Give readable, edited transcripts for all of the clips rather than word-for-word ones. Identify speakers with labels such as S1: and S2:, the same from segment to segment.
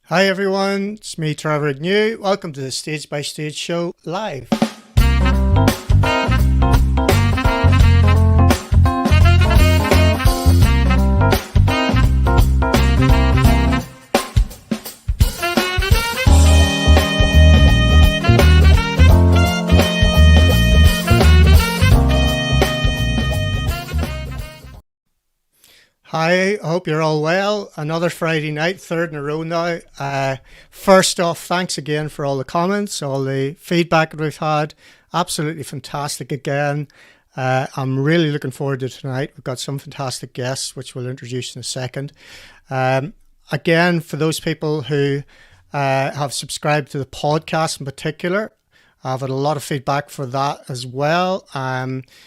S1: Hi everyone, it's me Trevor New. Welcome to the Stage by Stage show live. Hi, I hope you're all well. Another Friday night, third in a row now. First off, thanks again for all the comments, all the feedback that we've had. Absolutely fantastic again. I'm really looking forward to tonight. We've got some fantastic guests, which we'll introduce in a second. Again, for those people who have subscribed to the podcast in particular, I've had a lot of feedback for that as well.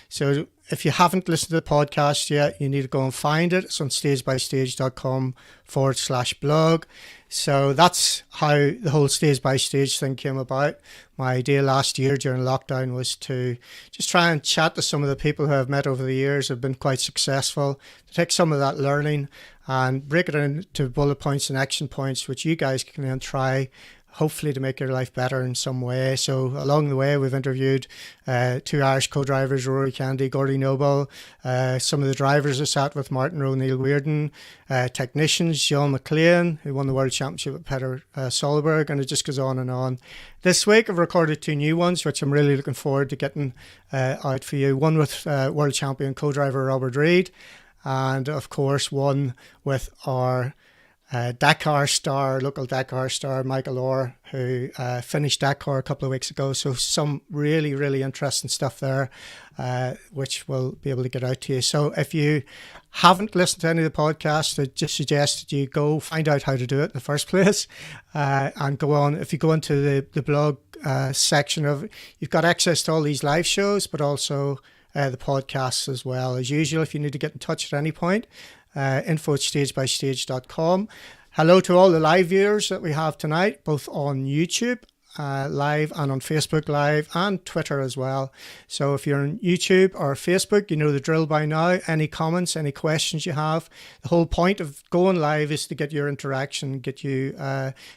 S1: So if you haven't listened to the podcast yet, you need to go and find it. It's on stagebystage.com/blog. So that's how the whole Stage by Stage thing came about. My idea last year during lockdown was to just try and chat to some of the people who I've met over the years who have been quite successful, to take some of that learning and break it into bullet points and action points, which you guys can then try hopefully to make your life better in some way. So along the way, we've interviewed two Irish co-drivers, Rory Kennedy, Gordy Noble, some of the drivers I sat with, Martin Rowe, Neil Weirden, technicians, John McLean, who won the World Championship with Peter Solberg, and it just goes on and on. This week, I've recorded two new ones, which I'm really looking forward to getting out for you. One with World Champion co-driver Robert Reid, and of course, one with our Dakar star, local Dakar star, Michael Orr, who finished Dakar a couple of weeks ago. So some really, really interesting stuff there, which we'll be able to get out to you. So if you haven't listened to any of the podcasts, I just suggest that you go find out how to do it in the first place, and go on. If you go into the blog section of it, you've got access to all these live shows, but also the podcasts as well. As usual, if you need to get in touch at any point, info@stagebystage.com. Hello to all the live viewers that we have tonight, both on YouTube live and on Facebook live and Twitter as well. So if you're on YouTube or Facebook, you know the drill by now. Any comments, any questions you have. The whole point of going live is to get your interaction, get you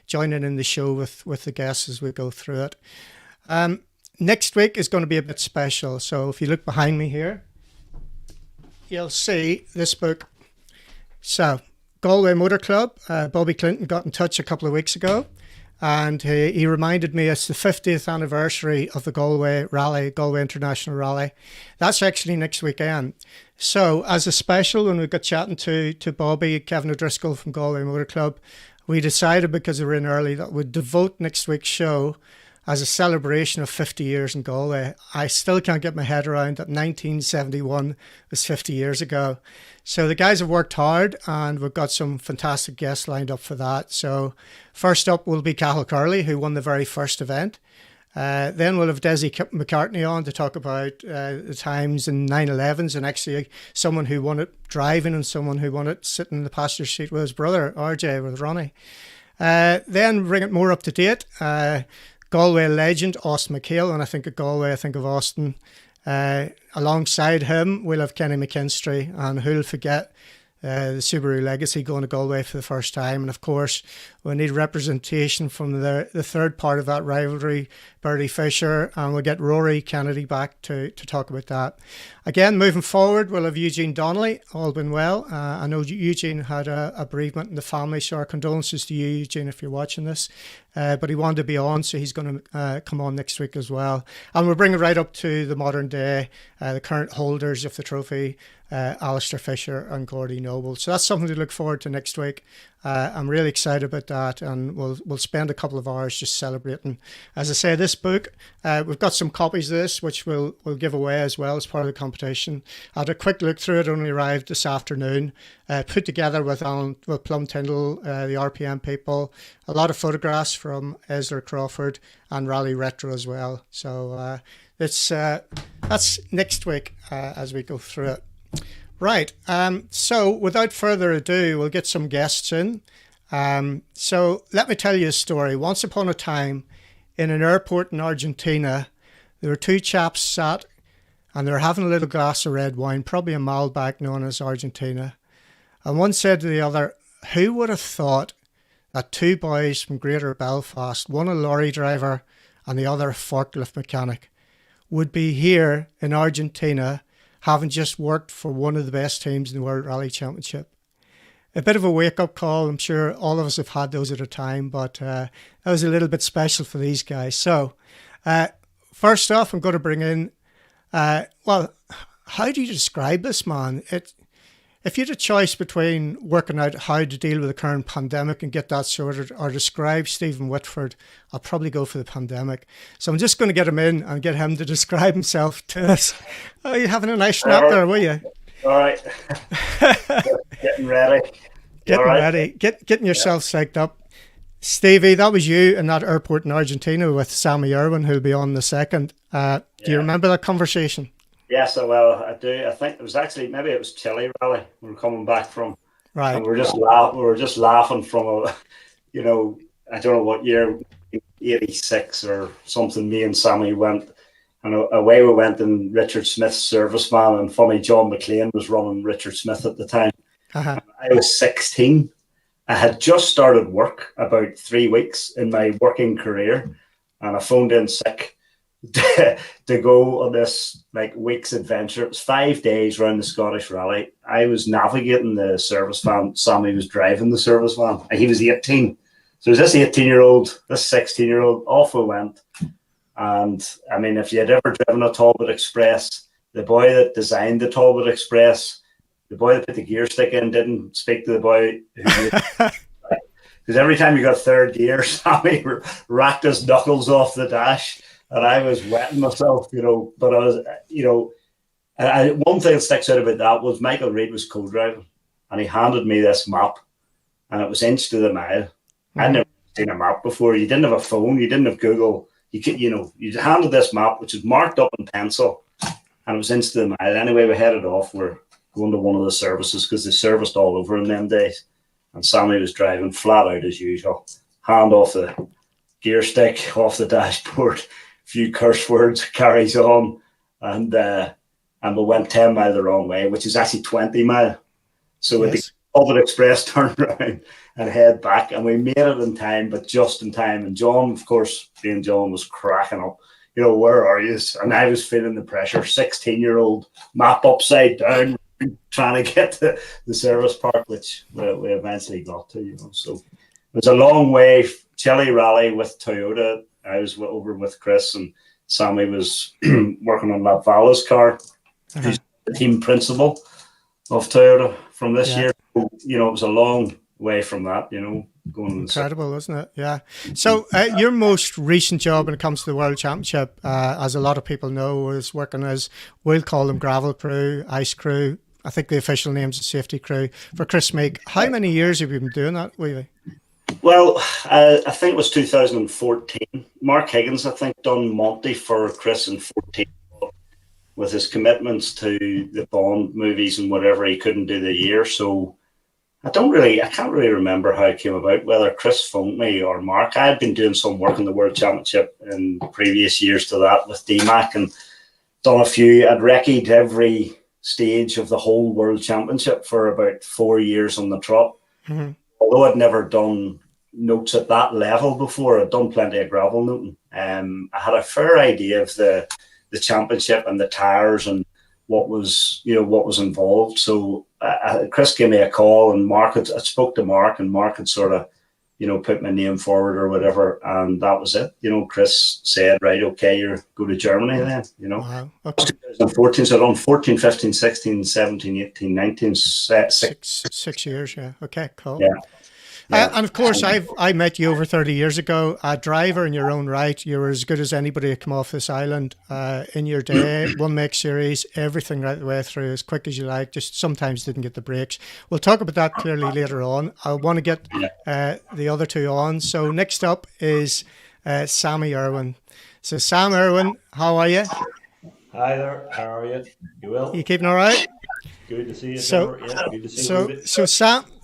S1: joining in the show with the guests as we go through it. Next week is going to be a bit special. So if you look behind me here, you'll see this book. So, Galway Motor Club, Bobby Clinton got in touch a couple of weeks ago, and he reminded me it's the 50th anniversary of the Galway Rally, Galway International Rally. That's actually next weekend. So, as a special, when we got chatting to Bobby, Kevin O'Driscoll from Galway Motor Club, we decided, because we were in early, that we'd devote next week's show as a celebration of 50 years in Galway. I still can't get my head around that 1971 was 50 years ago. So the guys have worked hard, and we've got some fantastic guests lined up for that. So first up will be Cathal Curley, who won the very first event. Then we'll have Desi McCartney on to talk about the times in 911s, and actually someone who won it driving and someone who won it sitting in the passenger seat with his brother, RJ, with Ronnie. Then bring it more up to date. Galway legend Austin McHale. When I think of Galway, I think of Austin. Alongside him, we'll have Kenny McKinstry, and who'll forget the Subaru Legacy going to Galway for the first time. And of course, we need representation from the third part of that rivalry, Bertie Fisher, and we'll get Rory Kennedy back to talk about that. Again, moving forward, we'll have Eugene Donnelly, all been well. I know Eugene had a bereavement in the family, so our condolences to you, Eugene, if you're watching this. But he wanted to be on, so he's going to come on next week as well. And we'll bring it right up to the modern day, the current holders of the trophy, Alistair Fisher and Gordy Noble. So that's something to look forward to next week. I'm really excited about that, and we'll spend a couple of hours just celebrating. As I say, this book, we've got some copies of this, which we'll give away as well as part of the competition. I had a quick look through it, only arrived this afternoon, put together with Plum Tyndall, the RPM people, a lot of photographs from Ezra Crawford and Rally Retro as well. So that's next week as we go through it. Right, so without further ado, we'll get some guests in. So let me tell you a story. Once upon a time, in an airport in Argentina, there were two chaps sat, and they were having a little glass of red wine, probably a Malbec known as Argentina. And one said to the other, "Who would have thought that two boys from Greater Belfast, one a lorry driver and the other a forklift mechanic, would be here in Argentina, having just worked for one of the best teams in the World Rally Championship. A bit of a wake-up call. I'm sure all of us have had those at a time, but that was a little bit special for these guys. So, first off, I'm going to bring in, well, how do you describe this, man? If you had a choice between working out how to deal with the current pandemic and get that sorted, or describe Stephen Whitford, I'll probably go for the pandemic. So I'm just going to get him in and get him to describe himself to us. Oh, you having a nice nap there, will you?
S2: All right. Getting ready.
S1: Getting ready. Getting yourself psyched up. Stevie, that was you in that airport in Argentina with Sammy Irwin, who'll be on in a second. Do you remember that conversation?
S2: Yes, well, I do. I think it was actually, maybe it was Chile Rally we were coming back from.
S1: Right.
S2: And we were just laughing from I don't know what year, 86 or something. Me and Sammy went, and away we went in Richard Smith's serviceman, and funny, John McLean was running Richard Smith at the time.
S1: Uh-huh.
S2: I was 16. I had just started work about 3 weeks in my working career, and I phoned in sick to go on this week's adventure. It was 5 days around the Scottish Rally. I was navigating the service van. Sammy was driving the service van. He was 18. So this 18-year-old, this 16-year-old, off we went. And I mean, if you had ever driven a Talbot Express, the boy that designed the Talbot Express, the boy that put the gear stick in didn't speak to the boy because every time you got third gear, Sammy racked his knuckles off the dash. And I was wetting myself, but I was, one thing that sticks out about that was Michael Reid was co-driving, and he handed me this map, and it was inch to the mile. I'd never seen a map before. You didn't have a phone, you didn't have Google. You handed this map, which is marked up in pencil, and it was inch to the mile. Anyway, we headed off. We're going to one of the services because they serviced all over in them days, and Sammy was driving flat out as usual, hand off the gear stick, off the dashboard. Few curse words, carries on, and we went 10 mile the wrong way, which is actually 20 mile. So the Talbot Express turned around and head back, and we made it in time, but just in time. And John, of course, being John, was cracking up. Where are you? And I was feeling the pressure. 16-year-old map upside down, trying to get to the service park, which we eventually got to. So it was a long way. Chile Rally with Toyota. I was over with Chris, and Sammy was working on that Vala's car. He's the team principal of Toyota from this year. So, it was a long way from that, going
S1: incredible, wasn't it? Yeah. So your most recent job when it comes to the World Championship, as a lot of people know, is working as, we'll call them gravel crew, ice crew. I think the official name's the safety crew for Chris Meek. How many years have you been doing that, Weavy?
S2: Well, I think it was 2014. Mark Higgins, I think, done Monte for Chris in 14 with his commitments to the Bond movies and whatever. He couldn't do the year. So I can't really remember how it came about, whether Chris phoned me or Mark. I had been doing some work in the World Championship in previous years to that with DMAC and done a few. I'd recce'd every stage of the whole World Championship for about 4 years on the trot. Mm-hmm. Although I'd never done notes at that level before, I'd done plenty of gravel noting. I had a fair idea of the championship and the tires and what was involved. So Chris gave me a call, and I spoke to Mark, and Mark had sort of, put my name forward or whatever, and that was it. Chris said, right, okay, you're go to Germany then,
S1: Wow. Okay.
S2: 2014, so on 14, 15, 16, 17, 18, 19,
S1: 6 years, yeah. Okay, cool.
S2: Yeah.
S1: And of course, I met you over 30 years ago. A driver in your own right. You were as good as anybody to come off this island in your day. One make series, everything right the way through, as quick as you like. Just sometimes didn't get the breaks. We'll talk about that clearly later on. I want to get the other two on. So next up is Sammy Irwin. So Sam Irwin, how are you?
S3: Hi there. How are you? You well?
S1: You keeping all right?
S3: Good to see you.
S1: So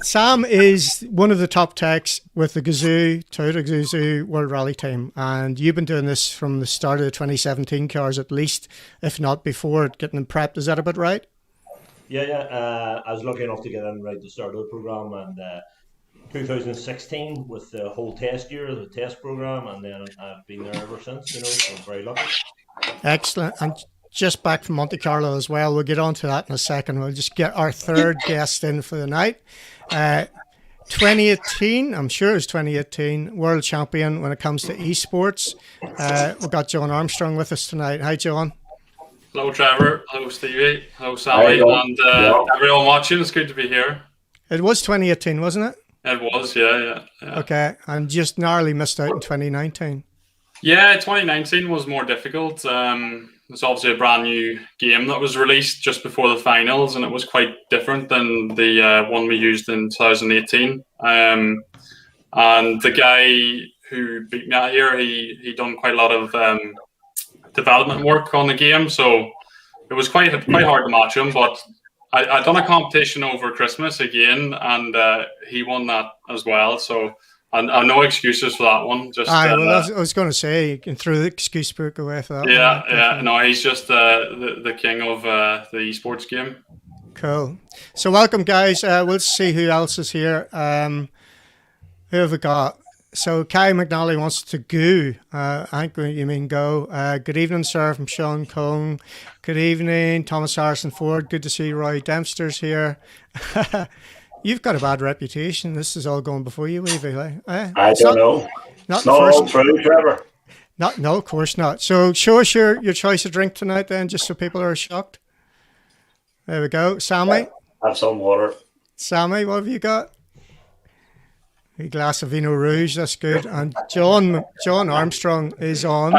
S1: Sam is one of the top techs with the Toyota Gazoo World Rally team, and you've been doing this from the start of the 2017 cars, at least, if not before, getting them prepped. Is that about right?
S3: Yeah. I was lucky enough to get in right at the start of the program, and 2016 with the whole test year, the test program, and then I've been there ever since. So I'm very lucky.
S1: Excellent. And just back from Monte Carlo as well. We'll get on to that in a second. We'll just get our third guest in for the night. 2018, I'm sure it's 2018, world champion when it comes to esports. We've got John Armstrong with us tonight. Hi, John.
S4: Hello, Trevor. Hello, Stevie. Hello, Sammy. And everyone watching, it's good to be here.
S1: It was 2018, wasn't it?
S4: It was, yeah.
S1: Okay, and just narrowly missed out in 2019.
S4: Yeah, 2019 was more difficult. It's obviously a brand new game that was released just before the finals, and it was quite different than the one we used in 2018. And the guy who beat me that year, he done quite a lot of development work on the game, so it was quite hard to match him. But I done a competition over Christmas again, and he won that as well. So. And no excuses for that one. Just
S1: I was going to say, you can throw the excuse book away for that one.
S4: Yeah. No, he's just the king of the esports game.
S1: Cool. So welcome, guys. We'll see who else is here. Who have we got? So Kai McNally wants to go. I think you mean go. Good evening, sir, from Sean Cone. Good evening, Thomas Harrison Ford. Good to see Roy Dempster's here. You've got a bad reputation. This is all going before you, Weavy.
S2: I don't know.
S1: Not
S2: all true, Trevor.
S1: No, of course not. So show us your choice of drink tonight then, just so people are shocked. There we go. Sammy?
S2: Have some water.
S1: Sammy, what have you got? A glass of Vino Rouge, that's good. And John Armstrong is on.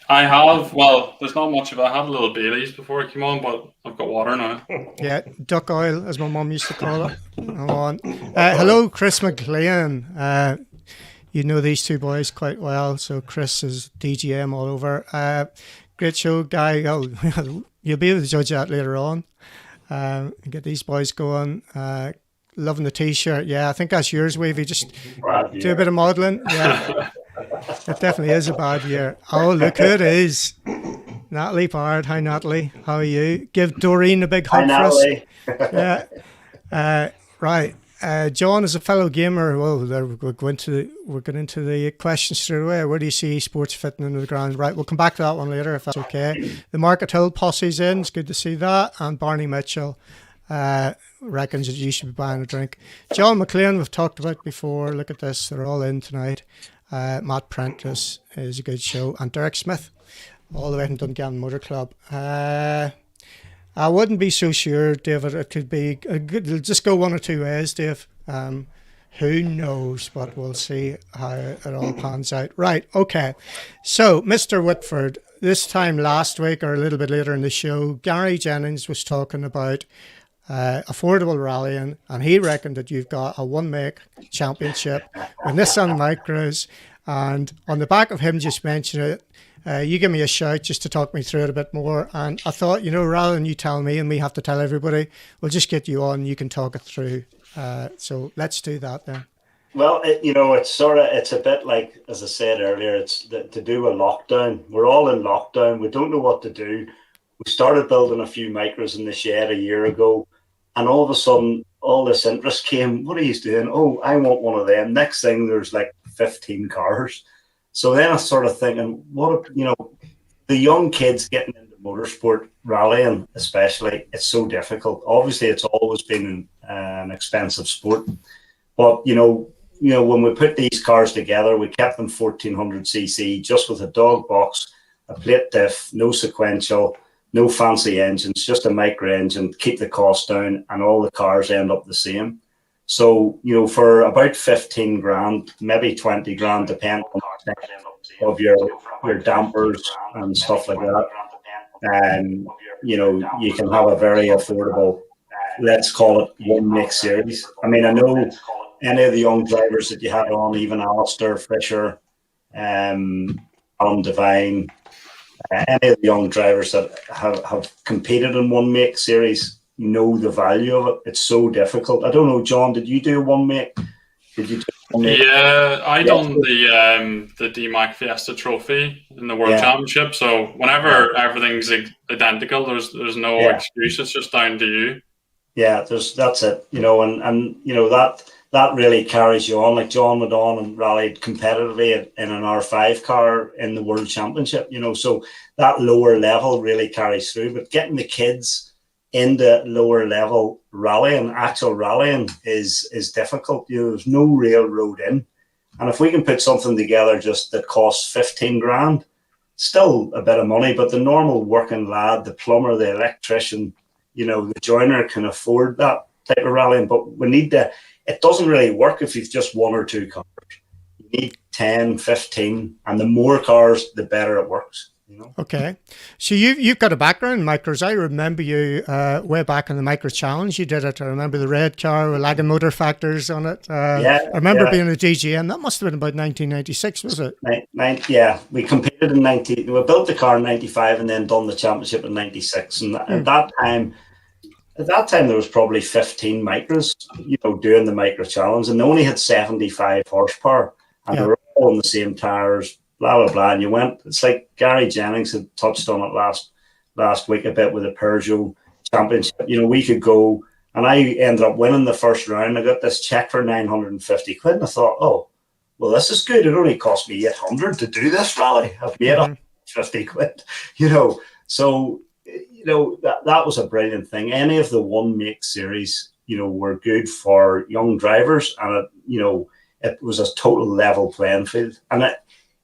S4: I have, well, there's not much of it. I had a little Baileys before I came on, but I've got water now.
S1: Yeah, duck oil, as my mum used to call it. I'm on. Hello, Chris McLean. You know these two boys quite well. So Chris is DGM all over. Great show, guy. Oh, you'll be able to judge that later on. Get these boys going. Loving the T-shirt. Yeah, I think that's yours, Wavy. Just do a bit of modelling. Yeah, it definitely is a bad year. Oh, look who it is. Natalie Bard. Hi, Natalie. How are you? Give Doreen a big hug for us. Yeah. Right. John is a fellow gamer. Well, we're going into the questions straight away. Where do you see esports fitting into the ground? Right, we'll come back to that one later if that's okay. The Market Hill posse's in. It's good to see that. And Barney Mitchell reckons that you should be buying a drink. John McLean, we've talked about before. Look at this. They're all in tonight. Matt Prentice is a good show. And Derek Smith, all the way from Dungannon Motor Club. I wouldn't be so sure, David. It could be a good. Just go one or two ways, Dave. Who knows? But we'll see how it all pans out. Right. Okay. So, Mr. Whitford, this time last week or a little bit later in the show, Gary Jennings was talking about affordable rallying, and he reckoned that you've got a one-make championship with Nissan Micros. And on the back of him just mentioning it, you give me a shout just to talk me through it a bit more. And I thought, rather than you tell me and me have to tell everybody, we'll just get you on. You can talk it through. So let's do that then.
S2: Well, it's a bit like, as I said earlier, it's to do a lockdown. We're all in lockdown. We don't know what to do. We started building a few micros in the shed a year ago, and all of a sudden, all this interest came. What are you doing? Oh, I want one of them. Next thing, there's like 15 cars. So then I started thinking, the young kids getting into motorsport, rallying especially, it's so difficult. Obviously, it's always been an expensive sport. But, when we put these cars together, we kept them 1400cc, just with a dog box, a plate diff, no sequential, no fancy engines, just a micro engine, keep the cost down, and all the cars end up the same. So, for about 15 grand, maybe 20 grand, depending on of your dampers and stuff like that. And, you can have a very affordable, let's call it one mix series. I mean, I know any of the young drivers that you had on, even Alistair, Fisher, Alan Devine, any of the young drivers that have competed in one make series know the value of it. It's so difficult. I don't know, John, did you do one make? Did you do one make?
S4: Yeah, I done the DMAC Fiesta Trophy in the World Championship. So whenever everything's identical, there's no excuse. It's just down to you.
S2: Yeah, that's it. And that really carries you on. Like John went on and rallied competitively in an R5 car in the World Championship, you know, so that lower level really carries through. But getting the kids into lower level rallying, actual rallying, is difficult. You know, there's no real road in. And if we can put something together just that costs 15 grand, still a bit of money, but the normal working lad, the plumber, the electrician, you know, the joiner can afford that type of rallying. But we need to, it doesn't really work if you've just one or two cars. You need 10, 15, and the more cars, the better it works. You know?
S1: Okay, so you've got a background in micros. I remember you way back in the micro challenge. You did it. I remember the red car with lagging motor factors on it. I remember being a DGM. That must have been about 1996, was it?
S2: Yeah, we competed in 90. We built the car in 95 and then done the championship in 96. And at that time, there was probably 15 micros, you know, doing the micro challenge, and they only had 75 horsepower, and they were all on the same tires. Blah blah blah, and you went. It's like Gary Jennings had touched on it last week a bit with the Peugeot Championship. You know, we could go, and I ended up winning the first round. I got this check for 950 quid, and I thought, oh, well, this is good. It only cost me 800 to do this rally. I've made 150 quid. You know, so you know that was a brilliant thing. Any of the one make series, you know, were good for young drivers, and it was a total level playing field, and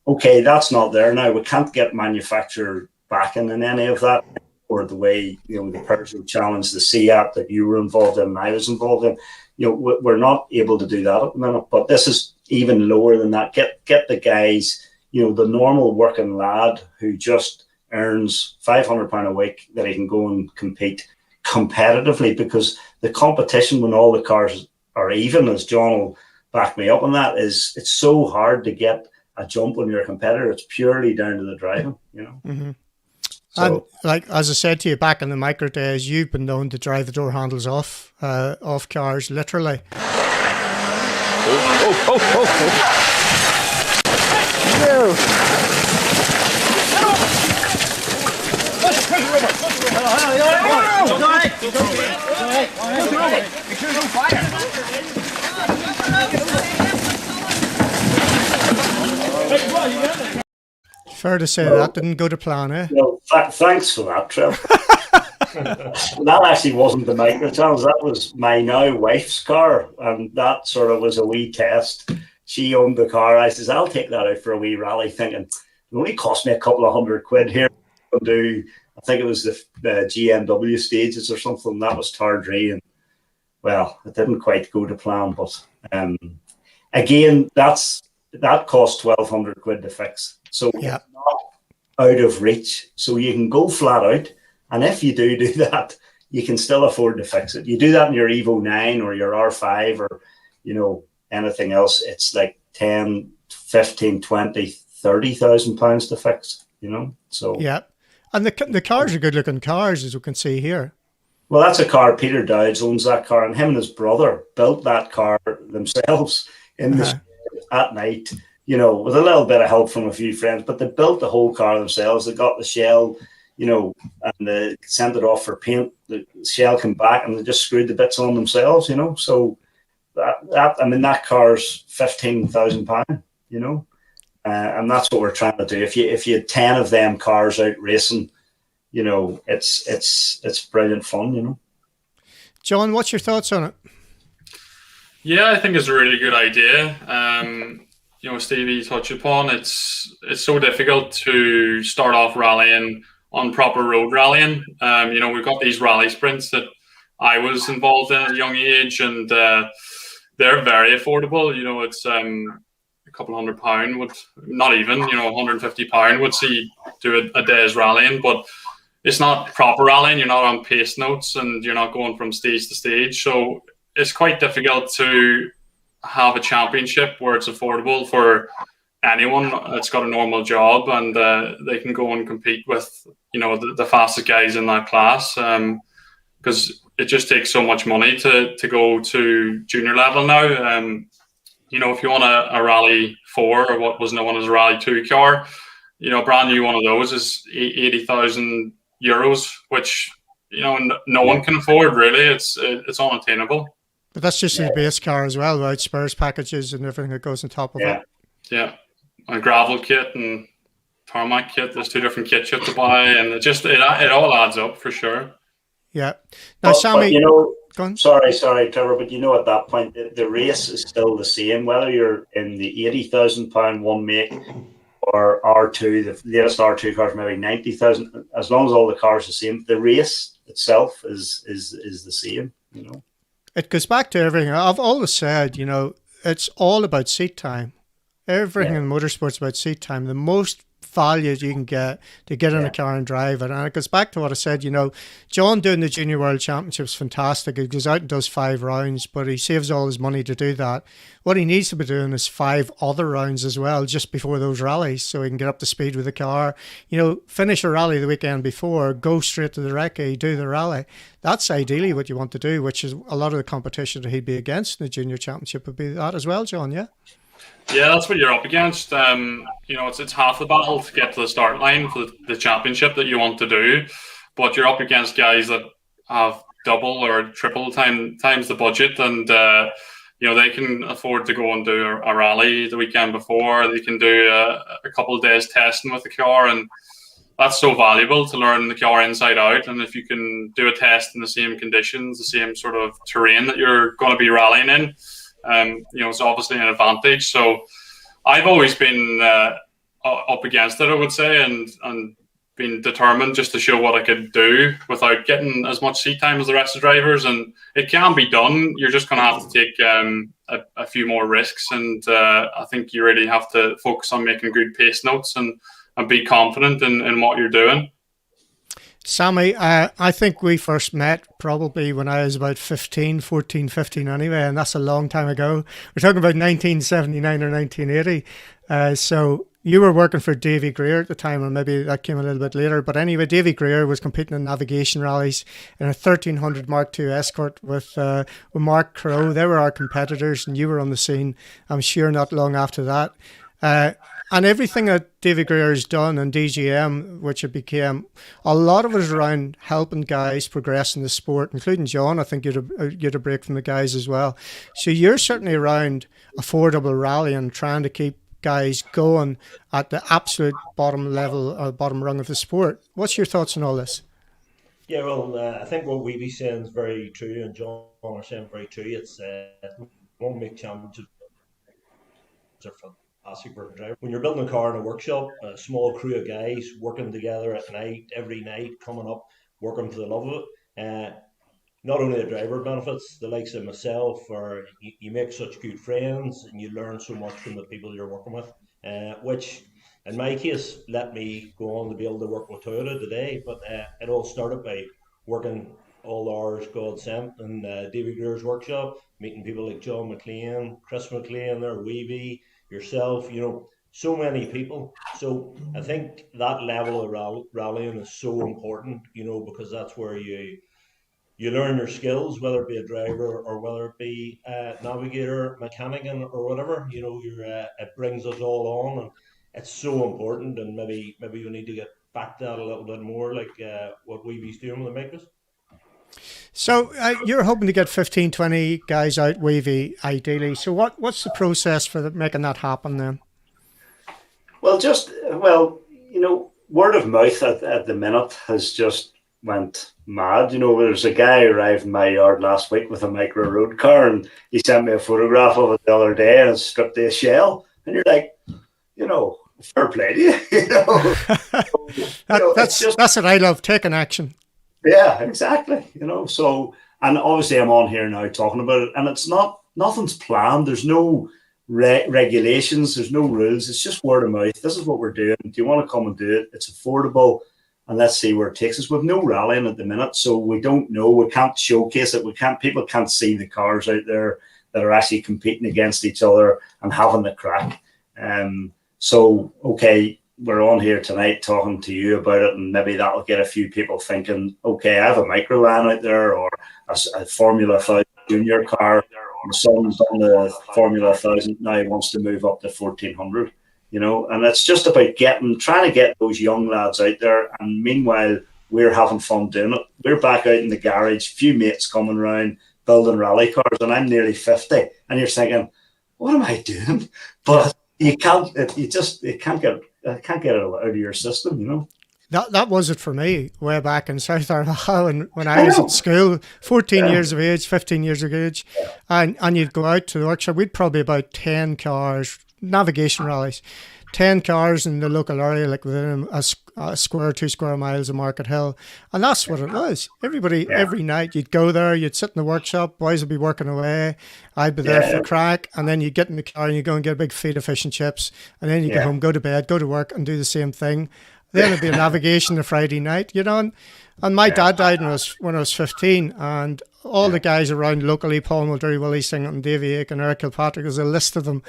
S2: okay, that's not there now. We can't get manufacturer backing in any of that, or the way, you know, the Peugeot Challenge, the SEAT that you were involved in and I was involved in. You know, we're not able to do that at the minute. But this is even lower than that. Get the guys, you know, the normal working lad who just earns £500 a week, that he can go and compete competitively, because the competition when all the cars are even, as John will back me up on that, is it's so hard to get a jump when you're a competitor. It's purely down to the driving, you know.
S1: Mm-hmm.
S2: So,
S1: and like as I said to you back in the micro days, you've been known to drive the door handles off cars, literally. Fair to say that didn't go to plan, eh?
S2: No, thanks for that, Trev. That actually wasn't the micro challenge. That was my now wife's car, and that sort of was a wee test. She owned the car. I says, I'll take that out for a wee rally, thinking it only cost me a couple of £100 here to do. I think it was the GMW stages or something. That was Tardree, and well, it didn't quite go to plan. But again, that cost £1,200 to fix. So it's not out of reach. So you can go flat out. And if you do that, you can still afford to fix it. You do that in your Evo 9 or your R5 or, you know, anything else. It's like 10, 15, 20, 30,000 pounds to fix, you know? So
S1: yeah. And the cars are good looking cars, as we can see here.
S2: Well, that's a car. Peter Dowds owns that car, and him and his brother built that car themselves in the at night, you know, with a little bit of help from a few friends, but they built the whole car themselves. They got the shell, you know, and they sent it off for paint. The shell came back and they just screwed the bits on themselves, you know. So that car's £15,000, you know, and that's what we're trying to do. If you had 10 of them cars out racing, you know, it's brilliant fun, you know.
S1: John, what's your thoughts on it?
S4: Yeah, I think it's a really good idea. You know, Stevie touched upon, it's so difficult to start off rallying on proper road rallying. You know, we've got these rally sprints that I was involved in at a young age, and they're very affordable. You know, it's a couple £100 would, not even, you know, £150 would see do a day's rallying, but it's not proper rallying. You're not on pace notes and you're not going from stage to stage. So it's quite difficult to have a championship where it's affordable for anyone that's got a normal job, and they can go and compete with, you know, the fastest guys in that class, because it just takes so much money to go to junior level now. You know, if you want a Rally 4 or what was known as a Rally 2 car, you know, a brand new one of those is €80,000, which, you know, no one can afford, really. It's unattainable.
S1: But that's just the base car as well, right? Spares packages and everything that goes on top of it.
S4: Yeah, a gravel kit and tarmac kit. There's 2 different kits you have to buy, and it all adds up for sure.
S1: Yeah. Now, Sammy,
S2: sorry, Trevor, but at that point, the race is still the same, whether you're in the £80,000 one make or R2, the latest R2 cars, maybe 90,000. As long as all the cars are the same, the race itself is the same.
S1: It goes back to everything I've always said. It's all about seat time. Everything in motorsport's about seat time. The most value you can get to get in a car and drive it. And it goes back to what I said, John doing the Junior World Championships fantastic. He goes out and does 5 rounds, but he saves all his money to do that. What he needs to be doing is 5 other rounds as well, just before those rallies, so he can get up to speed with the car. Finish a rally the weekend before, go straight to the recce, do the rally. That's ideally what you want to do, which is a lot of the competition that he'd be against in the Junior Championship would be that as well, John, yeah?
S4: Yeah, that's what you're up against. It's half the battle to get to the start line for the championship that you want to do, but you're up against guys that have double or triple times the budget, and they can afford to go and do a rally the weekend before. They can do a couple of days testing with the car, and that's so valuable to learn the car inside out. And if you can do a test in the same conditions, the same sort of terrain that you're going to be rallying in, it's obviously an advantage. So I've always been up against it, I would say, and been determined just to show what I could do without getting as much seat time as the rest of the drivers. And it can be done. You're just going to have to take a few more risks, and I think you really have to focus on making good pace notes and be confident in what you're doing.
S1: Sammy, I think we first met probably when I was about 15 anyway, and that's a long time ago. We're talking about 1979 or 1980. So you were working for Davy Greer at the time, or maybe that came a little bit later. But anyway, Davy Greer was competing in navigation rallies in a 1300 Mark II Escort with Mark Crowe. They were our competitors, and you were on the scene, I'm sure, not long after that. And everything that Davy Greer has done in DGM, which it became, a lot of it is around helping guys progress in the sport, including John. I think you'd a break from the guys as well. So you're certainly around affordable rally and trying to keep guys going at the absolute bottom level or bottom rung of the sport. What's your thoughts on all this?
S3: Yeah, well, I think what we be saying is very true, and John are saying very true. It's won't make championships are fantastic for a driver. When you're building a car in a workshop, a small crew of guys working together at night, every night, coming up, working for the love of it. Not only the driver benefits, the likes of myself, or you make such good friends and you learn so much from the people you're working with, which in my case let me go on to be able to work with Toyota today. But it all started by working all the hours God sent in David Greer's workshop, meeting people like John McLean, Chris McLean there, Weeby, yourself, so many people. So I think that level of rallying is so important, because that's where you learn your skills, whether it be a driver or whether it be a navigator, mechanic, or whatever. It brings us all on, and it's so important. And maybe we need to get back to that a little bit more, like what Weeby's doing with the makers.
S1: So you're hoping to get 15, 20 guys out, Weevy, ideally. So what's the process for making that happen then?
S2: Well, word of mouth at the minute has just went mad. There's a guy arrived in my yard last week with a micro road car, and he sent me a photograph of it the other day, and it's stripped to a shell. And you're like, fair play to you.
S1: That's what I love, taking action.
S2: Yeah, exactly. So, and obviously I'm on here now talking about it, and it's nothing's planned. There's no regulations, there's no rules. It's just word of mouth. This is what we're doing. Do you want to come and do it? It's affordable, and let's see where it takes us. We've no rallying at the minute, so we don't know. We can't showcase it. People can't see the cars out there that are actually competing against each other and having the crack. So, okay, we're on here tonight talking to you about it, and maybe that'll get a few people thinking, okay, I have a microlan out there, or a Formula 1000 junior car. My son's on the Formula 1000 now, he wants to move up to 1400. And it's just about trying to get those young lads out there. And meanwhile, we're having fun doing it. We're back out in the garage, few mates coming around, building rally cars, and I'm nearly 50, and you're thinking, what am I doing? But you can't get it out of your system, you know.
S1: That was it for me way back in South Armagh when I was at school, 14 years of age, 15 years of age, and you'd go out to the workshop. We'd probably about 10 cars, navigation rallies, 10 cars in the local area, like within a square, 2 square miles of Market Hill. And that's what it was. Everybody, every night you'd go there, you'd sit in the workshop, boys would be working away, I'd be there for crack, and then you get in the car and you go and get a big feed of fish and chips, and then you get home, go to bed, go to work and do the same thing. Then it'd be a navigation the Friday night, you know. And my dad died when I was 15, and all the guys around locally, Paul Mulderry, Willie Singleton, Davy Aiken, Eric Kilpatrick, there's a list of them,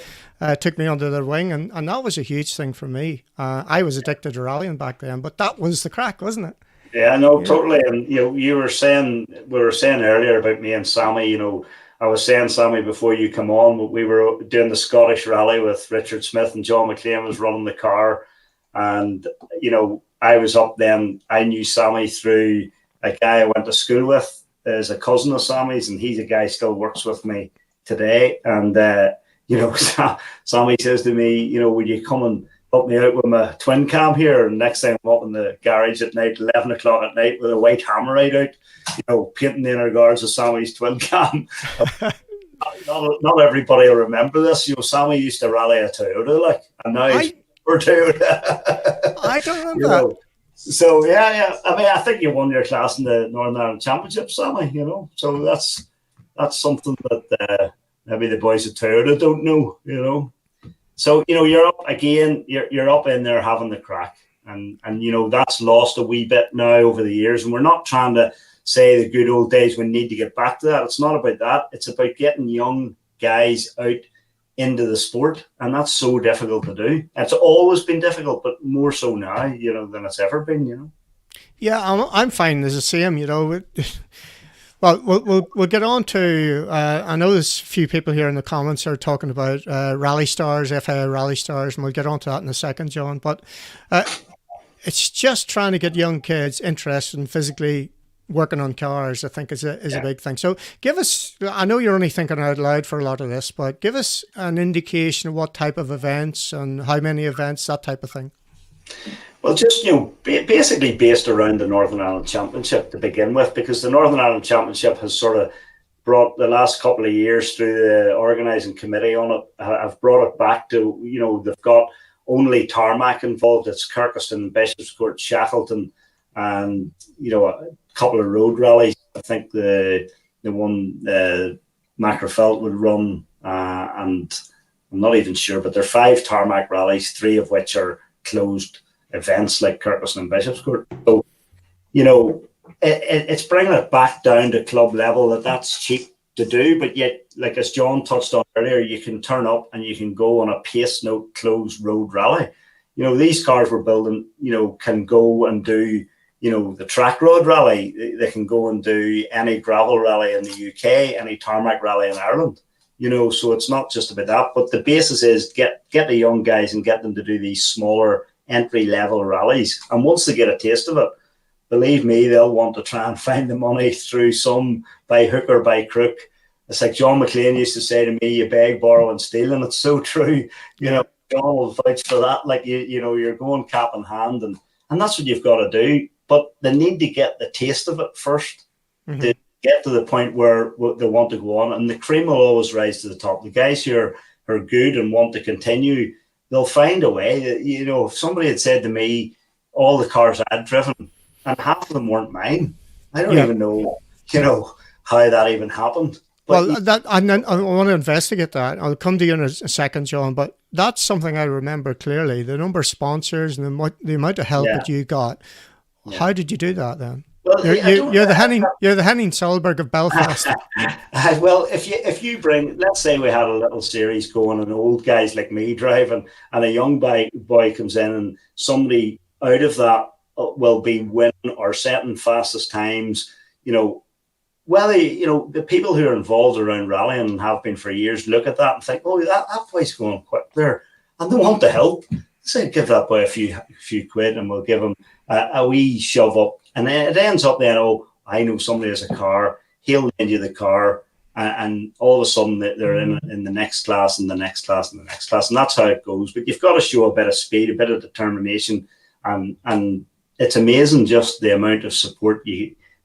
S1: took me under their wing, and that was a huge thing for me. I was addicted to rallying back then, but that was the crack, wasn't it?
S2: Yeah, no, totally. And we were saying earlier about me and Sammy, you know, I was saying, Sammy, before you come on, we were doing the Scottish Rally with Richard Smith, and John McLean was running the car. And, you know, I was up then. I knew Sammy through a guy I went to school with as a cousin of Sammy's, and he's a guy who still works with me today. And, you know, Sammy says to me, you know, will you come and help me out with my twin cam here? And next time I'm up in the garage at night, 11 o'clock at night, with a white hammerite out, you know, painting the inner guards of Sammy's twin cam. Not everybody will remember this. You know, Sammy used to rally a Toyota, like, and now he's
S1: I don't remember that.
S2: So yeah. I mean, I think you won your class in the Northern Ireland Championship, Sammy. You know, so that's something that maybe the boys at Toyota don't know. You know, so you know you're up again. You're up in there having the crack, and you know that's lost a wee bit now over the years. And we're not trying to say the good old days. We need to get back to that. It's not about that. It's about getting young guys out into the sport, and that's so difficult to do. It's always been difficult, but more so now, you know, than it's ever been, you know.
S1: Yeah, I'm finding it's the same, you know. Well, we'll get on to. I know there's a few people here in the comments are talking about Rally Stars, FIA Rally Stars, and we'll get on to that in a second, John. But it's just trying to get young kids interested in physically working on cars, I think, is a big thing. So give us, I know you're only thinking out loud for a lot of this, but give us an indication of what type of events and how many events, that type of thing.
S2: Well, just, you know, basically based around the Northern Ireland Championship to begin with, because the Northern Ireland Championship has sort of brought the last couple of years through the organising committee on it, have brought it back to, you know, they've got only tarmac involved. It's Kirkeston, Bishopscourt, Shackleton, and, you know, a couple of road rallies. I think the one Macrofelt would run, and I'm not even sure, but there are 5 tarmac rallies, 3 of which are closed events like Kirkeston and Bishopscourt. So, you know, it's bringing it back down to club level that's cheap to do, but yet, like as John touched on earlier, you can turn up and you can go on a pace note closed road rally. You know, these cars we're building, you know, can go and do, you know, the track road rally. They can go and do any gravel rally in the UK, any tarmac rally in Ireland. You know, so it's not just about that, but the basis is get the young guys and get them to do these smaller entry level rallies. And once they get a taste of it, believe me, they'll want to try and find the money through some by hook or by crook. It's like John McLean used to say to me, you beg, borrow and steal. And it's so true. You know, John will vouch for that. Like, you know, you're going cap in hand, and that's what you've got to do. But they need to get the taste of it first to get to the point where they want to go on. And the cream will always rise to the top. The guys who are good and want to continue, they'll find a way. You know, if somebody had said to me, all the cars I'd driven, and half of them weren't mine, I don't even know, you know, how that even happened. But
S1: and then I want to investigate that. I'll come to you in a second, John, but that's something I remember clearly. The number of sponsors and the amount of help that you got. Yeah. How did you do that then? Well, you're the Henning Solberg of Belfast.
S2: Well, if you bring, let's say we had a little series going, and old guys like me driving, and a young boy comes in, and somebody out of that will be winning or setting fastest times. You know, whether, you know, the people who are involved around rallying and have been for years look at that and think, oh, that boy's going quick there, and they want to help. Say, give that boy a few quid, and we'll give him a wee shove up. And then it ends up then, oh, I know somebody has a car, he'll lend you the car, and all of a sudden they're in the next class and the next class and the next class, and that's how it goes. But you've got to show a bit of speed, a bit of determination, and it's amazing just the amount of support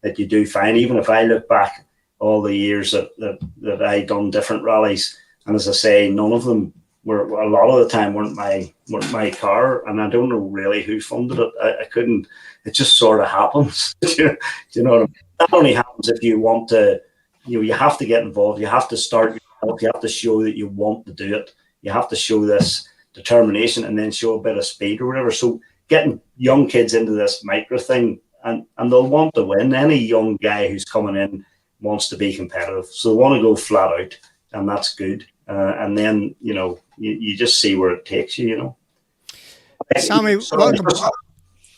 S2: that you do find. Even if I look back all the years that I done different rallies, and as I say, none of them were, a lot of the time weren't my car, and I don't know really who funded it. I couldn't. It just sort of happens. Do you know what I mean? That only happens if you want to. You have to get involved. You have to start yourself. You have to show that you want to do it. You have to show this determination, and then show a bit of speed or whatever. So getting young kids into this micro thing, and they'll want to win. Any young guy who's coming in wants to be competitive, so they want to go flat out, and that's good. And then you just see where it takes you.
S1: Sammy, welcome.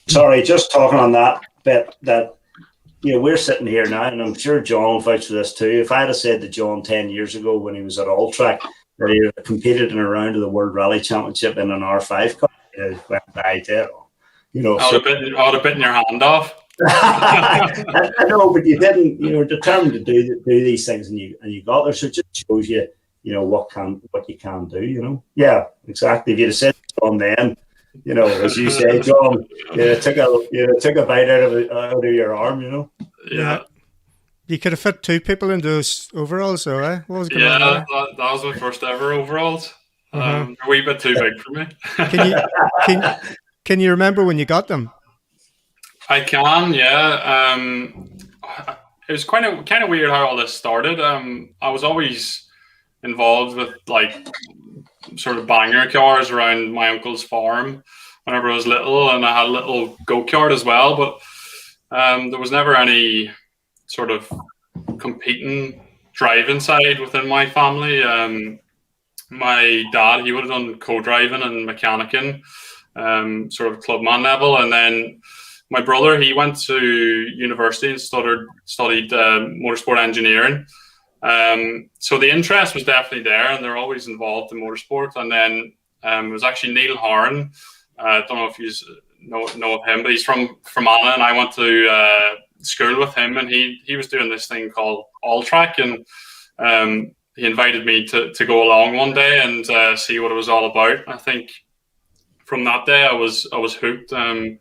S2: Sorry, just talking on that bit that. We're sitting here now, and I'm sure John will vouch for this too. If I had said to John 10 years ago when he was at All Track that he had competed in a round of the World Rally Championship in an R5 car, I
S4: would have bitten your hand off.
S2: I know, but you didn't. You were determined to do these things, and you got there. So it just shows you, what you can do. Yeah, exactly. If you'd have said John then, as you say, John, took a bite out of your arm,
S4: Yeah.
S1: You could have fit two people in those overalls, though, eh? What was going on there?
S4: That was my first ever overalls. A wee bit too big for me.
S1: Can you remember when you got them?
S4: I can, yeah. It was kind of weird how all this started. I was always involved with sort of banger cars around my uncle's farm whenever I was little, and I had a little go-kart as well, but there was never any sort of competing driving side within my family. My dad, he would have done co-driving and mechanicking, sort of clubman level, and then my brother, he went to university and studied motorsport engineering. So the interest was definitely there, and they're always involved in motorsport. And then it was actually Neil Horan. I don't know if you know of him, but he's from Fermanagh, and I went to school with him, and he was doing this thing called All Track, and he invited me to go along one day and see what it was all about. I think from that day I was hooked. And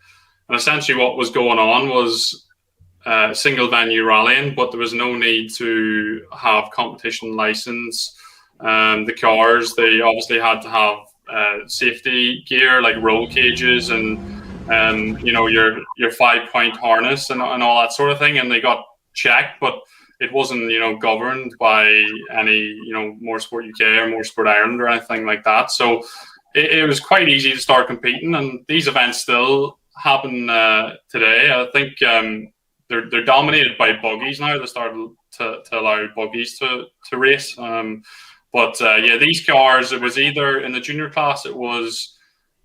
S4: essentially what was going on was single venue rallying, but there was no need to have competition license. The cars, they obviously had to have safety gear like roll cages and your 5-point harness and all that sort of thing, and they got checked, but it wasn't governed by any Motorsport UK or Motorsport Ireland or anything like that. So it was quite easy to start competing, and these events still happen today. I think they're dominated by buggies now. They started to allow buggies to race. But these cars, it was either in the junior class, it was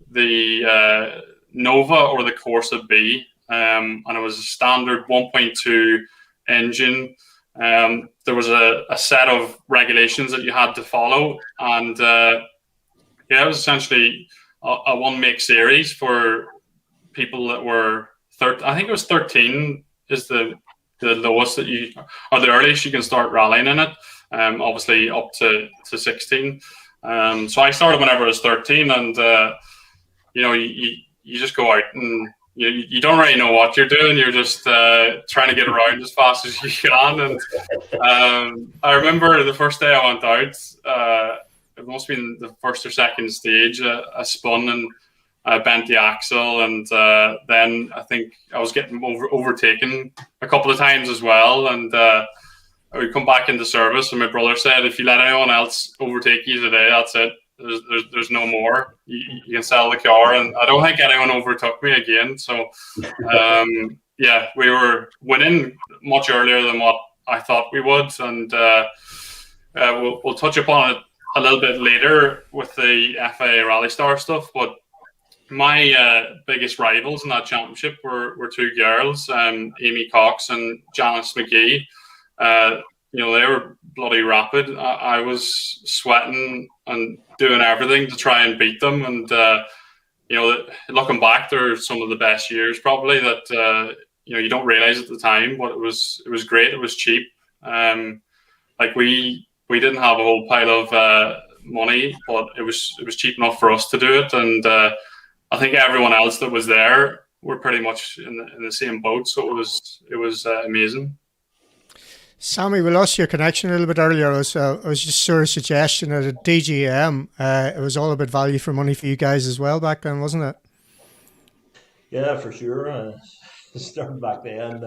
S4: the Nova or the Corsa B, and it was a standard 1.2 engine. There was a set of regulations that you had to follow, and it was essentially a one-make series for people that were 13. I think it was 13 is the lowest that or the earliest you can start rallying in it. Obviously up to 16. So I started whenever I was 13, and you just go out and you don't really know what you're doing. You're just trying to get around as fast as you can. And I remember the first day I went out, it must have been the first or second stage. I spun and I bent the axle, and then I think I was getting overtaken a couple of times as well. And I would come back into service, and my brother said, "If you let anyone else overtake you today, that's it. There's no more. You can sell the car." And I don't think anyone overtook me again. So we were winning much earlier than what I thought we would, and we'll touch upon it a little bit later with the FIA Rally Star stuff. But my biggest rivals in that championship were two girls, Amy Cox and Janice McGee. They were bloody rapid. I was sweating and doing everything to try and beat them. And, looking back, they're some of the best years probably that, you don't realize at the time, but it was great. It was cheap. I Like we didn't have a whole pile of money, but it was cheap enough for us to do it, and I think everyone else that was there were pretty much in the same boat. So it was amazing.
S1: Sammy, we lost your connection a little bit earlier. It was just sort of suggestion that at DGM, it was all about value for money for you guys as well back then, wasn't it?
S3: Yeah, for sure. Starting back then,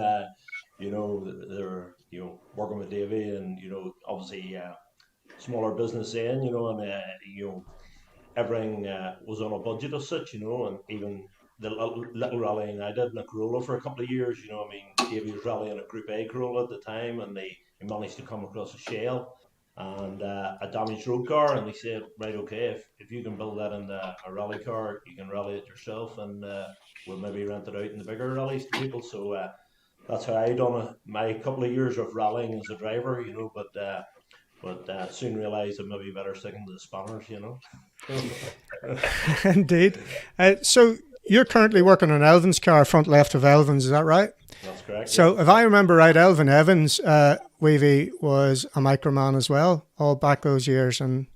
S3: they were working with Davey, and obviously smaller business then, and everything was on a budget as such, and even the little rallying I did in a Corolla for a couple of years, I mean, Davey was rallying a Group A Corolla at the time, and they managed to come across a shell and a damaged road car, and they said, right, okay, if you can build that into a rally car, you can rally it yourself, and we'll maybe rent it out in the bigger rallies to people. So that's how I done it. My couple of years of rallying as a driver, but soon realised I'm maybe better sticking to the spanners,
S1: Indeed. So you're currently working on Elvin's car, front left of Elvin's, is that right?
S3: That's correct.
S1: So if I remember right, Elvin Evans, Weavy, was a microman as well, all back those years. And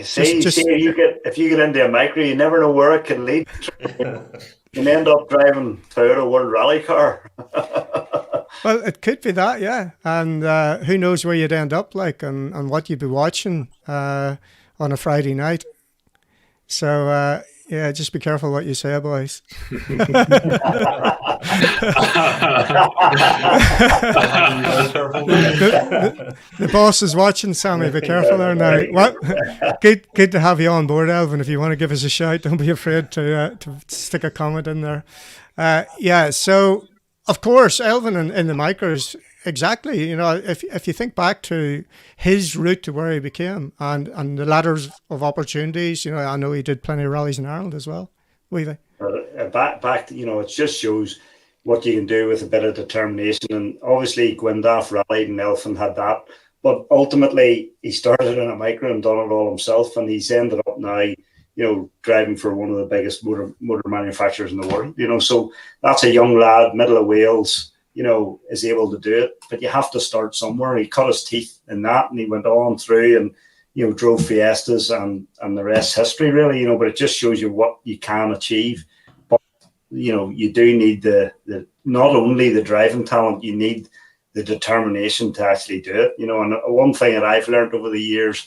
S2: see, if you get into a micro, you never know where it can lead. You can end up driving Toyota World Rally car.
S1: Well, it could be that, yeah. And who knows where you'd end up like and what you'd be watching on a Friday night. So, yeah, just be careful what you say, boys. The boss is watching, Sammy. Be careful there now. Well, good to have you on board, Elvin. If you want to give us a shout, don't be afraid to stick a comment in there. Yeah, so, of course, Elvin in the micros, exactly. If you think back to his route to where he became and the ladders of opportunities, I know he did plenty of rallies in Ireland as well. Weavy.
S2: Back, it just shows what you can do with a bit of determination. And obviously, Gwendaf rallied and Elfin had that. But ultimately, he started in a micro and done it all himself. And he's ended up now, driving for one of the biggest motor manufacturers in the world. So that's a young lad, middle of Wales, is able to do it. But you have to start somewhere. He cut his teeth in that, and he went on through and, drove Fiestas and the rest history, really, but it just shows you what you can achieve. But, you do need the not only the driving talent, you need the determination to actually do it. And one thing that I've learned over the years,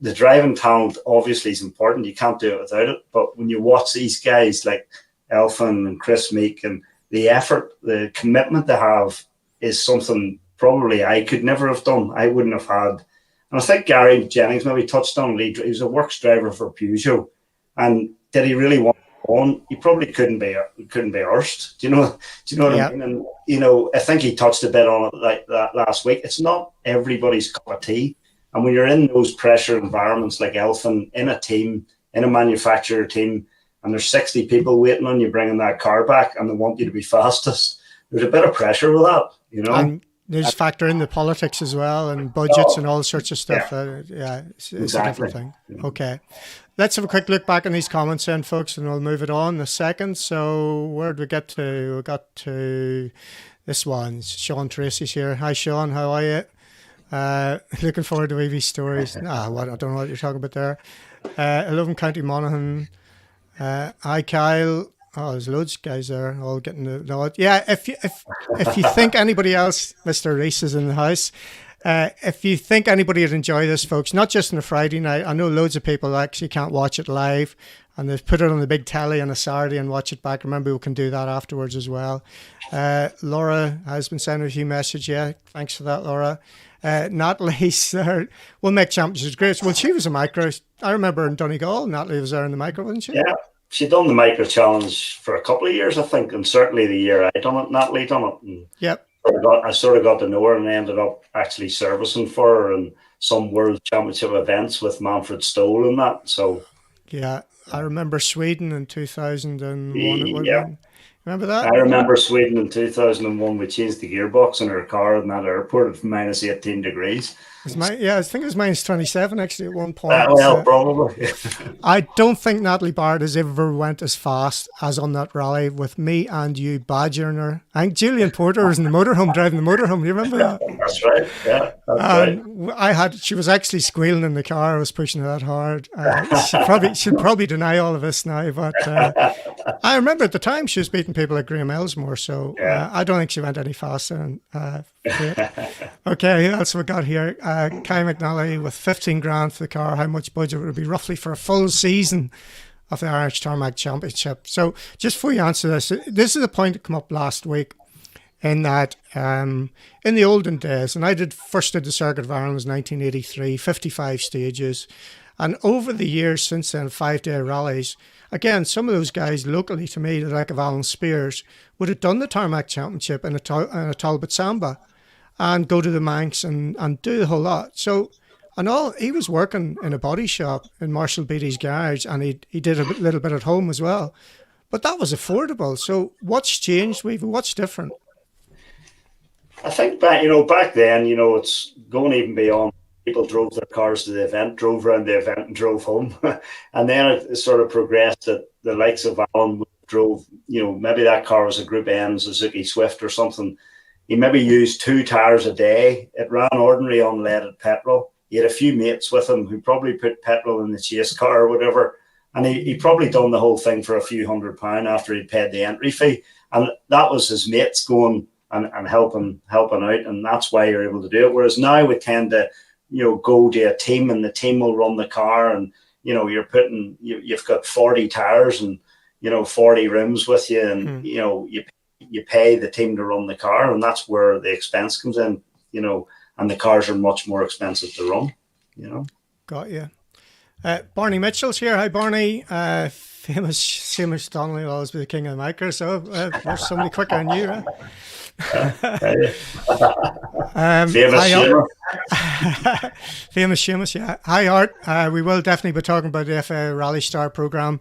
S2: the driving talent obviously is important. You can't do it without it. But when you watch these guys like Elfin and Chris Meek, and the effort, the commitment they have is something probably I could never have done. I wouldn't have had. And I think Gary Jennings maybe touched on it. He was a works driver for Peugeot. And did he really want to go on? He probably couldn't be arsed. Do you know what I mean? And, I think he touched a bit on it like that last week. It's not everybody's cup of tea. And when you're in those pressure environments like Elfin, in a team, in a manufacturer team, and there's 60 people waiting on you bringing that car back and they want you to be fastest, there's a bit of pressure with that, And
S1: there's factor in the politics as well and budgets and all sorts of stuff. It's exactly. A different thing. Yeah. Okay. Let's have a quick look back on these comments then, folks, and we'll move it on in a second. So where did we get to? We got to this one. Sean Tracy's here. Hi, Sean. How are you? Looking forward to Weavy's stories. I don't know what you're talking about there. 11 County Monaghan. Hi, Kyle. Oh, there's loads of guys there all getting the nod. Yeah, if you think anybody else, Mr. Reese is in the house. If you think anybody would enjoy this, folks, not just on a Friday night, I know loads of people actually can't watch it live and they've put it on the big telly on a Saturday and watch it back. Remember, we can do that afterwards as well. Laura has been sending a few messages. Yeah, thanks for that, Laura. Natalie's there. We'll make champions great. Well, she was a micro. I remember in Donegal, Natalie was there in the micro, wasn't she?
S2: Yeah, she done the micro challenge for a couple of years, I think, and certainly the year I done it, Natalie done it. And
S1: yep.
S2: I sort of got to know her and ended up actually servicing for her in some World Championship events with Manfred Stoll and that. So
S1: yeah, I remember Sweden in 2001. It would have
S2: Yeah.
S1: been. Remember that?
S2: I remember Sweden in 2001. We changed the gearbox in our car in that airport at minus 18 degrees.
S1: I think it was minus 27 actually at one point.
S2: Well, probably.
S1: I don't think Natalie Barrett has ever went as fast as on that rally with me and you badgering her. I think Julian Porter was in the motorhome driving the motorhome. You remember that?
S2: That's right. Yeah, that's right.
S1: She was actually squealing in the car. I was pushing her that hard. She'd probably deny all of this now, but I remember at the time she was beating people like Graham Elsmore, so I don't think she went any faster. Okay, who else we got here? Kai McNally with 15 grand for the car. How much budget would it be roughly for a full season of the Irish Tarmac Championship? So just before you answer this is a point that came up last week in that in the olden days, and I first did the Circuit of Ireland was 1983, 55 stages. And over the years since then, 5-day rallies, again, some of those guys locally to me, like of Alan Spears, would have done the Tarmac Championship in a Talbot Samba and go to the Manx and do the whole lot. So, and all he was working in a body shop in Marshall Beatty's garage, and he did a little bit at home as well. But that was affordable. So what's changed, Weaver? What's different?
S2: I think back then, it's going even beyond. People drove their cars to the event, drove around the event and drove home. And then it sort of progressed that the likes of Alan drove, maybe that car was a Group N Suzuki Swift or something. He maybe used 2 tires a day. It ran ordinary unleaded petrol. He had a few mates with him who probably put petrol in the chase car or whatever. And he probably done the whole thing for a few £100 after he'd paid the entry fee. And that was his mates going and helping out. And that's why you're able to do it. Whereas now we tend to, go to a team and the team will run the car and, you've got 40 tires and, 40 rims with you and, you pay the team to run the car, and that's where the expense comes in, and the cars are much more expensive to run,
S1: Got you. Barney Mitchell's here. Hi, Barney. Famous Seamus Donnelly will always be the king of the micro, so there's somebody quicker than you, right? Famous Seamus, yeah. Hi, Art. We will definitely be talking about the FIA Rally Star programme.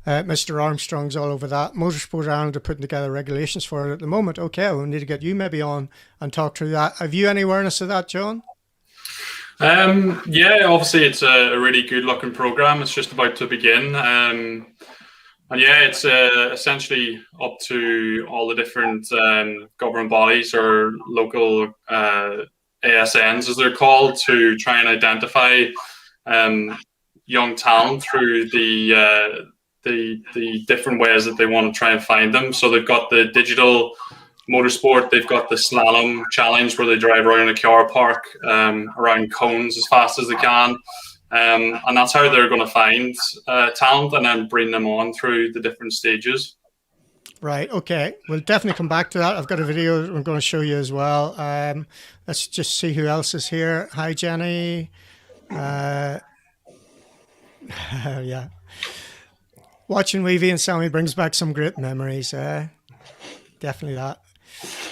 S1: Mr. Armstrong's all over that. Motorsport Ireland are putting together regulations for it at the moment. Okay, we'll need to get you maybe on and talk through that. Have you any awareness of that, John?
S4: Yeah, obviously it's a really good looking program. It's just about to begin. And yeah, it's essentially up to all the different government bodies or local ASNs, as they're called, to try and identify young talent through the different ways that they want to try and find them. So they've got the digital motorsport, they've got the slalom challenge where they drive around a car park around cones as fast as they can. And that's how they're going to find talent and then bring them on through the different stages.
S1: Right, okay. We'll definitely come back to that. I've got a video I'm going to show you as well. Let's just see who else is here. Hi, Jenny. Yeah. Watching Weavy and Sammy brings back some great memories. Definitely that.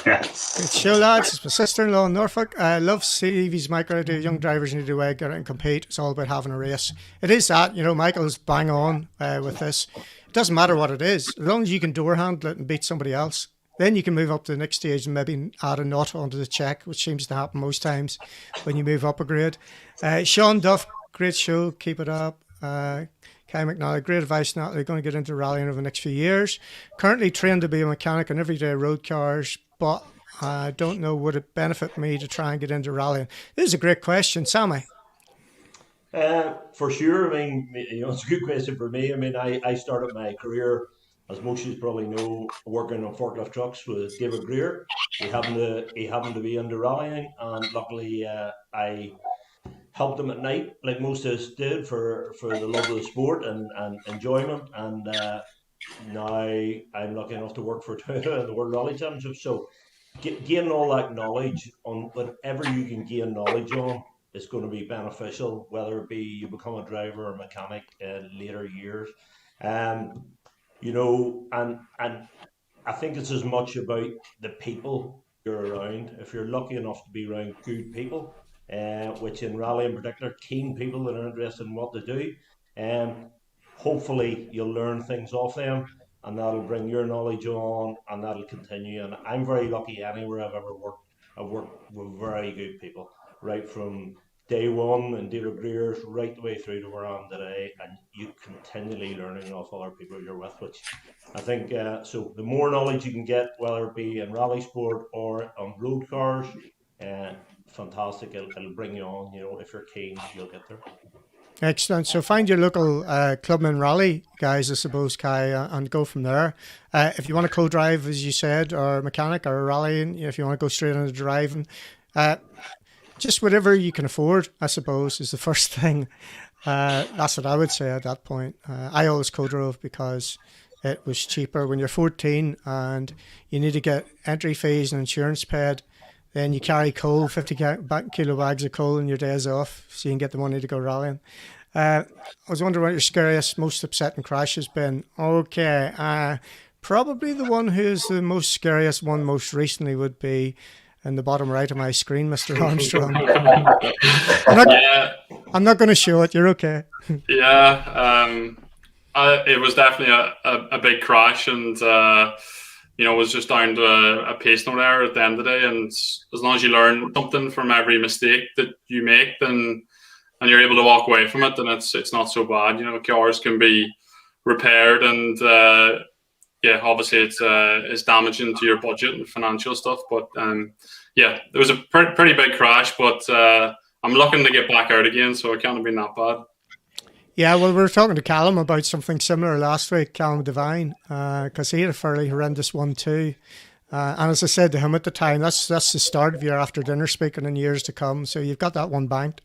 S2: Yes.
S1: Good show, lads. It's my sister-in-law in Norfolk. I love Stevie's micro. Do young drivers need to get out and compete. It's all about having a race. It is that, Michael's bang on with this. It doesn't matter what it is. As long as you can door handle it and beat somebody else, then you can move up to the next stage and maybe add a knot onto the check, which seems to happen most times when you move up a grade. Sean Duff, great show. Keep it up. Kai McNally, great advice, Natalie. They're going to get into rallying over the next few years. Currently trained to be a mechanic on everyday road cars, but I don't know, would it benefit me to try and get into rallying? This is a great question. Sammy?
S3: For sure. I mean, it's a good question for me. I mean, I started my career, as most of you probably know, working on forklift trucks with David Greer. He happened to be into rallying, and luckily I helped him at night, like most of us did, for the love of the sport and enjoyment. And now I'm lucky enough to work for Toyota in the World Rally Championship. So gaining all that knowledge on whatever you can gain knowledge on is going to be beneficial, whether it be you become a driver or mechanic in later years. And I think it's as much about the people you're around. If you're lucky enough to be around good people, which in rally in particular, keen people that are interested in what they do, hopefully you'll learn things off them, and that'll bring your knowledge on, and that'll continue. And I'm very lucky anywhere I've ever worked. I've worked with very good people, right from day one and David Greer's right the way through to where I am today, and you continually learning off other people you're with, which I think so the more knowledge you can get, whether it be in rally sport or on road cars, fantastic. It'll bring you on. If you're keen, you'll get there.
S1: Excellent. So find your local clubman rally guys, I suppose, Kai, and go from there. If you want to co-drive, as you said, or mechanic or rallying, if you want to go straight into driving, just whatever you can afford, I suppose, is the first thing. That's what I would say at that point. I always co-drove because it was cheaper. When you're 14 and you need to get entry fees and insurance paid, then you carry coal, 50 kilo bags of coal in your days off, so you can get the money to go rallying. I was wondering what your scariest, most upsetting crash has been. Okay, probably the one who's the most scariest one most recently would be in the bottom right of my screen, Mr. Armstrong. I'm not going to show it. You're okay.
S4: Yeah, it was definitely a big crash, and it was just down to a pace note error at the end of the day. And as long as you learn something from every mistake that you make, and you're able to walk away from it, then it's not so bad. Cars can be repaired, and obviously it's damaging to your budget and financial stuff. But it was a pretty big crash. But I'm looking to get back out again, so it can't have been that bad.
S1: Yeah, well, we were talking to Callum about something similar last week, Callum Devine, because he had a fairly horrendous one too. And as I said to him at the time, that's the start of your after dinner speaking in years to come. So you've got that one banked.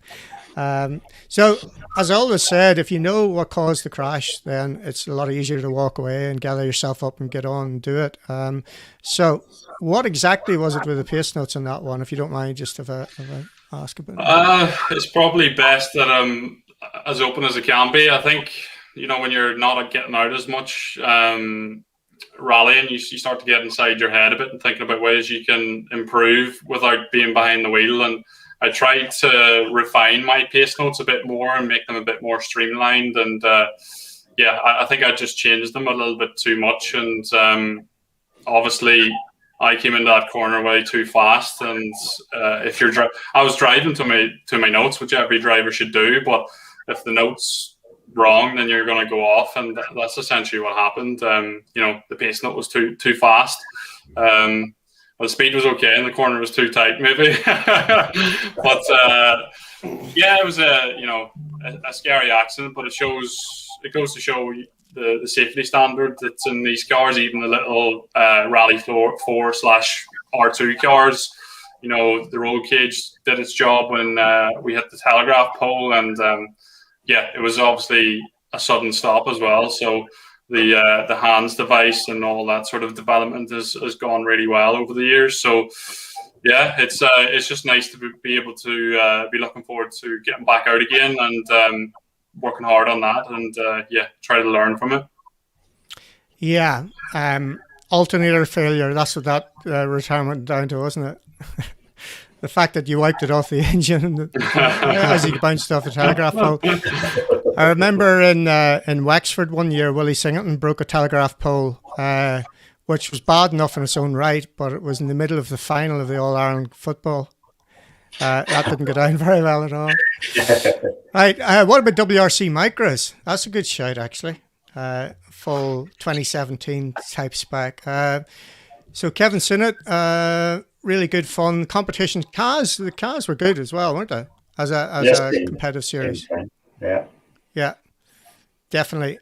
S1: So as I always said, if you know what caused the crash, then it's a lot easier to walk away and gather yourself up and get on and do it. So what exactly was it with the pace notes on that one, if you don't mind, just if I ask about it?
S4: It's probably best that I'm as open as it can be. I think, when you're not getting out as much rallying, you start to get inside your head a bit and thinking about ways you can improve without being behind the wheel. And I tried to refine my pace notes a bit more and make them a bit more streamlined. And I think I just changed them a little bit too much. And obviously, I came into that corner way too fast, and if you're I was driving to my notes, which every driver should do. But if the note's wrong, then you're going to go off, and that's essentially what happened. The pace note was too fast. The speed was okay, and the corner was too tight, maybe. But it was a scary accident. But it goes to show the safety standard that's in these cars, even the little Rally 4/R2 cars. The roll cage did its job when we hit the telegraph pole, and it was obviously a sudden stop as well. So the hands device and all that sort of development has gone really well over the years. So it's just nice to be able to be looking forward to getting back out again and working hard on that, and try to learn from it.
S1: Alternator failure, that's what that retirement down to, wasn't it? The fact that you wiped it off the engine as you bounced off the telegraph pole. I remember in Wexford one year, Willie Singleton broke a telegraph pole, which was bad enough in its own right, but it was in the middle of the final of the All-Ireland football. That didn't go down very well at all. Right, what about WRC Micros? That's a good shout, actually. Full 2017 type spec. So Kevin Sinnott, really good fun competition. The cars were good as well, weren't they? As a competitive series. Yeah, definitely.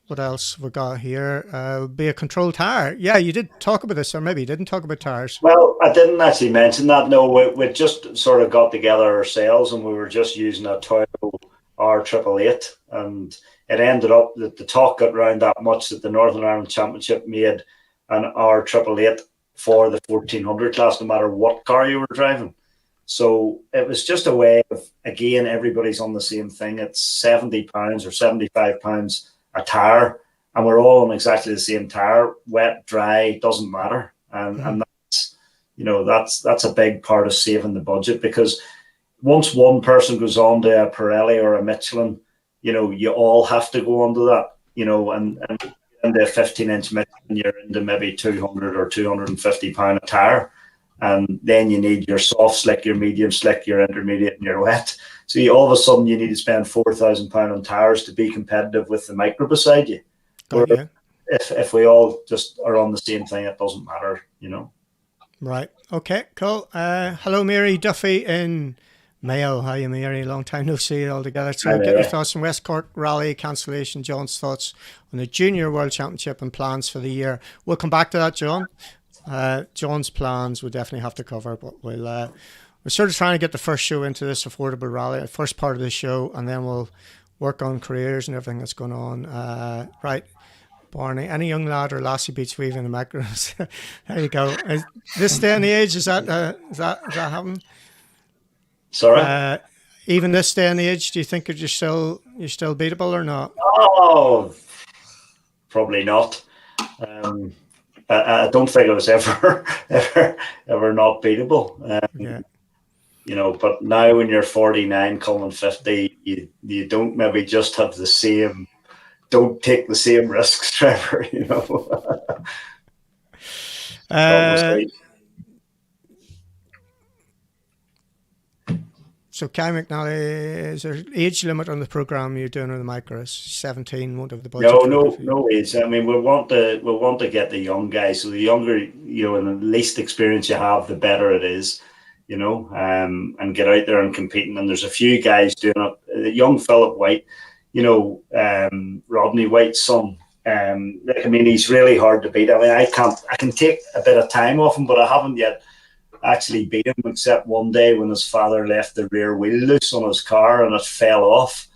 S1: What else we got here? Be a control tire. Yeah, you did talk about this, or maybe you didn't talk about tires.
S2: Well, I didn't actually mention that. No, we just sort of got together ourselves, and we were just using a Toyo R888, and it ended up that the talk got around that much that the Northern Ireland Championship made an R888 for the 1400 class, no matter what car you were driving. So it was just a way of, again, everybody's on the same thing. It's £70 or £75 a tire, and we're all on exactly the same tire. Wet, dry, doesn't matter. And that's a big part of saving the budget, because once one person goes on to a Pirelli or a Michelin, you all have to go under that, and into a 15-inch Michelin, you're into maybe 200 or 250 pound a tire. And then you need your soft slick, your medium slick, your intermediate, and your wet. So all of a sudden you need to spend £4,000 on tires to be competitive with the micro beside you.
S1: Yeah.
S2: If we all just are on the same thing, it doesn't matter,
S1: Right. Okay, cool. Hello, Mary Duffy in Mayo. How are you, Mary? Long time no see all together. So get your thoughts on West Cork Rally cancellation. John's thoughts on the Junior World Championship and plans for the year. We'll come back to that, John. John's plans we definitely have to cover, but we're sort of trying to get the first show into this affordable rally, the first part of the show, and then we'll work on careers and everything that's going on. Right, Barney, any young lad or lassie beats weaving the macros. There you go. This day and the age, is that happening?
S2: Sorry.
S1: Even this day and age, do you think you're still beatable or not?
S2: Oh, probably not. I don't think I was ever not beatable. But now when you're 49, coming 50, you don't maybe just have don't take the same risks, Trevor.
S1: So Kai McNally, is there an age limit on the program you're doing on the micros? 17 won't have the budget.
S2: No age. I mean, we want to get the young guys. So the younger, and the least experience you have, the better it is, and get out there and competing. And there's a few guys doing it. Young Philip White, Rodney White's son. He's really hard to beat. I mean, I can take a bit of time off him, but I haven't yet actually beat him, except one day when his father left the rear wheel loose on his car and it fell off.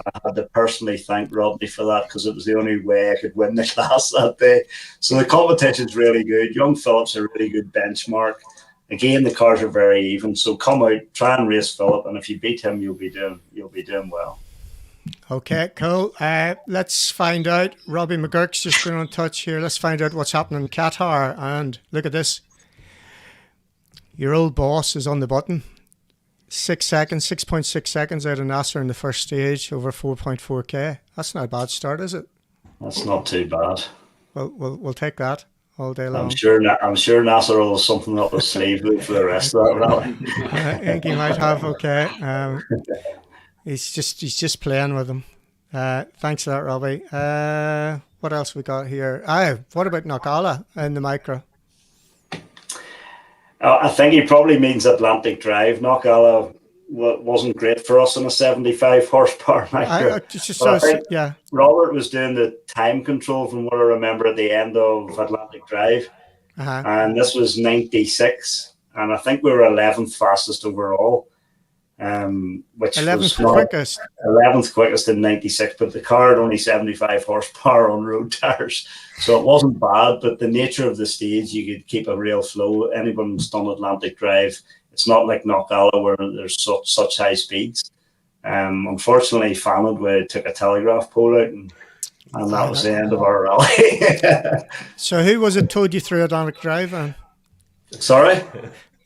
S2: I had to personally thank Rodney for that, because it was the only way I could win the class that day. So the competition's really good. Young Philip's a really good benchmark. Again, the cars are very even. So come out, try and race Philip, and if you beat him, you'll be doing well. Okay,
S1: cool. Let's find out. Robbie McGurk's just been on touch here. Let's find out what's happening in Qatar. And look at this. Your old boss is on the button. 6.6 seconds out of Nasser in the first stage over 4.4k. That's not a bad start, is it?
S2: That's not too bad.
S1: Well, we'll take that all day long.
S2: I'm sure Nasser will have something up his sleeve for the rest of that rally.
S1: I think he might have. Okay. He's just playing with him. Thanks for that, Robbie. What else we got here? What about Knockalla in the micro?
S2: I think he probably means Atlantic Drive. Knockalla wasn't great for us in a 75 horsepower micro.
S1: Yeah.
S2: Robert was doing the time control from what I remember at the end of Atlantic Drive. And this was 96. And I think we were 11th fastest overall. Which 11th quickest in 96, but the car had only 75 horsepower on road tires, so it wasn't bad. But the nature of the stage, you could keep a real flow. Anyone who's done Atlantic Drive, it's not like Knockalla where there's such high speeds. Unfortunately, Fanad, we took a telegraph pole out, and that was the end of our rally.
S1: So who was it told you through Atlantic Drive?
S2: Sorry?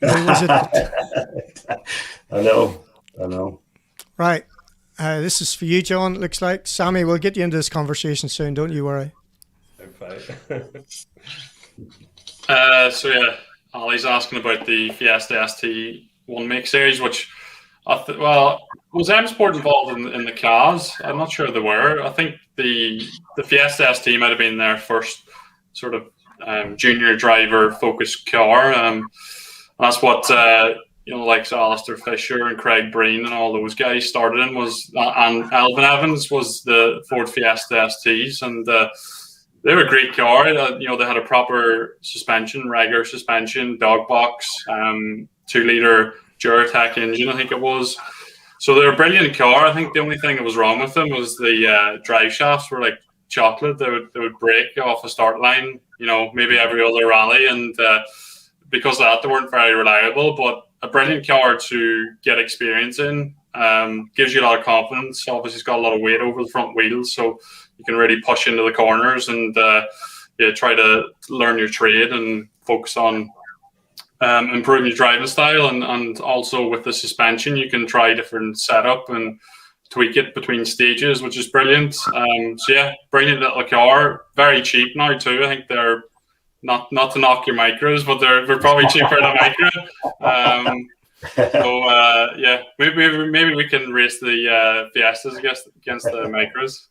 S1: Who was it?
S2: I know.
S1: Right. This is for you, John, it looks like. Sammy, we'll get you into this conversation soon, don't you worry.
S4: Ali's asking about the Fiesta ST 1 Make series, which was M-Sport involved in the cars? I'm not sure they were. I think the Fiesta ST might have been their first sort of junior driver focused car. That's what like Alistair Fisher and Craig Breen and all those guys started in, and Alvin Evans was the Ford Fiesta STs, and they were a great car. They had a proper suspension, regular suspension, dog box, 2-liter Duratec engine, I think it was. So they were a brilliant car. I think the only thing that was wrong with them was the drive shafts were like chocolate. They would break off the start line, maybe every other rally, and because of that, they weren't very reliable. But a brilliant car to get experience in, gives you a lot of confidence. Obviously, it's got a lot of weight over the front wheels, so you can really push into the corners and try to learn your trade and focus on improving your driving style. And also with the suspension, you can try different setup and tweak it between stages, which is brilliant. So yeah, brilliant little car, very cheap now too. I think they're not to knock your micros, but they're probably cheaper than micro. Yeah, maybe we can race the Fiestas against the micros.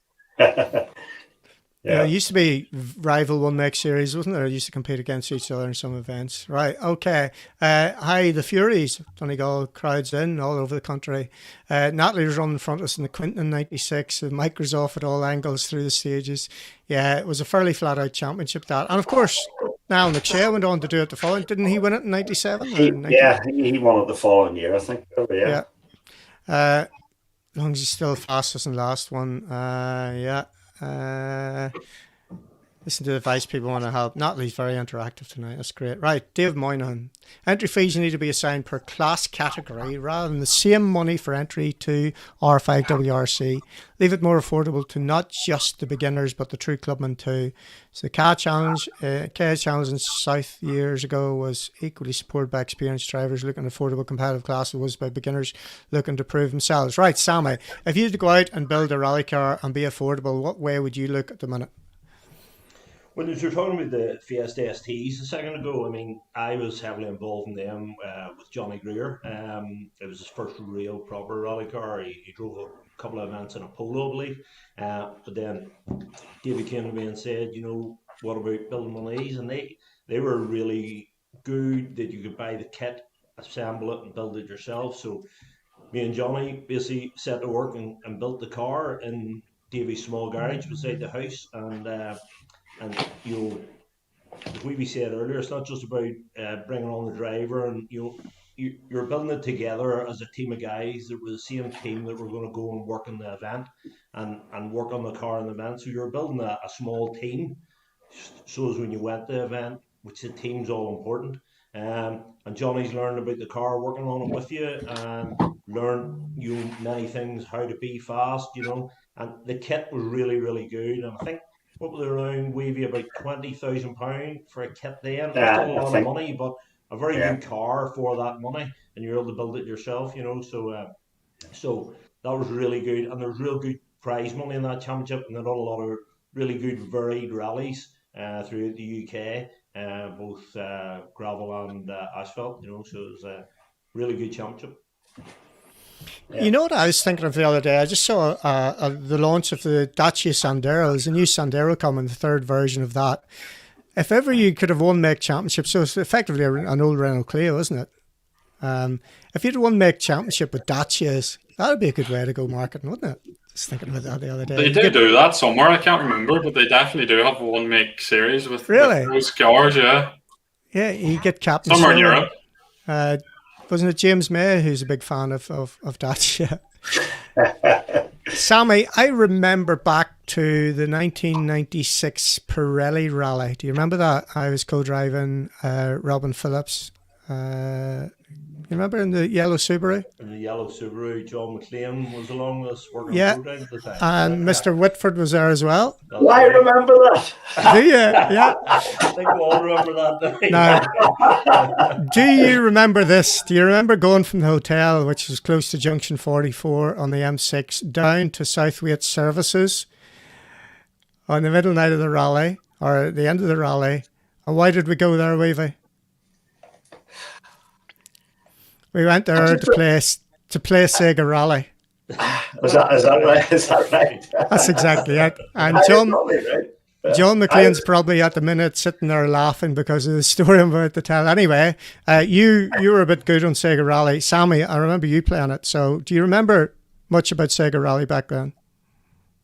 S1: Yeah, it used to be rival one make series, wasn't there? It used to compete against each other in some events. Right, okay. Hi, the Furies. Donegal crowds in all over the country. Natalie was running in front of us in the Quinton in 96. The micros off at all angles through the stages. Yeah, it was a fairly flat-out championship, that. And, of course, now McShea went on to do it the following. Didn't he win it in 97?
S2: He won it the following year, I think. Yeah.
S1: As long as he's still fastest in the last one. Yeah. Listen to the advice people want to help. Natalie's very interactive tonight. That's great. Right, Dave Moynihan. Entry fees need to be assigned per class category rather than the same money for entry to R5WRC. Leave it more affordable to not just the beginners but the true clubmen too. So the KA Challenge in South years ago was equally supported by experienced drivers looking at affordable competitive classes, was by beginners looking to prove themselves. Right, Sammy, if you had to go out and build a rally car and be affordable, what way would you look at the minute?
S3: When you were talking about the Fiesta STs a second ago, I mean, I was heavily involved in them with Johnny Greer. It was his first real proper rally car. He drove a couple of events in a Polo, I believe. But then David came to me and said, what about building one of these? And they were really good that you could buy the kit, assemble it and build it yourself. So me and Johnny basically set to work and built the car in Davy's small garage beside the house. And as we said earlier, it's not just about bringing on the driver, and you're building it together as a team of guys that were the same team that were going to go and work in the event and work on the car in the event. So you're building a small team. So as when you went to the event, which the team's all important. And Johnny's learned about the car, working on it with you, and learned many things, how to be fast, And the kit was really, really good. And I think what was around Wavy about £20,000 for a kit then. That's a lot of money, but a very good car for that money, and you're able to build it yourself, So that was really good, and there was real good prize money in that championship, and they did a lot of really good varied rallies throughout the UK, both gravel and asphalt, So it was a really good championship.
S1: Yeah. You know what I was thinking of the other day? I just saw the launch of the Dacia Sandero. There's a new Sandero coming, the third version of that. If ever you could have won make championship, so it's effectively an old Renault Clio, isn't it? If you'd won make championship with Dacias, that would be a good way to go marketing, wouldn't it? Just thinking about that the other day.
S4: They do that somewhere. I can't remember, but they definitely do have a one make series with those cars. Yeah.
S1: Yeah, you get captain
S4: somewhere in Europe.
S1: Wasn't it James May who's a big fan of Dacia? Sammy, I remember back to the 1996 Pirelli Rally. Do you remember that? I was co-driving Robin Phillips. You remember in the yellow Subaru? In
S3: the yellow Subaru, John McLean was along with us working
S1: at the time. And Mr. Whitford was there as well.
S2: I remember that.
S1: Do you? Yeah.
S3: I think we all remember that day.
S1: Now, do you remember this? Do you remember going from the hotel, which was close to Junction 44 on the M6, down to Southwaite Services on the middle night of the rally, or at the end of the rally? And why did we go there, Weavy? We went there to play Sega Rally.
S2: Is that right? Is that right?
S1: That's exactly it. And John McLean's probably at the minute sitting there laughing because of the story I'm about to tell. Anyway, you were a bit good on Sega Rally. Sammy, I remember you playing it. So do you remember much about Sega Rally back then?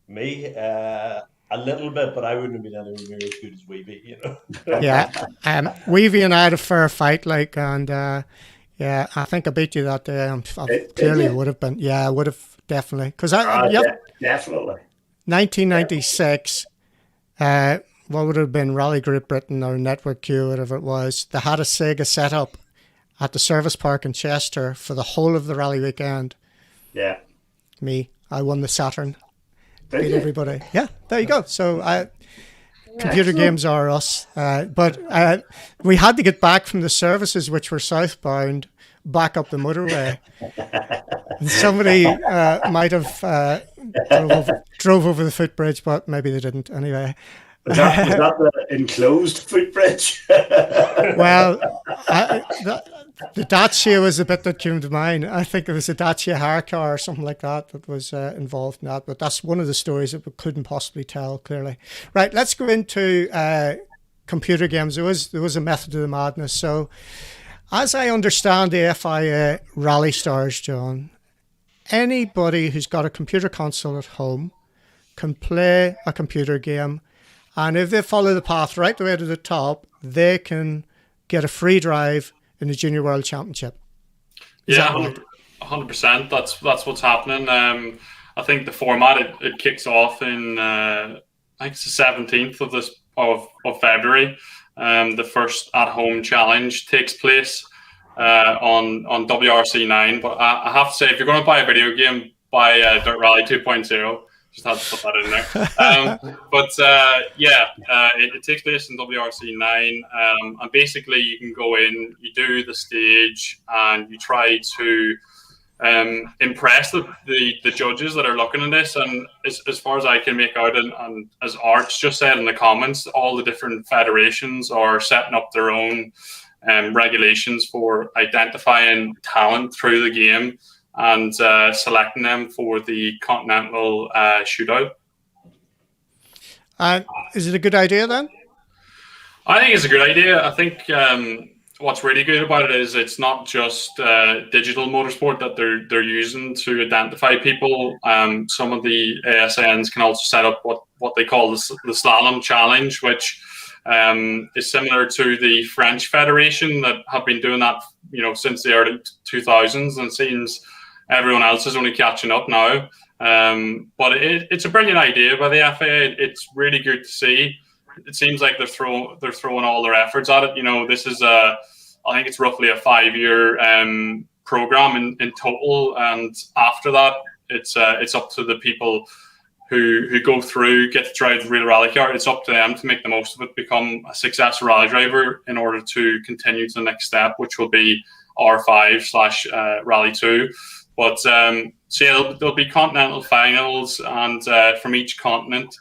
S3: Me? A little bit, but I wouldn't have been anywhere near as good as Weavy,
S1: Yeah. Weavy and I had a fair fight, and... yeah, I think I beat you that day. Clearly, it would have been. Yeah, I would have definitely. Because
S2: definitely.
S1: 1996, what would have been Rally Great Britain or Network Q, whatever it was, they had a Sega set up at the service park in Chester for the whole of the rally weekend.
S2: Yeah.
S1: I won the Saturn. Beat everybody. Yeah, there you go. So computer games are us. But we had to get back from the services, which were southbound, back up the motorway. And somebody might have drove over the footbridge, but maybe they didn't anyway.
S2: Was that the enclosed footbridge?
S1: Well, the Dacia was the bit that came to mind. I think it was a Dacia hire car or something like that that was involved in that. But that's one of the stories that we couldn't possibly tell clearly. Right, let's go into computer games. There was a method to the madness. So, as I understand the FIA Rally Stars, John, anybody who's got a computer console at home can play a computer game. And if they follow the path right the way to the top, they can get a free drive in the Junior World Championship.
S4: Yeah, 100%. That's what's happening. I think the format it kicks off in I think it's the 17th of February. The first at-home challenge takes place on WRC9. But I have to say, if you're going to buy a video game, buy Dirt Rally 2.0. Just had to put that in there. It takes place in WRC9. And basically, you can go in, you do the stage, and you try to impress the judges that are looking at this. And as far as I can make out, and as Arch just said in the comments, all the different federations are setting up their own regulations for identifying talent through the game and selecting them for the continental shootout.
S1: Is it a good idea then?
S4: I think it's a good idea. I think what's really good about it is it's not just digital motorsport that they're using to identify people. Some of the ASNs can also set up what they call the slalom challenge, which is similar to the French Federation that have been doing that, since the early 2000s, and seems everyone else is only catching up now. But it's a brilliant idea by the FIA. It's really good to see. It seems like they're throwing all their efforts at it. This is I think it's roughly a 5-year program in total, and after that, it's up to the people who go through, get to drive the real rally car. It's up to them to make the most of it, become a successful rally driver in order to continue to the next step, which will be R5 / Rally 2. But there'll be continental finals, and from each continent,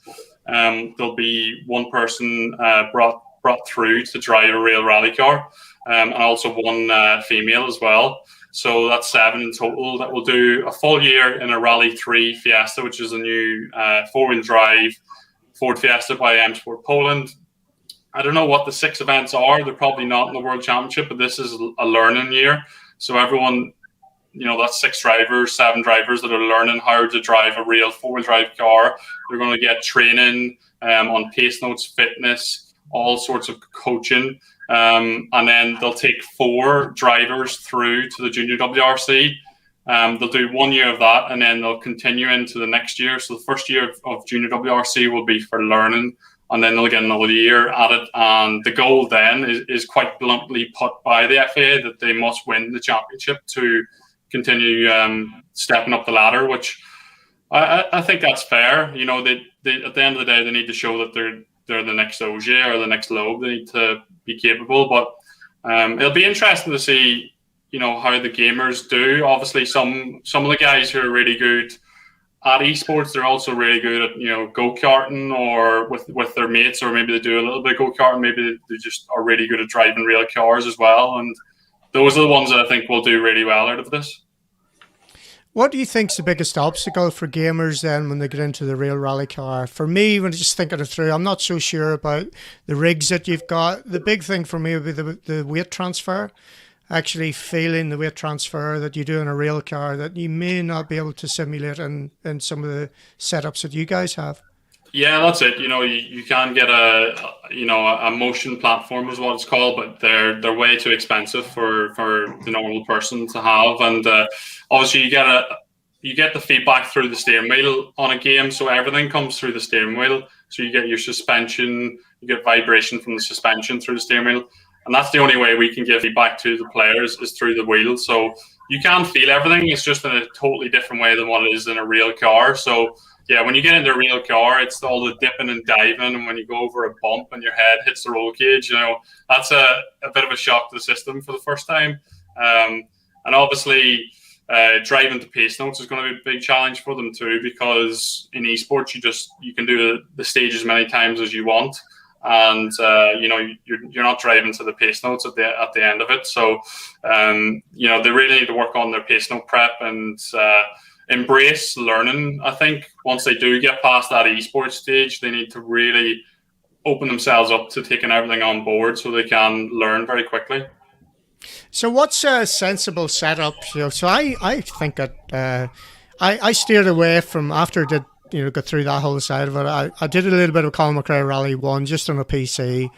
S4: there'll be one person brought through to drive a real rally car, and also one female as well. So that's 7 in total that will do a full year in a Rally 3 Fiesta, which is a new 4-wheel drive Ford Fiesta by M-Sport Poland. I don't know what the 6 events are. They're probably not in the World Championship, but this is a learning year. So everyone, that's 6 drivers, 7 drivers that are learning how to drive a real 4-wheel drive car. They're going to get training on pace notes, fitness, all sorts of coaching. And then they'll take 4 drivers through to the Junior WRC. They'll do 1 year of that, and then they'll continue into the next year. So the first year of Junior WRC will be for learning, and then they'll get another year at it. And the goal then is quite bluntly put by the FIA that they must win the championship to continue stepping up the ladder, which I think that's fair. They at the end of the day, they need to show that they're the next Ogier or the next Loeb. They need to be capable, but it'll be interesting to see, how the gamers do. Obviously, some of the guys who are really good at esports, they're also really good at go-karting or with their mates, or maybe they do a little bit of go-karting. Maybe they just are really good at driving real cars as well, and those are the ones that I think will do really well out of this.
S1: What do you think is the biggest obstacle for gamers then when they get into the real rally car? For me, when I just thinking it through, I'm not so sure about the rigs that you've got. The big thing for me would be the weight transfer, actually feeling the weight transfer that you do in a real car that you may not be able to simulate in some of the setups that you guys have.
S4: Yeah, that's it. You can get a motion platform is what it's called, but they're way too expensive for the normal person to have. And obviously, you get the feedback through the steering wheel on a game, so everything comes through the steering wheel. So you get your suspension, you get vibration from the suspension through the steering wheel, and that's the only way we can give feedback to the players is through the wheel. So you can feel everything. It's just in a totally different way than what it is in a real car. So yeah, when you get into a real car, it's all the dipping and diving, and when you go over a bump and your head hits the roll cage, that's a bit of a shock to the system for the first time. And obviously, driving to pace notes is going to be a big challenge for them too, because in esports you can do the stage as many times as you want, and you're not driving to the pace notes at the end of it. So they really need to work on their pace note prep and embrace learning. I think once they do get past that esports stage, they need to really open themselves up to taking everything on board so they can learn very quickly.
S1: So what's a sensible setup? So I think that I steered away from, after I did go through that whole side of it. I did a little bit of Colin McRae Rally 1 just on a PC,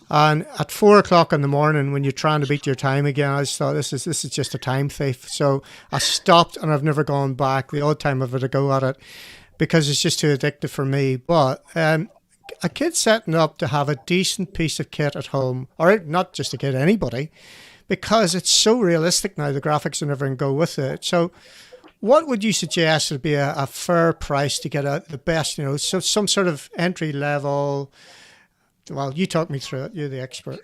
S1: and at 4 o'clock in the morning when you're trying to beat your time again, I just thought this is just a time thief. So I stopped, and I've never gone back. The odd time I've had a go at it because it's just too addictive for me. But a kid setting up to have a decent piece of kit at home, or not just a kid, anybody, because it's so realistic now, the graphics and everything go with it. So what would you suggest would be a fair price to get the best, so some sort of entry level? Well, you talk me through it. You're the expert.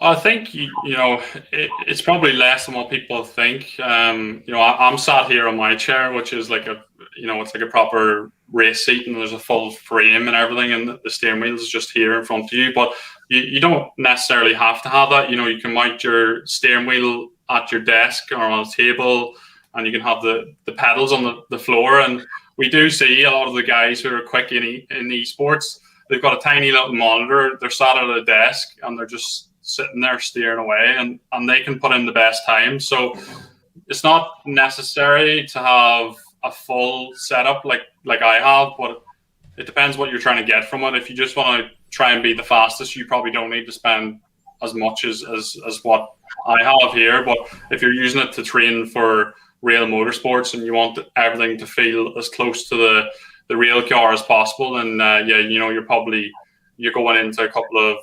S4: I think, it's probably less than what people think. I'm sat here on my chair, which is like it's like a proper race seat, and there's a full frame and everything, and the steering wheel is just here in front of you. But you don't necessarily have to have that. You can mount your steering wheel at your desk or on a table, and you can have the pedals on the floor. And we do see a lot of the guys who are quick in esports, they've got a tiny little monitor, they're sat at a desk, and they're just sitting there steering away, and they can put in the best time. So it's not necessary to have a full setup like I have, but it depends what you're trying to get from it. If you just want to try and be the fastest, you probably don't need to spend as much as what I have here. But if you're using it to train for real motorsports and you want everything to feel as close to the real car as possible, then you're going into a couple of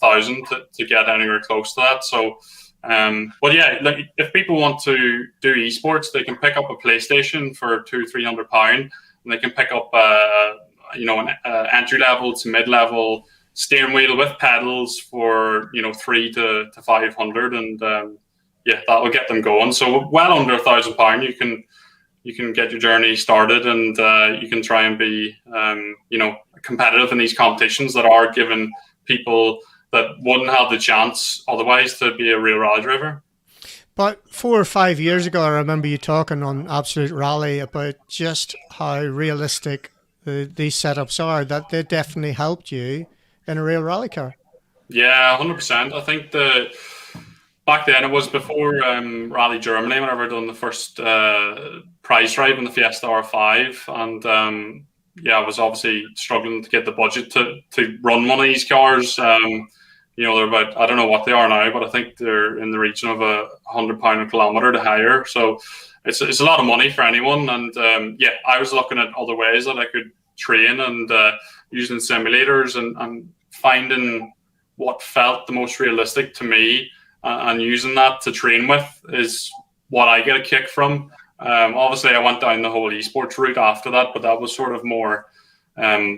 S4: thousand to get anywhere close to that. So but yeah, like if people want to do esports, they can pick up a PlayStation for £200-300, and they can pick up an entry level to mid level steering wheel with pedals for £300 to £500, and that will get them going. So well under £1,000, you can get your journey started, and you can try and be competitive in these competitions that are giving people that wouldn't have the chance otherwise to be a real rally driver.
S1: But 4 or 5 years ago, I remember you talking on Absolute Rally about just how realistic these setups are, that they definitely helped you in a real rally car.
S4: Yeah, 100%. I think back then, it was before Rally Germany, whenever I done the first prize drive in the Fiesta R5, and I was obviously struggling to get the budget to run one of these cars. They're about, I don't know what they are now, but I think they're in the region of £100 a kilometre to hire. So it's a lot of money for anyone. And I was looking at other ways that I could train, and using simulators and finding what felt the most realistic to me, and using that to train with is what I get a kick from. Obviously, I went down the whole esports route after that, but that was sort of more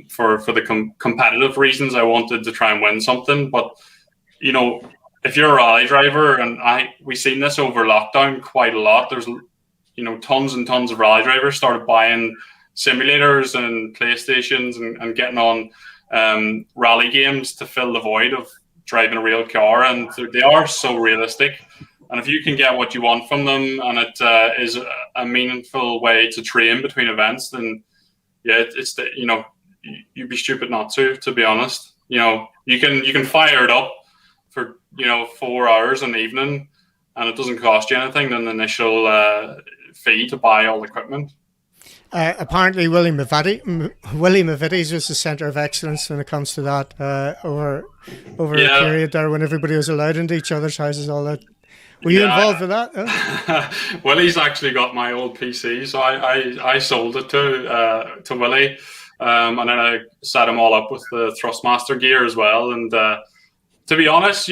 S4: for the competitive reasons. I wanted to try and win something. But if you're a rally driver, and we've seen this over lockdown quite a lot, there's tons and tons of rally drivers started buying simulators and PlayStations and getting on rally games to fill the void of driving a real car, and they are so realistic. And if you can get what you want from them, and it is a meaningful way to train between events, then you'd be stupid not to be honest. You can fire it up for 4 hours in the evening, and it doesn't cost you anything than the initial fee to buy all the equipment.
S1: Apparently, Willie Mavides was the centre of excellence when it comes to that over a period there when everybody was allowed into each other's houses. All that. Were you involved with that?
S4: Willie's actually got my old PC, so I sold it to Willie, and then I set him all up with the Thrustmaster gear as well. And to be honest,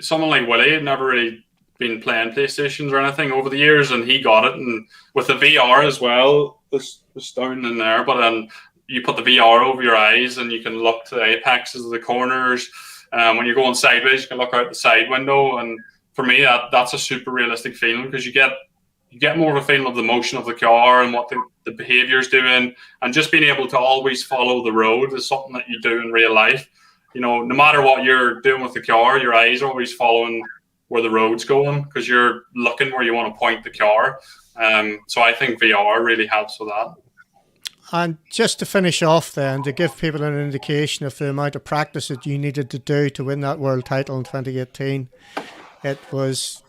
S4: someone like Willie had never really been playing PlayStations or anything over the years, and he got it, and with the VR as well, this down in there. But then you put the VR over your eyes, and you can look to the apexes of the corners. When you're going sideways, you can look out the side window, and for me, that's a super realistic feeling, because you get more of a feeling of the motion of the car and what the behavior is doing, and just being able to always follow the road is something that you do in real life. No matter what you're doing with the car, your eyes are always following where the road's going, because you're looking where you want to point the car. So I think VR really helps with that.
S1: And just to finish off then, to give people an indication of the amount of practice that you needed to do to win that world title in 2018, it was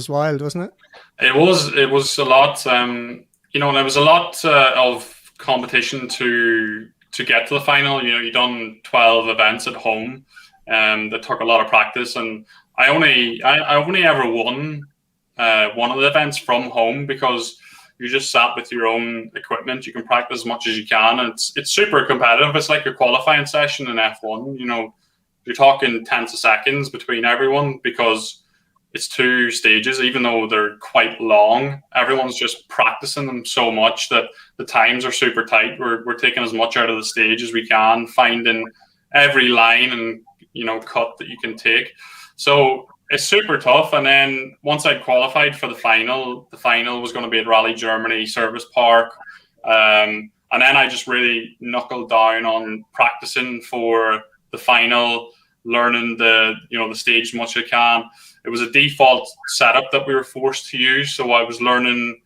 S1: wild, wasn't it? It
S4: was a lot, and there was a lot of competition to get to the final. You've done 12 events at home, that took a lot of practice, and I only ever won one of the events from home, because you just sat with your own equipment. You can practice as much as you can, and it's super competitive. It's like a qualifying session in F1. You're talking tens of seconds between everyone, because it's 2 stages, even though they're quite long. Everyone's just practicing them so much that the times are super tight. We're taking as much out of the stage as we can, finding every line and cut that you can take. So it's super tough. And then once I'd qualified for the final was going to be at Rally Germany Service Park. And then I just really knuckled down on practicing for the final, learning the stage as much as I can. It was a default setup that we were forced to use, so I was learning,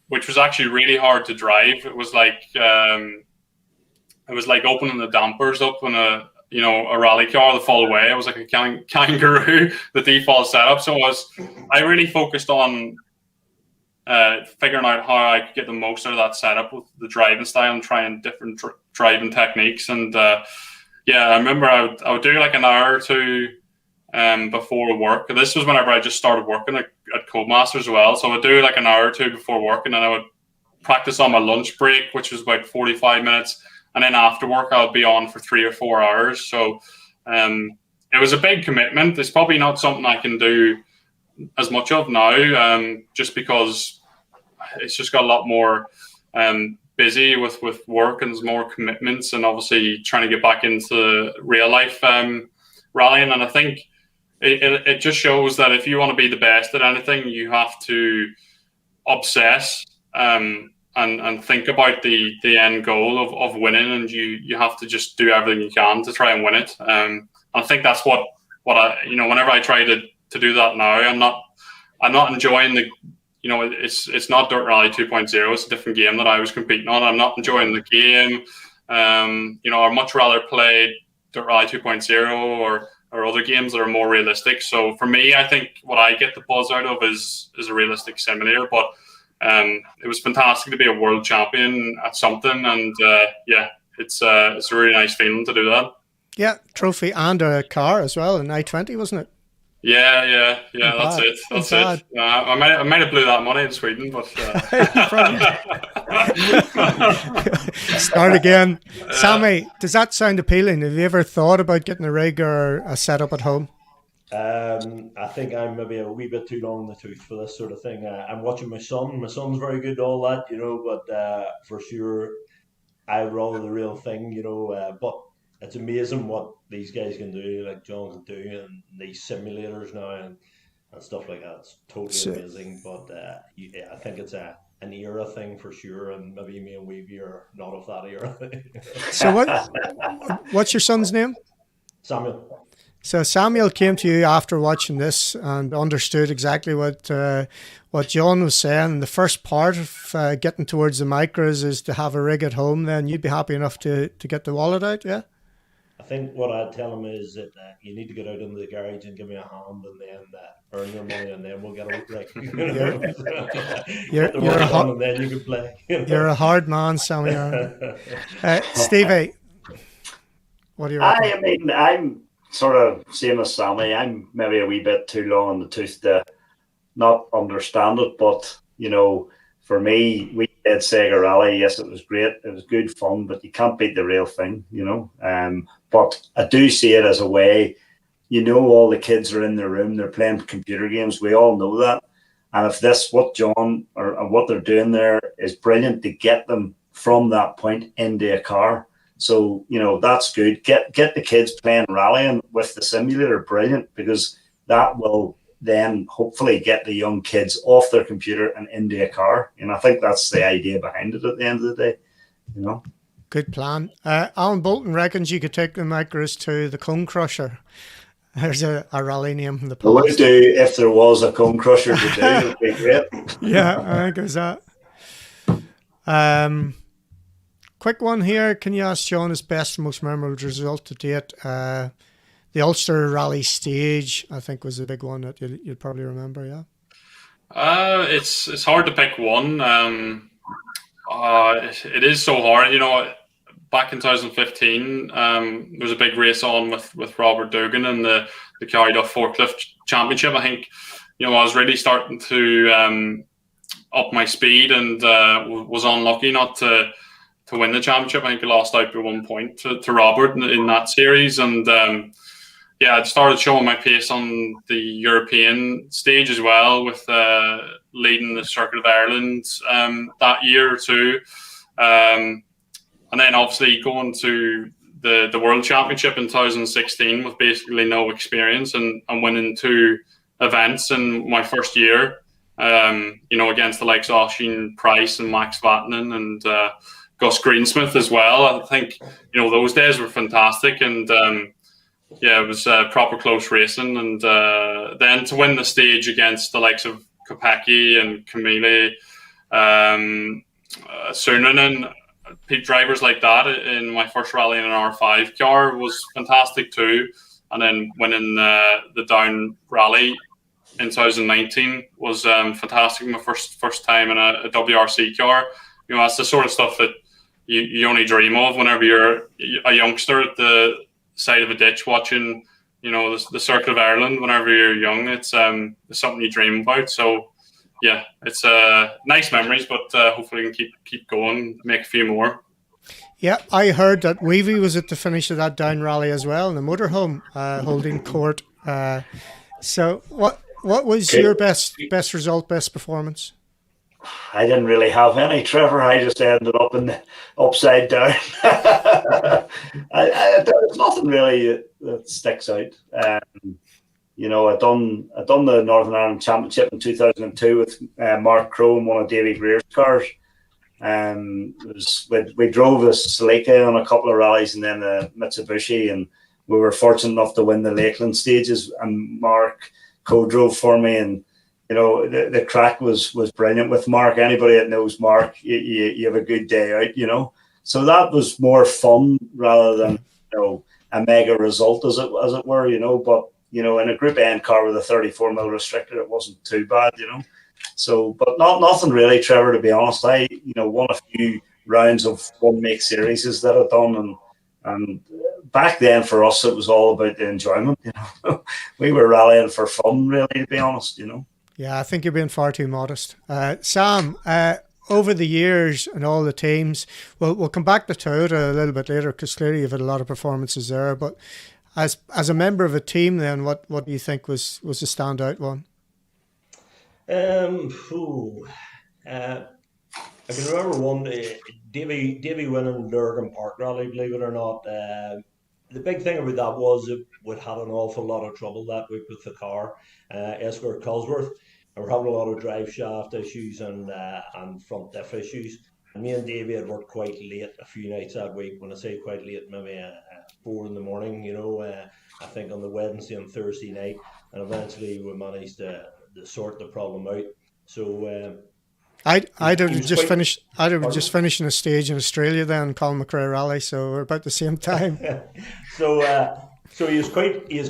S4: which was actually really hard to drive. It was like opening the dampers up in a rally car the full way. It was like a kangaroo, the default setup. So I really focused on figuring out how I could get the most out of that setup with the driving style and trying different driving techniques. And I remember I would do like an hour or two before work. This was whenever I just started working at Codemasters as well. So I would do like an hour or two before work, and then I would practice on my lunch break, which was about 45 minutes. And then after work, I would be on for 3 or 4 hours. So it was a big commitment. It's probably not something I can do as much of now, just because it's just got a lot more busy with work, and there's more commitments, and obviously trying to get back into real life rallying. And I think it just shows that if you want to be the best at anything, you have to obsess and think about the end goal of winning, and you have to just do everything you can to try and win it. I think that's what I, whenever I try to do that now, I'm not enjoying the, it's not Dirt Rally 2.0. It's a different game that I was competing on. I'm not enjoying the game. I'd much rather play Dirt Rally 2.0 or other games that are more realistic. So for me, I think what I get the buzz out of is a realistic simulator. But it was fantastic to be a world champion at something, and it's a really nice feeling to do that. Yeah,
S1: trophy and a car as well, an I-20, wasn't it?
S4: Yeah, that's it. That's it. I might have blew that money in Sweden, but
S1: start again. Sammy, does that sound appealing? Have you ever thought about getting a rig or a setup at home?
S3: I think I'm maybe a wee bit too long in the tooth for this sort of thing. I'm watching my son. My son's very good at all that, but for sure, I'd rather the real thing, but it's amazing what these guys can do, like John can do, and these simulators now and stuff like that. It's totally amazing. But I think it's an era thing for sure, and maybe me and Weavy are not of that era.
S1: So what's your son's name?
S3: Samuel.
S1: So Samuel came to you after watching this and understood exactly what John was saying. The first part of getting towards the micros is to have a rig at home. Then you'd be happy enough to get the wallet out, yeah?
S3: I think what I'd tell him is that you need to get out into the garage and give me a hand, and then earn your money, and then we'll get a rig. And then you can play.
S1: You're a hard man, Sammy. Stevie, what do you reckon?
S2: I mean, I'm sort of same as Sammy. I'm maybe a wee bit too long in the tooth to not understand it, but for me, we did Sega Rally. Yes, it was great. It was good fun, but you can't beat the real thing, But I do see it as a way, all the kids are in their room, they're playing computer games. We all know that. And if what John or what they're doing there is brilliant to get them from that point into a car. So, that's good. Get the kids playing rallying with the simulator, brilliant, because that will then hopefully get the young kids off their computer and into a car. And I think that's the idea behind it at the end of the day, you know.
S1: Good plan. Alan Bolton reckons you could take the micros to the Cone Crusher. There's a rally name from the past.
S2: I would do if there was a Cone Crusher to do. It would be great.
S1: Yeah, I think it was that. Quick one here. Can you ask Sean his best and most memorable result to date? The Ulster Rally Stage, I think, was a big one that you'd probably remember, yeah?
S4: It's hard to pick one. It is so hard. You know, back in 2015, there was a big race on with Robert Dugan in the Carried Off Forklift Championship. I think, you know, I was really starting to up my speed and was unlucky not to win the championship. I think I lost out by 1 point to Robert in that series. And I started showing my pace on the European stage as well, with leading the Circuit of Ireland that year or two. And then obviously going to the World Championship in 2016 with basically no experience and winning 2 events in my first year, you know, against the likes of Oisin Price and Max Vatanen and Gus Greensmith as well. I think, you know, those days were fantastic, and it was proper close racing. And then to win the stage against the likes of Kopecky and Camille Sunanen, drivers like that in my first rally in an R5 car was fantastic too. And then winning the Down Rally in 2019 was fantastic. My first time in a WRC car. You know, that's the sort of stuff that you only dream of whenever you're a youngster at the side of a ditch watching, you know, the Circuit of Ireland. Whenever you're young, it's something you dream about. So yeah, it's nice memories, but hopefully we can keep going, make a few more.
S1: Yeah, I heard that Weavy was at the finish of that Down Rally as well in the motorhome, holding court. So what was your best result, best performance?
S2: I didn't really have any, Trevor. I just ended up in the upside down. There's nothing really that sticks out. You know, I done the Northern Ireland Championship in 2002 with Mark Crowe in one of Davy Greer's cars. We drove a Celica on a couple of rallies and then a Mitsubishi, and we were fortunate enough to win the Lakeland stages. And Mark co-drove for me, and you know, the crack was brilliant with Mark. Anybody that knows Mark, you have a good day out, you know. So that was more fun rather than, you know, a mega result as it were, you know. But you know, in a Group N car with a 34 mil restrictor, it wasn't too bad, you know. So, but nothing really, Trevor. To be honest, I won a few rounds of one make series that I've done, and back then for us it was all about the enjoyment, you know. We were rallying for fun, really, to be honest, you know.
S1: Yeah, I think you're being far too modest. Sam, over the years and all the teams, we'll come back to Toyota a little bit later because clearly you've had a lot of performances there. But as a member of a team, then what do you think was the standout one?
S3: I can remember one Davy winning Lurgan Park Rally, believe it or not. The big thing about that was it had an awful lot of trouble that week with the car, Escort Cosworth. And we're having a lot of drive shaft issues and front diff issues. And me and Davy had worked quite late a few nights that week. When I say quite late, maybe 4 in, you know, I think on the Wednesday and Thursday night. And eventually we managed to sort the problem out. So
S1: I'd have just finishing a stage in Australia then, Colin McRae Rally, so we're about the same time.
S3: So he is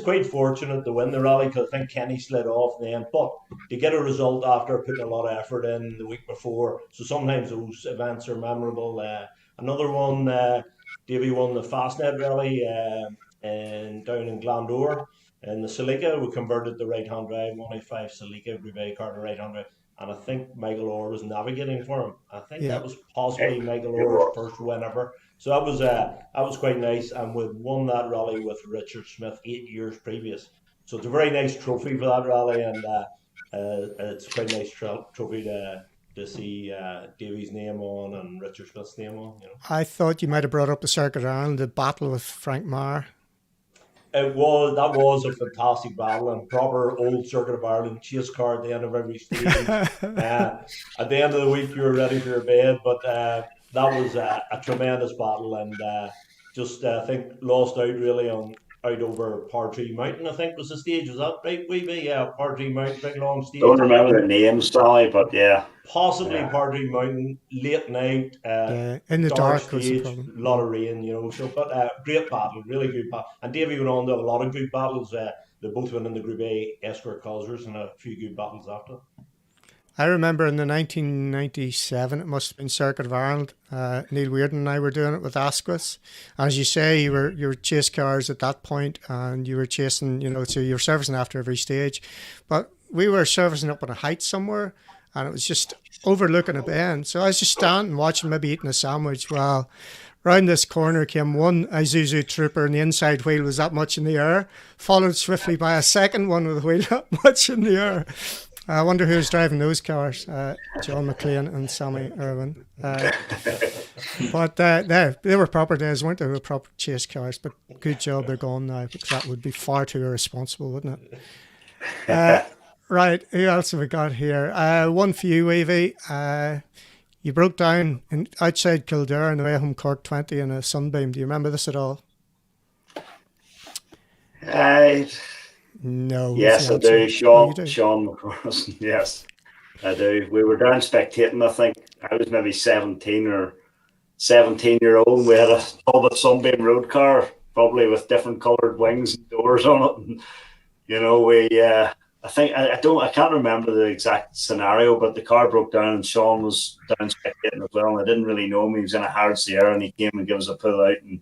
S3: quite fortunate to win the rally because I think Kenny slid off then. But to get a result after putting a lot of effort in the week before, so sometimes those events are memorable. Another one, Davy won the Fastnet Rally down in Glandore. In the Celica, we converted the right-hand drive, 185 Celica, Brevet car to right-hand drive. And I think Michael Orr was navigating for him. I think that was possibly Michael Orr's first win ever. So that was quite nice. And we won that rally with Richard Smith 8 years previous. So it's a very nice trophy for that rally, and it's a quite nice trophy to see Davy's name on and Richard Smith's name on. You know.
S1: I thought you might have brought up the Circuit of Ireland, the battle with Frank Marr.
S3: That was a fantastic battle and proper old Circuit of Ireland chase car at the end of every stage. At the end of the week, you were ready for your bed, but that was a tremendous battle, and I think lost out really on out over Partridge Mountain. I think was the stage. Was that right? Yeah, Partridge Mountain, big long stage.
S2: Don't remember the names, Sally, but yeah.
S3: Possibly Partridge Mountain, late night,
S1: in the dark was the
S3: stage,
S1: problem.
S3: a lot of rain, So, but great battle, really good battle. And Davey went on to have a lot of good battles. They both went in the Group A escort cruisers and a few good battles after.
S1: I remember in the 1997, it must have been Circuit of Ireland. Neil Weirden and I were doing it with Asquith. As you say, you were chase cars at that point, and you were chasing, so you were servicing after every stage. But we were servicing up on a height somewhere, and it was just overlooking a bend. So I was just standing, watching, maybe eating a sandwich. Well, round this corner came one Isuzu Trooper, and the inside wheel was that much in the air, followed swiftly by a second one with the wheel that much in the air. I wonder who was driving those cars, John McLean and Sammy Irwin. But they were proper days, weren't they? They were proper chase cars, but good job they're gone now, because that would be far too irresponsible, wouldn't it? Right, who else have we got here? One for you, Evie. You broke down outside Kildare on the way home Cork 20 in a sunbeam. Do you remember this at all? No.
S2: Yes, I do. Sean McCormick. Yes, I do. We were down spectating. I think I was maybe 17 or 17-year-old. We had a Talbot Sunbeam road car, probably with different coloured wings and doors on it. And, I can't remember the exact scenario, but the car broke down and Sean was down spectating as well. And I didn't really know him. He was in a hard Sierra and he came and gave us a pull out, and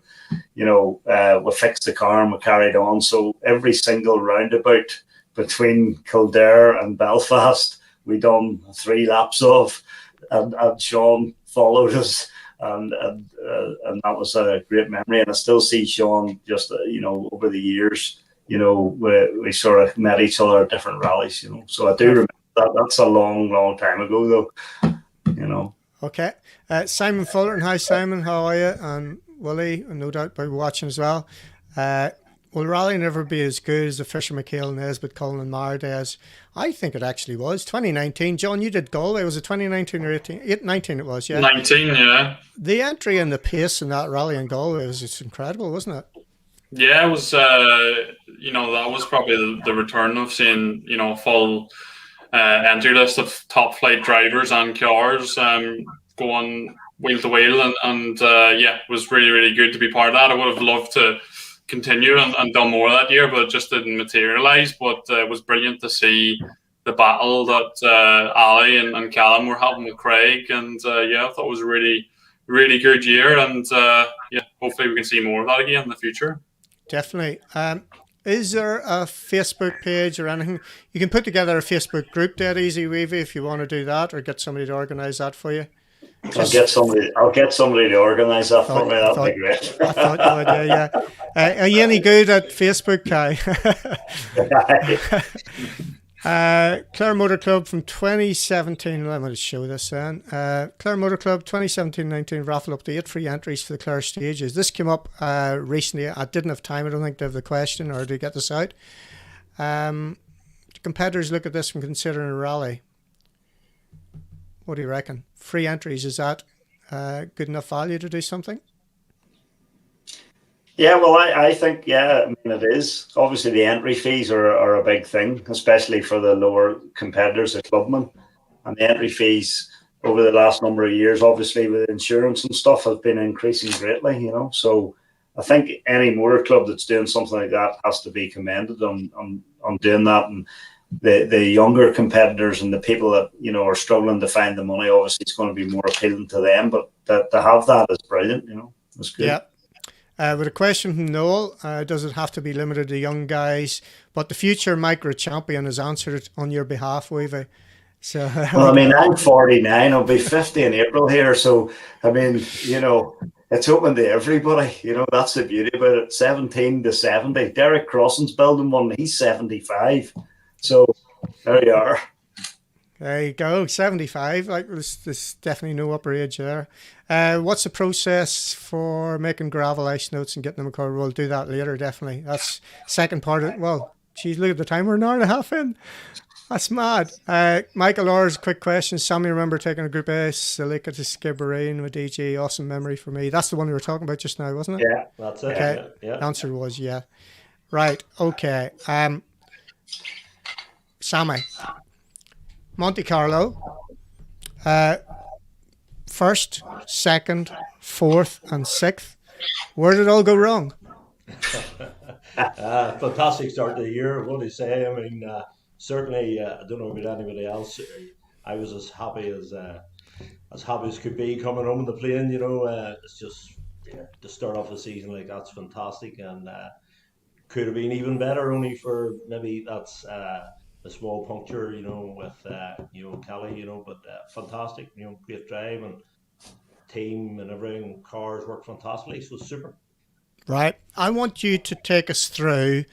S2: we fixed the car and we carried on. So every single roundabout between Kildare and Belfast, we done 3 laps of, and Sean followed us, and that was a great memory. And I still see Sean just over the years. We sort of met each other at different rallies. So I do remember that. That's a long, long time ago, though.
S1: Okay, Simon Fullerton. Hi, Simon. How are you? And Willie, no doubt by watching as well. Will rally never be as good as the Fisher McHale Nesbitt Cullen and Meyer days? I think it actually was. 2019. John, you did Galway. Was it 2019 or 18? 19 it was, yeah.
S4: 19, yeah.
S1: The entry and the pace in that rally in Galway was just incredible, wasn't it?
S4: Yeah, it was. That was probably the return of seeing full entry list of top flight drivers and cars going wheel to wheel, and it was really, really good to be part of that. I would have loved to continue and done more that year, but it just didn't materialise. But it was brilliant to see the battle that Ali and Callum were having with Craig, and I thought it was a really, really good year, and hopefully we can see more of that again in the future. Definitely.
S1: Is there a Facebook page or anything? You can put together a Facebook group dead easy, Weavy, if you want to do that, or get somebody to organise that for you.
S2: I'll get somebody to organise that for me. That'd be great.
S1: I thought you would, yeah. Are you any good at Facebook, Kai? Clare Motor Club from 2017. Let me just show this then. Clare Motor Club 2017-19 raffle up to 8 free entries for the Clare stages. This came up recently. I didn't have time, I don't think, to have the question or to get this out. Do competitors look at this when considering a rally? What do you reckon? Free entries, is that good enough value to do something?
S2: Yeah, well, I think, it is. Obviously, the entry fees are a big thing, especially for the lower competitors, the clubmen. And the entry fees over the last number of years, obviously, with insurance and stuff, have been increasing greatly, So I think any motor club that's doing something like that has to be commended on doing that. And the younger competitors and the people that, are struggling to find the money, obviously, it's going to be more appealing to them. But to have that is brilliant, It's good.
S1: Yeah. With a question from Noel, does it have to be limited to young guys? But the future micro champion has answered it on your behalf, Weavy. So,
S2: well, I'm 49. I'll be 50 in April here. So, it's open to everybody. That's the beauty about it. 17 to 70. Derek Crossan's building one. He's 75. So, there you are.
S1: There you go, 75. Like there's definitely no upper age there. What's the process for making gravel ice notes and getting them recorded? We'll do that later, definitely. That's second part of it. Well, geez, look at the time. We're an hour and a half in. That's mad. Michael Orr's quick question. Sammy, remember taking a Group A Silica to Skibbereen with DG? Awesome memory for me. That's the one we were talking about just now, wasn't it?
S2: Yeah,
S3: That's it.
S1: Okay.
S3: Yeah.
S1: The answer was yeah. Right. Okay. Sammy, Monte Carlo. First, second, fourth, and sixth. Where did it all go wrong?
S3: Fantastic start to the year. What do you say? I mean, certainly, I don't know about anybody else. I was as happy as could be coming home on the plane. It's just to start off the season like that's fantastic, and could have been even better. Only for maybe that's a small puncture, with Kelly, but fantastic. Great drive and team and everything. Cars work fantastically, so super.
S1: Right. I want you to take us through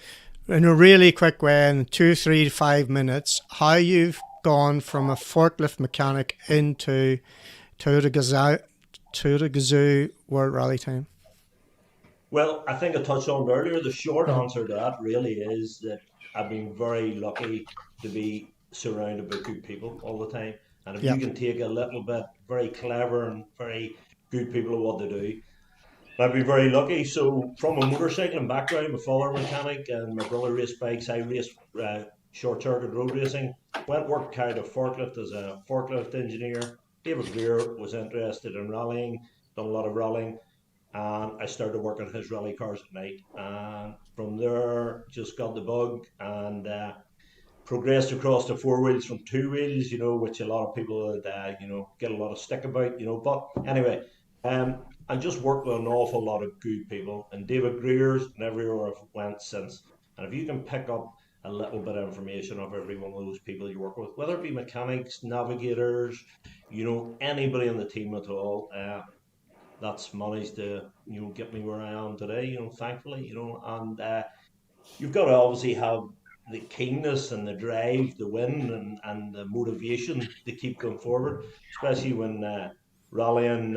S1: in a really quick way in 2, 3, 5 minutes how you've gone from a forklift mechanic into Toyota Gazoo World Rally Team.
S3: Well, I think I touched on it earlier. The short answer to that really is that I've been very lucky to be surrounded by good people all the time. And if you can take a little bit, very clever and very good people at what they do, I've been very lucky. So from a motorcycling background, my father mechanic and my brother raced bikes. I raced short circuit road racing. Wentworth carried a forklift as a forklift engineer. David Greer was interested in rallying, done a lot of rallying, and I started working on his rally cars at night. And from there, just got the bug and progressed across to four wheels from two wheels, which a lot of people would, get a lot of stick about, But anyway, I just worked with an awful lot of good people, and David Greer's and everywhere I've went since. And if you can pick up a little bit of information of every one of those people you work with, whether it be mechanics, navigators, anybody on the team at all, that's managed to get me where I am today. Thankfully, and you've got to obviously have the keenness and the drive, the win, and the motivation to keep going forward, especially when rallying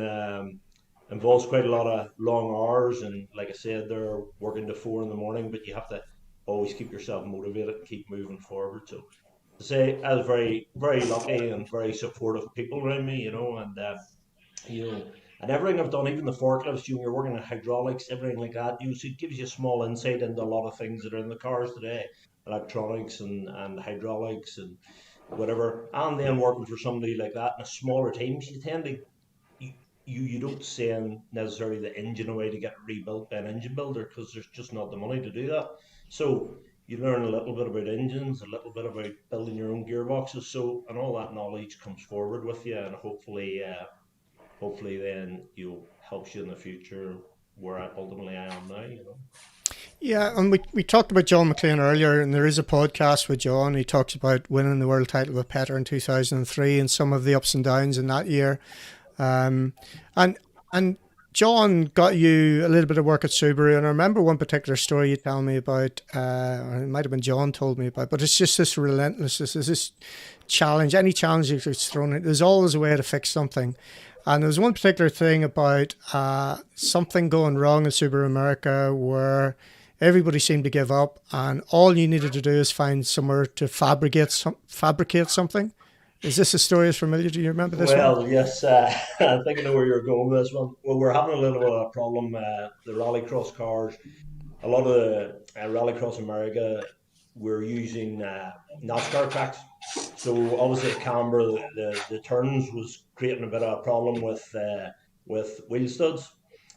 S3: involves quite a lot of long hours. And like I said, they're working to 4 in the morning, but you have to always keep yourself motivated and keep moving forward. So to say, I was very, very lucky and very supportive people around me, and and everything I've done, even the forklifts, you're working on hydraulics, everything like that, so it gives you a small insight into a lot of things that are in the cars today, electronics and hydraulics and whatever. And then working for somebody like that in a smaller team, you tend to you don't send necessarily the engine away to get rebuilt by an engine builder because there's just not the money to do that. So you learn a little bit about engines, a little bit about building your own gearboxes. So and all that knowledge comes forward with you, and hopefully then helps you in the future where ultimately I am now.
S1: Yeah, and we talked about John McLean earlier, and there is a podcast with John. He talks about winning the world title with Petter in 2003 and some of the ups and downs in that year. And John got you a little bit of work at Subaru, and I remember one particular story you tell me about, or it might have been John told me about, but it's just this relentlessness, this challenge, any challenge that's thrown in, there's always a way to fix something. And there was one particular thing about something going wrong in Subaru America where everybody seemed to give up, and all you needed to do is find somewhere to fabricate something. Is this a story that's familiar? Do you remember this one?
S3: Well, yes, I think I know where you're going with this one. Well, we're having a little bit of a problem. The rallycross cars, a lot of the rallycross America, we're using NASCAR tracks. So obviously at Canberra, the turns was creating a bit of a problem with wheel studs.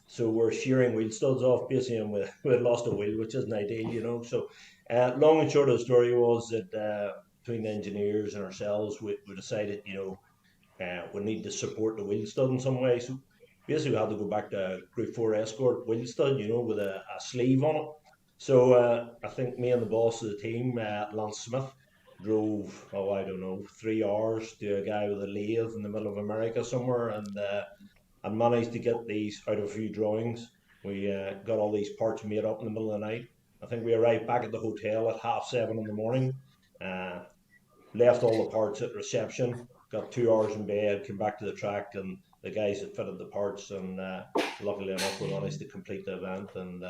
S3: So we're shearing wheel studs off basically, and we lost a wheel, which isn't ideal. So long and short of the story was that between the engineers and ourselves, we decided, we need to support the wheel stud in some way. So basically, we had to go back to Group 4 Escort wheel stud, with a sleeve on it. So I think me and the boss of the team, Lance Smith, drove, 3 hours to a guy with a lathe in the middle of America somewhere, and managed to get these out of a few drawings. We got all these parts made up in the middle of the night. I think we arrived back at the hotel at 7:30 in the morning. left all the parts at reception, got 2 hours in bed, came back to the track, and the guys that fitted the parts, and luckily enough, we managed to complete the event and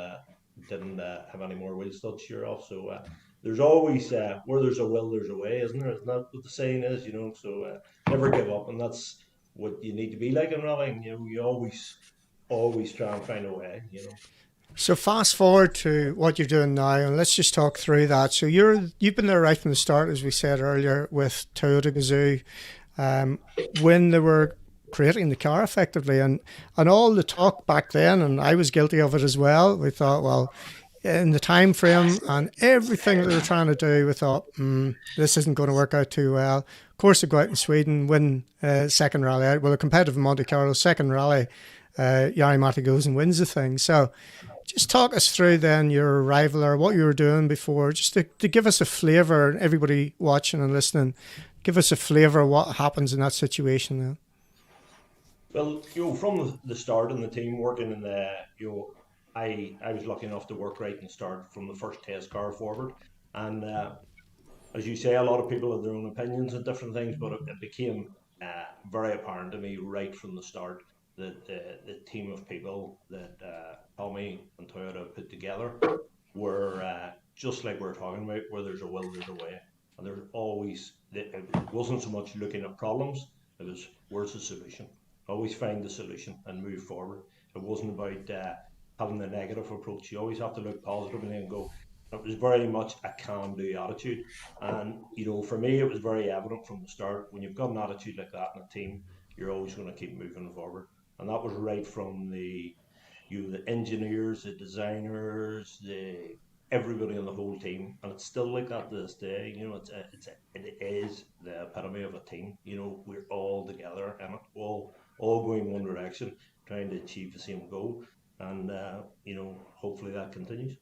S3: didn't have any more wheel studs shear off. So there's always where there's a will, there's a way, isn't there? Isn't that what the saying is? So never give up, and that's what you need to be like in rallying. You always try and find a way.
S1: So fast forward to what you're doing now, and let's just talk through that. So you've been there right from the start, as we said earlier, with Toyota Gazoo, when they were creating the car effectively, and all the talk back then, and I was guilty of it as well. We thought, well, in the time frame and everything that they were trying to do, we thought, this isn't going to work out too well. Of course, they go out in Sweden, win second rally out. Well, a competitive Monte Carlo second rally, Jari Matti goes and wins the thing. So just talk us through then your arrival or what you were doing before, just to give us a flavour, everybody watching and listening, give us a flavour of what happens in that situation then.
S3: Well, from the start in the team working in I was lucky enough to work right in the start from the first test car forward. And as you say, a lot of people have their own opinions and different things, but it became very apparent to me right from the start that the team of people that Tommy and Toyota put together were just like we're talking about, where there's a will, there's a way. And there's always, it wasn't so much looking at problems, it was where's the solution? Always find the solution and move forward. It wasn't about having the negative approach. You always have to look positively and go. It was very much a can-do attitude, and for me, it was very evident from the start. When you've got an attitude like that in a team, you're always going to keep moving forward, and that was right from the engineers, the designers, everybody on the whole team, and it's still like that to this day. It is the epitome of a team. We're all together and all going one direction, trying to achieve the same goal, and hopefully that continues.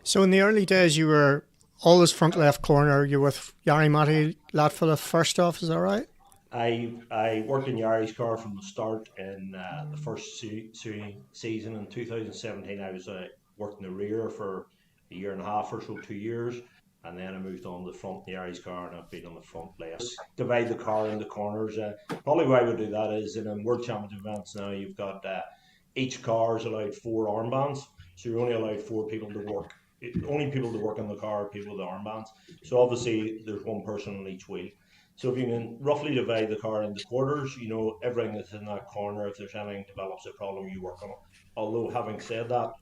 S1: So in the early days, you were always front left corner. You were with Jari Matti Latvala first off, is that right?
S3: I worked in Yari's car from the start in the first season in 2017. I was worked in the rear for a year and a half or so, 2 years, and then I moved on to the front in Yari's car, and I've been on the front left. Divide the car into corners. Probably why we do that is in World Championship events now you've got each car is allowed 4 armbands, so you're only allowed 4 people to work. Only people to work on the car are people with the armbands. So obviously there's one person on each wheel. So if you can roughly divide the car into quarters, everything that's in that corner, if there's anything develops a problem, you work on it. Although having said that,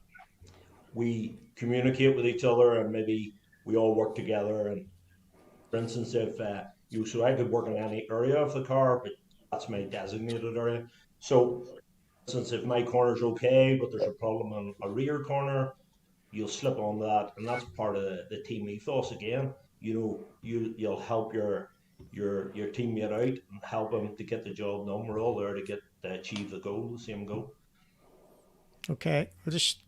S3: we communicate with each other and maybe we all work together. And for instance, if so I could work in any area of the car, but that's my designated area. So for instance, if my corner's okay, but there's a problem on a rear corner, you'll slip on that, and that's part of the team ethos again. You'll help your teammate out and help him to get the job done. We're all there to achieve the goal, the same goal.
S1: Okay, we'll just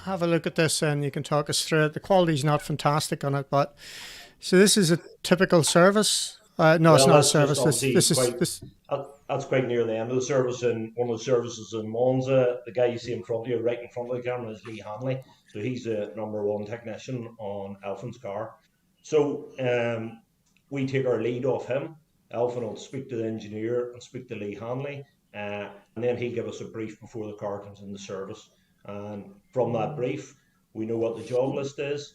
S1: have a look at this and you can talk us through it. The quality's not fantastic on it, but so this is a typical service. No, it's not a service.
S3: That's quite near the end of the service, and one of the services in Monza, the guy you see in front of you, right in front of the camera, is Lee Hanley. So he's the #1 technician on Elfin's car. So we take our lead off him. Elfin will speak to the engineer and speak to Lee Hanley, and then he'll give us a brief before the car comes into service. And from that brief, we know what the job list is.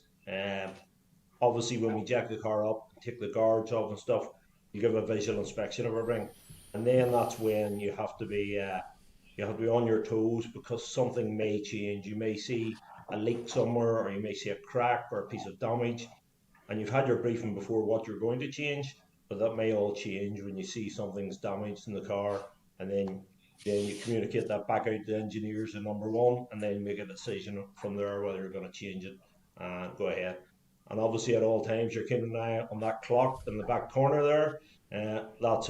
S3: Obviously, when we jack the car up, take the guards off and stuff, you give a visual inspection of everything, and then that's when you have to be on your toes, because something may change. You may see a leak somewhere, or you may see a crack or a piece of damage, and you've had your briefing before what you're going to change, but that may all change when you see something's damaged in the car, and then you communicate that back out to the engineers in #1, and then make a decision from there whether you're going to change it and go ahead. And obviously at all times you're keeping an eye on that clock in the back corner there. That's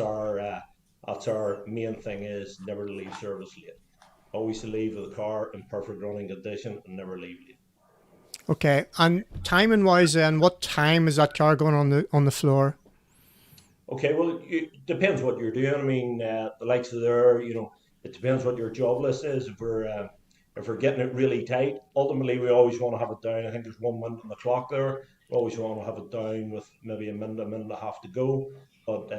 S3: our main thing, is never to leave service late. Always to leave the car in perfect running condition and never leave late.
S1: Okay, and timing wise then, what time is that car going on the floor?
S3: Okay, well, it depends what you're doing. I mean, the likes of there, it depends what your job list is. If we're if we're getting it really tight, ultimately we always want to have it down. I think there's 1 minute on the clock there. We always want to have it down with maybe a minute and a half to go. But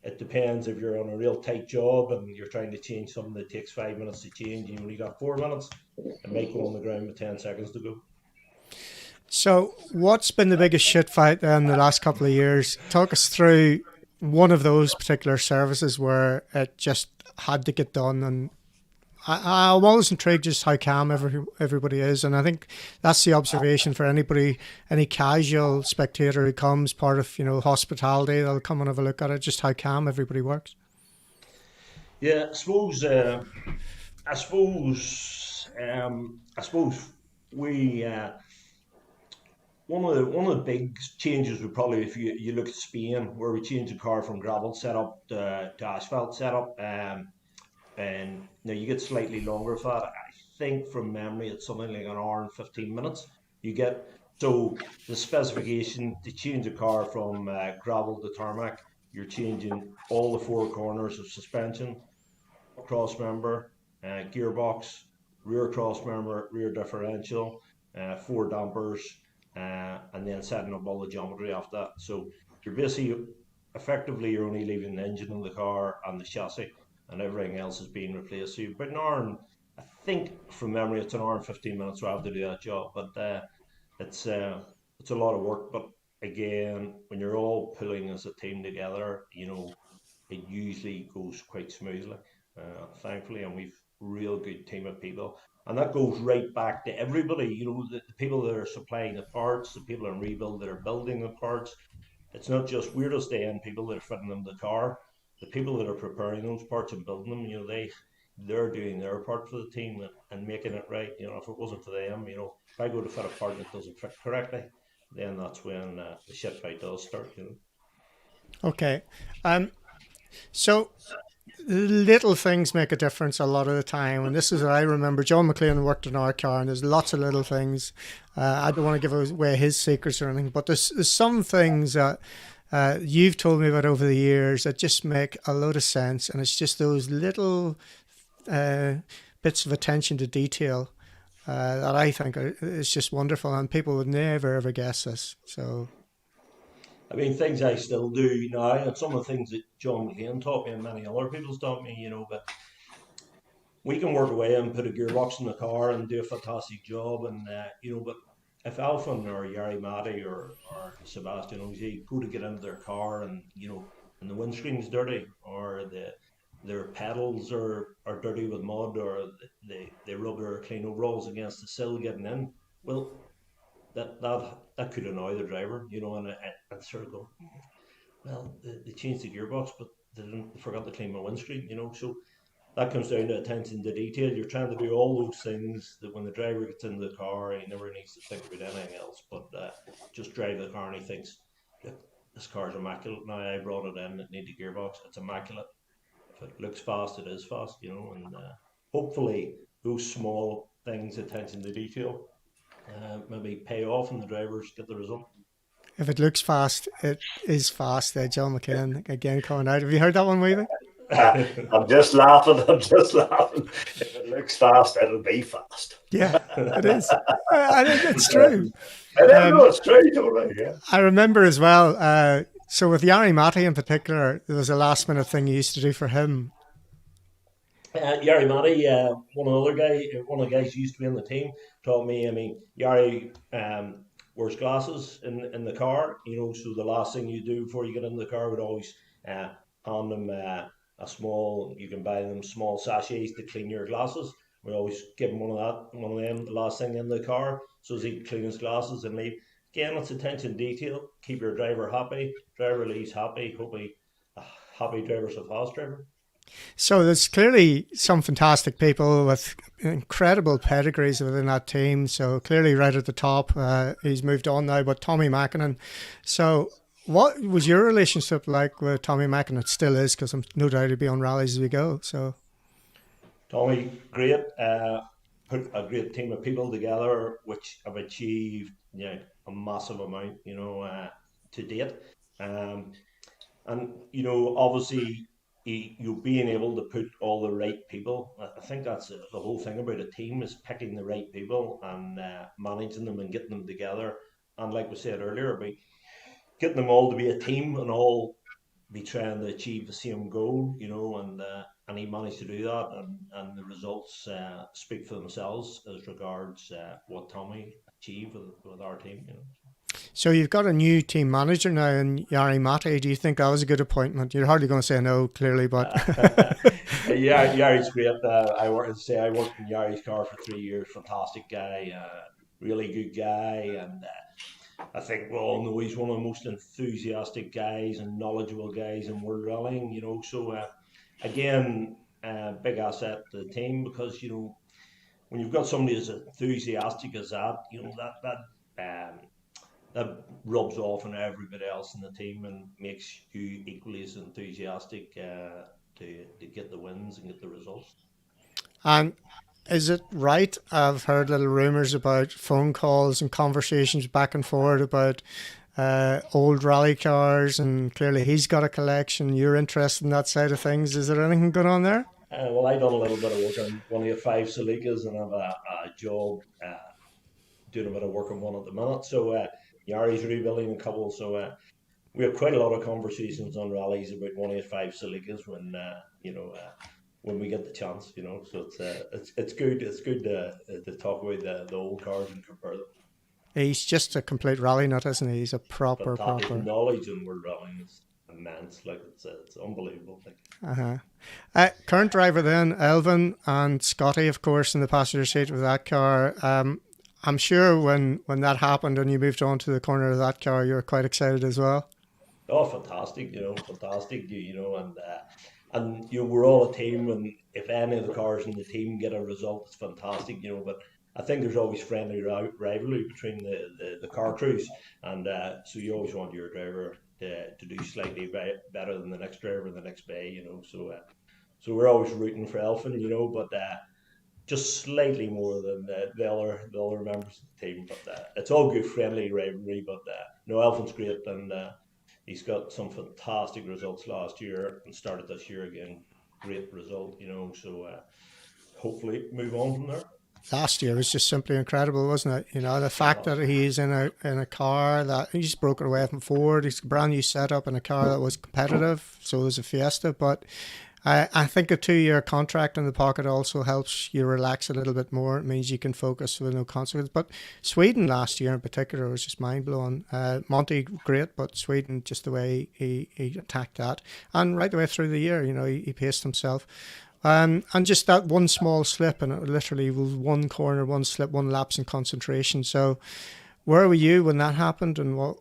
S3: it depends if you're on a real tight job and you're trying to change something that takes 5 minutes to change, you only got 4 minutes. It might go on the ground with 10 seconds to go.
S1: So, what's been the biggest shit fight in the last couple of years? Talk us through one of those particular services where it just had to get done. And I'm always intrigued just how calm everybody is. And I think that's the observation for anybody, any casual spectator who comes, part of, hospitality, they'll come and have a look at it, just how calm everybody works.
S3: Yeah, I suppose we one of the big changes would probably, if you look at Spain, where we changed the car from gravel setup to asphalt setup, and now you get slightly longer for that. I think from memory it's something like an hour and 15 minutes. You get, so the specification to change a car from gravel to tarmac, you're changing all the four corners of suspension, cross member, gearbox, rear cross member, rear differential, four dampers, and then setting up all the geometry after that. So you're basically, effectively, you're only leaving the engine in the car and the chassis, and everything else is being replaced. So you've got an hour and, I think from memory, it's an hour and 15 minutes to have to do that job. But it's a lot of work. But again, when you're all pulling as a team together, it usually goes quite smoothly, thankfully, and we've real good team of people. And that goes right back to everybody, the people that are supplying the parts, the people in rebuild that are building the parts. It's not just, we're just the end people that are fitting them the car. The people that are preparing those parts and building them, they're doing their part for the team and making it right. If it wasn't for them, if I go to fit a part and it doesn't fit correctly, then that's when the shit fight does start.
S1: Okay. So little things make a difference a lot of the time, and this is what I remember. John McLean worked in our car, and there's lots of little things. I don't want to give away his secrets or anything, but there's some things that you've told me about over the years that just make a load of sense, and it's just those little bits of attention to detail that I think is just wonderful, and people would never ever guess this. So
S3: I mean, things I still do now, and some of the things that John McLean taught me and many other people's taught me, but we can work away and put a gearbox in the car and do a fantastic job, and but if Alfon or Yari Mati or Sebastian Ogier go to get into their car and and the windscreen's dirty, or their pedals are dirty with mud, or they rub their clean overalls against the sill getting in, well, that could annoy the driver, and sort of go, well, they changed the gearbox, but they forgot to clean my windscreen, So that comes down to attention to detail. You're trying to do all those things that when the driver gets into the car, he never needs to think about anything else, but just drive the car and he thinks, look, this car's immaculate now. I brought it in, it needs a gearbox, it's immaculate. If it looks fast, it is fast, and hopefully those small things, attention to detail, maybe pay off and the drivers get the result.
S1: if it looks fast, it is fast. John McLean again coming out. Have you heard that one, Weaving?
S2: I'm just laughing. If it looks fast, it'll be fast.
S1: Yeah, it is. I think it's true.
S2: It's true, totally. Yeah.
S1: I remember as well. So with Yari Mati in particular, there was a last minute thing you used to do for him.
S3: Yari Mati, one of the guys who used to be on the team, taught me. I mean, Yari wears glasses in the car, so the last thing you do before you get in the car would always hand them you can buy them small sachets to clean your glasses. We always give him one of them, the last thing in the car, so as he can clean his glasses and leave. Again, it's attention to detail. Keep your driver happy. Driver leaves happy. Hopefully, a happy driver's a fast driver.
S1: So there's clearly some fantastic people with incredible pedigrees within that team. So clearly right at the top, he's moved on now, but Tommy Mackinnon. So what was your relationship like with Tommy Mackinnon? It still is, because I'm no doubt he'll be on rallies as we go. So
S3: Tommy, great. Put a great team of people together, which have achieved a massive amount, to date. And obviously, you being able to put all the right people. I think that's the whole thing about a team, is picking the right people and managing them and getting them together. And like we said earlier, about getting them all to be a team and all be trying to achieve the same goal, and he managed to do that, and the results speak for themselves as regards what Tommy achieved with our team.
S1: So you've got a new team manager now in Jari Matti. Do you think that was a good appointment? You're hardly going to say no, clearly, but
S3: yeah, Yari's great. I worked in Yari's car for 3 years. Fantastic guy, really good guy, and I think we all know he's one of the most enthusiastic guys and knowledgeable guys in world rallying. So again, big asset to the team, because when you've got somebody as enthusiastic as that, that rubs off on everybody else in the team and makes you equally as enthusiastic to get the wins and get the results.
S1: And is it right? I've heard little rumours about phone calls and conversations back and forth about old rally cars, and clearly he's got a collection. You're interested in that side of things. Is there anything going on there?
S3: Well, I done a little bit of work on one of your 5 Celikas, and I have a job doing a bit of work on one at the minute. So Yari's rebuilding a couple. So we have quite a lot of conversations on rallies about one of your 5 Celikas when we get the chance. So it's good. It's good to talk about the old cars and compare them.
S1: He's just a complete rally nut, isn't he? He's a proper.
S3: Knowledge in world rallying is immense. Like it's unbelievable.
S1: Current driver then, Irwin and Scotty, of course, in the passenger seat with that car. I'm sure when that happened and you moved on to the corner of that car, you were quite excited as well.
S3: Oh, fantastic! Fantastic! And we're all a team, and if any of the cars in the team get a result, it's fantastic. But I think there's always friendly rivalry between the car crews, and so you always want your driver to do slightly better than the next driver in the next bay. So we're always rooting for Elfin, but just slightly more than the other members of the team. But it's all good, friendly rivalry. But Elfin's great, and he's got some fantastic results last year and started this year again. Great result, So hopefully move on from there.
S1: Last year was just simply incredible, wasn't it? The fact that he's in a car that he just broke it away from Ford. He's a brand new setup in a car that was competitive, so it was a Fiesta. But I think a 2-year contract in the pocket also helps you relax a little bit more. It means you can focus with no consequence. But Sweden last year in particular was just mind-blowing. Monte, great, but Sweden, just the way he attacked that. And right the way through the year, he paced himself. And just that one small slip, and it literally was one corner, one slip, one lapse in concentration. So where were you when that happened, and what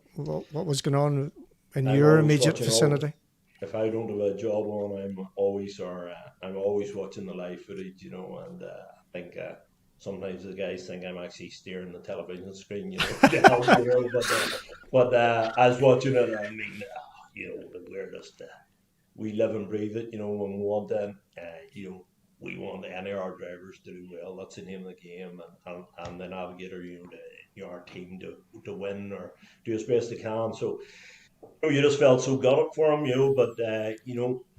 S1: was going on in your immediate vicinity?
S3: If I don't have a job on, I'm always watching the live footage, and I think sometimes the guys think I'm actually steering the television screen, but I was watching it, and I mean, we're just we live and breathe it, when we want them, we want any of our drivers to do well. That's the name of the game, and the navigator, our team to win or do as best they can. So you just felt so gutted for him, but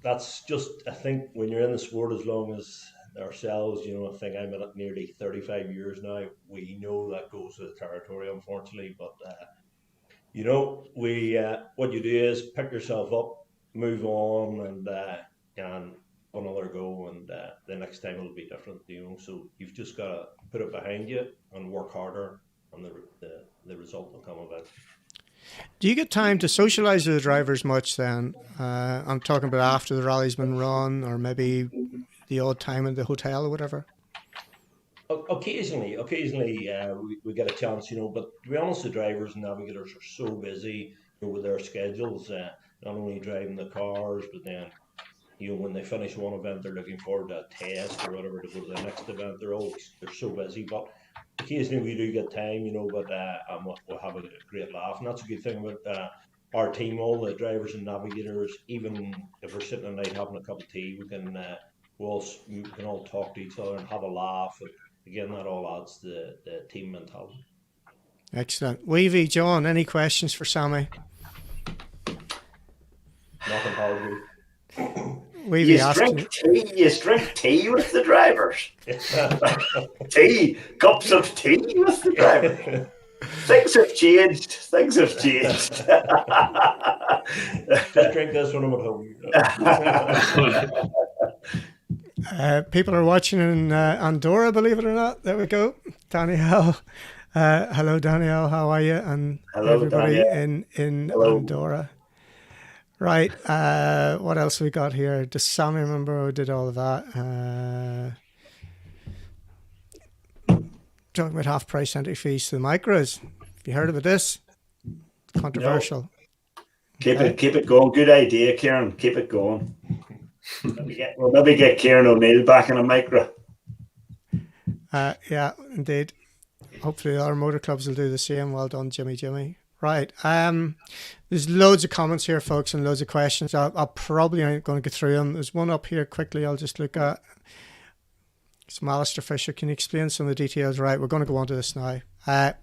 S3: that's just, I think when you're in the sport as long as ourselves, I think I'm in it nearly 35 years now. We know that goes to the territory, unfortunately, but what you do is pick yourself up, move on, and another go, and the next time it'll be different. So you've just got to put it behind you and work harder, and the result will come about.
S1: Do you get time to socialise with the drivers much then? I'm talking about after the rally's been run, or maybe the odd time in the hotel or whatever.
S3: Occasionally, we get a chance, but to be honest, the drivers and navigators are so busy with their schedules, not only driving the cars, but then when they finish one event, they're looking forward to a test or whatever to go to the next event. They're so busy, but occasionally we do get time, but we'll have a great laugh, and that's a good thing about our team. All the drivers and navigators, even if we're sitting at night having a cup of tea, we can all talk to each other and have a laugh. And again, that all adds to the team mentality.
S1: Excellent. Weavy, John, any questions for Sammy?
S3: Nothing hard.
S1: We've asked
S2: you drink tea with the drivers. Cups of tea with the drivers. Things have changed.
S3: Just drink this when I'm at home.
S1: People are watching in Andorra, believe it or not. There we go. Danielle. Hello, Danielle. How are you? And
S2: hello,
S1: everybody
S2: Danielle.
S1: in
S2: Hello.
S1: Andorra. Right. What else we got here? Does Sammy remember who did all of that? Talking about half price entry fees to the micros. Have you heard about this? Controversial.
S2: No. Keep it going. Good idea, Kieran. Keep it going. We'll maybe get Kieran O'Neill back in a micro.
S1: Yeah, indeed. Hopefully our motor clubs will do the same. Well done, Jimmy. Right. There's loads of comments here, folks, and loads of questions. I'll probably ain't going to get through them. There's one up here quickly I'll just look at. Some Alistair Fisher, can you explain some of the details? Right, we're going to go on to this now.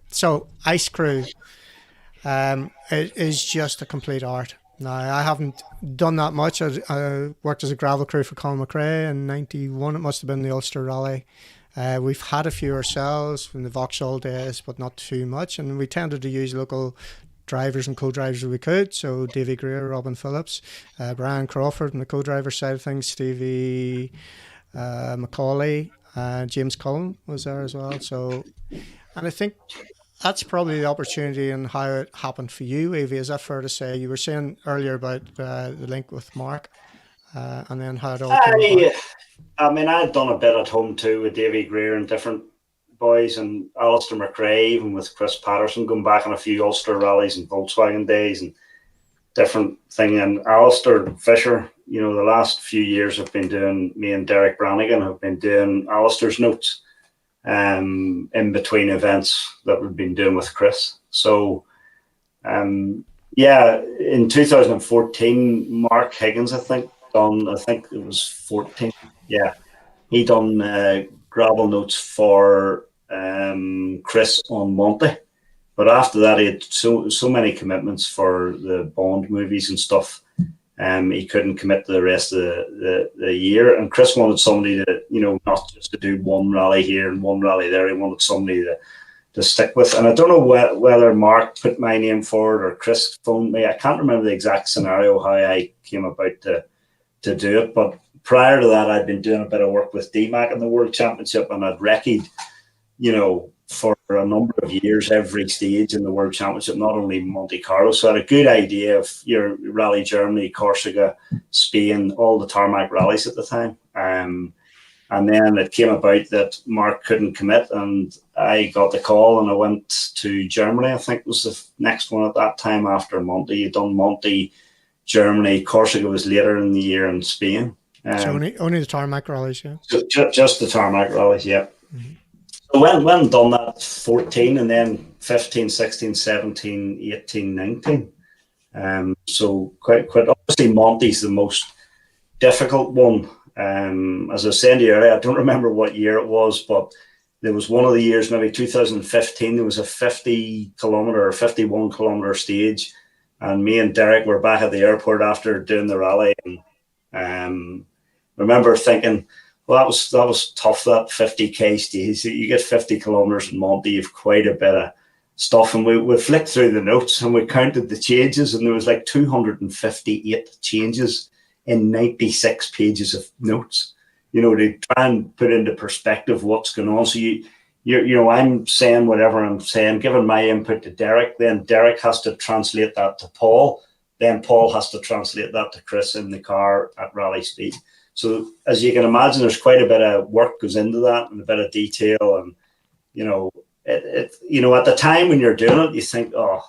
S1: So, Ice Crew is just a complete art. Now, I haven't done that much. I worked as a gravel crew for Colin McRae in 91. It must have been the Ulster Rally. We've had a few ourselves from the Vauxhall days, but not too much. And we tended to use local drivers and co-drivers if we could. So, Davy Greer, Robin Phillips, Brian Crawford on the co-driver side of things, Stevie Macaulay, James Cullen was there as well. So, and I think that's probably the opportunity and how it happened for you, Evie. Is that fair to say? You were saying earlier about the link with Mark, and then how it all came about.
S2: I mean, I'd done a bit at home too with Davy Greer and different boys, and Alistair McRae, even with Chris Patterson, going back on a few Ulster rallies and Volkswagen days and different thing. And Alistair Fisher, you know, the last few years have been doing, me and Derek Brannigan have been doing Alistair's notes in between events that we've been doing with Chris. So, yeah, in 2014, Mark Higgins, I think it was 14. Yeah, he done gravel notes for Chris on Monte. But after that, he had so many commitments for the Bond movies and stuff. He couldn't commit to the rest of the year. And Chris wanted somebody to, you know, not just to do one rally here and one rally there. He wanted somebody to stick with. And I don't know whether Mark put my name forward or Chris phoned me. I can't remember the exact scenario how I came about to do it. But prior to that, I'd been doing a bit of work with DMAC in the World Championship, and I'd recce'd, you know, for a number of years, every stage in the World Championship, not only Monte Carlo. So I had a good idea of your Rally Germany, Corsica, Spain, all the tarmac rallies at the time. And then it came about that Mark couldn't commit, and I got the call and I went to Germany. I think was the next one at that time after Monte. You'd done Monte, Germany, Corsica was later in the year, in Spain.
S1: So only the tarmac rallies, yeah?
S2: Just the tarmac rallies, yeah. Mm-hmm. So when done that, 14, and then 15, 16, 17, 18, 19. So quite obviously Monte's the most difficult one. As I was saying to you earlier, I don't remember what year it was, but there was one of the years, maybe 2015, there was a 50 kilometer or 51 kilometer stage, and me and Derek were back at the airport after doing the rally, and remember thinking, well, that was tough, that 50k stage. You get 50 kilometers in Monte, you've quite a bit of stuff. And we flicked through the notes and we counted the changes, and there was like 258 changes in 96 pages of notes, you know, to try and put into perspective what's going on. So you know, I'm saying whatever I'm saying, giving my input to Derek, then Derek has to translate that to Paul, then Paul has to translate that to Chris in the car at rally speed. So as you can imagine, there's quite a bit of work goes into that and a bit of detail. And, you know, you know, at the time when you're doing it, you think, oh,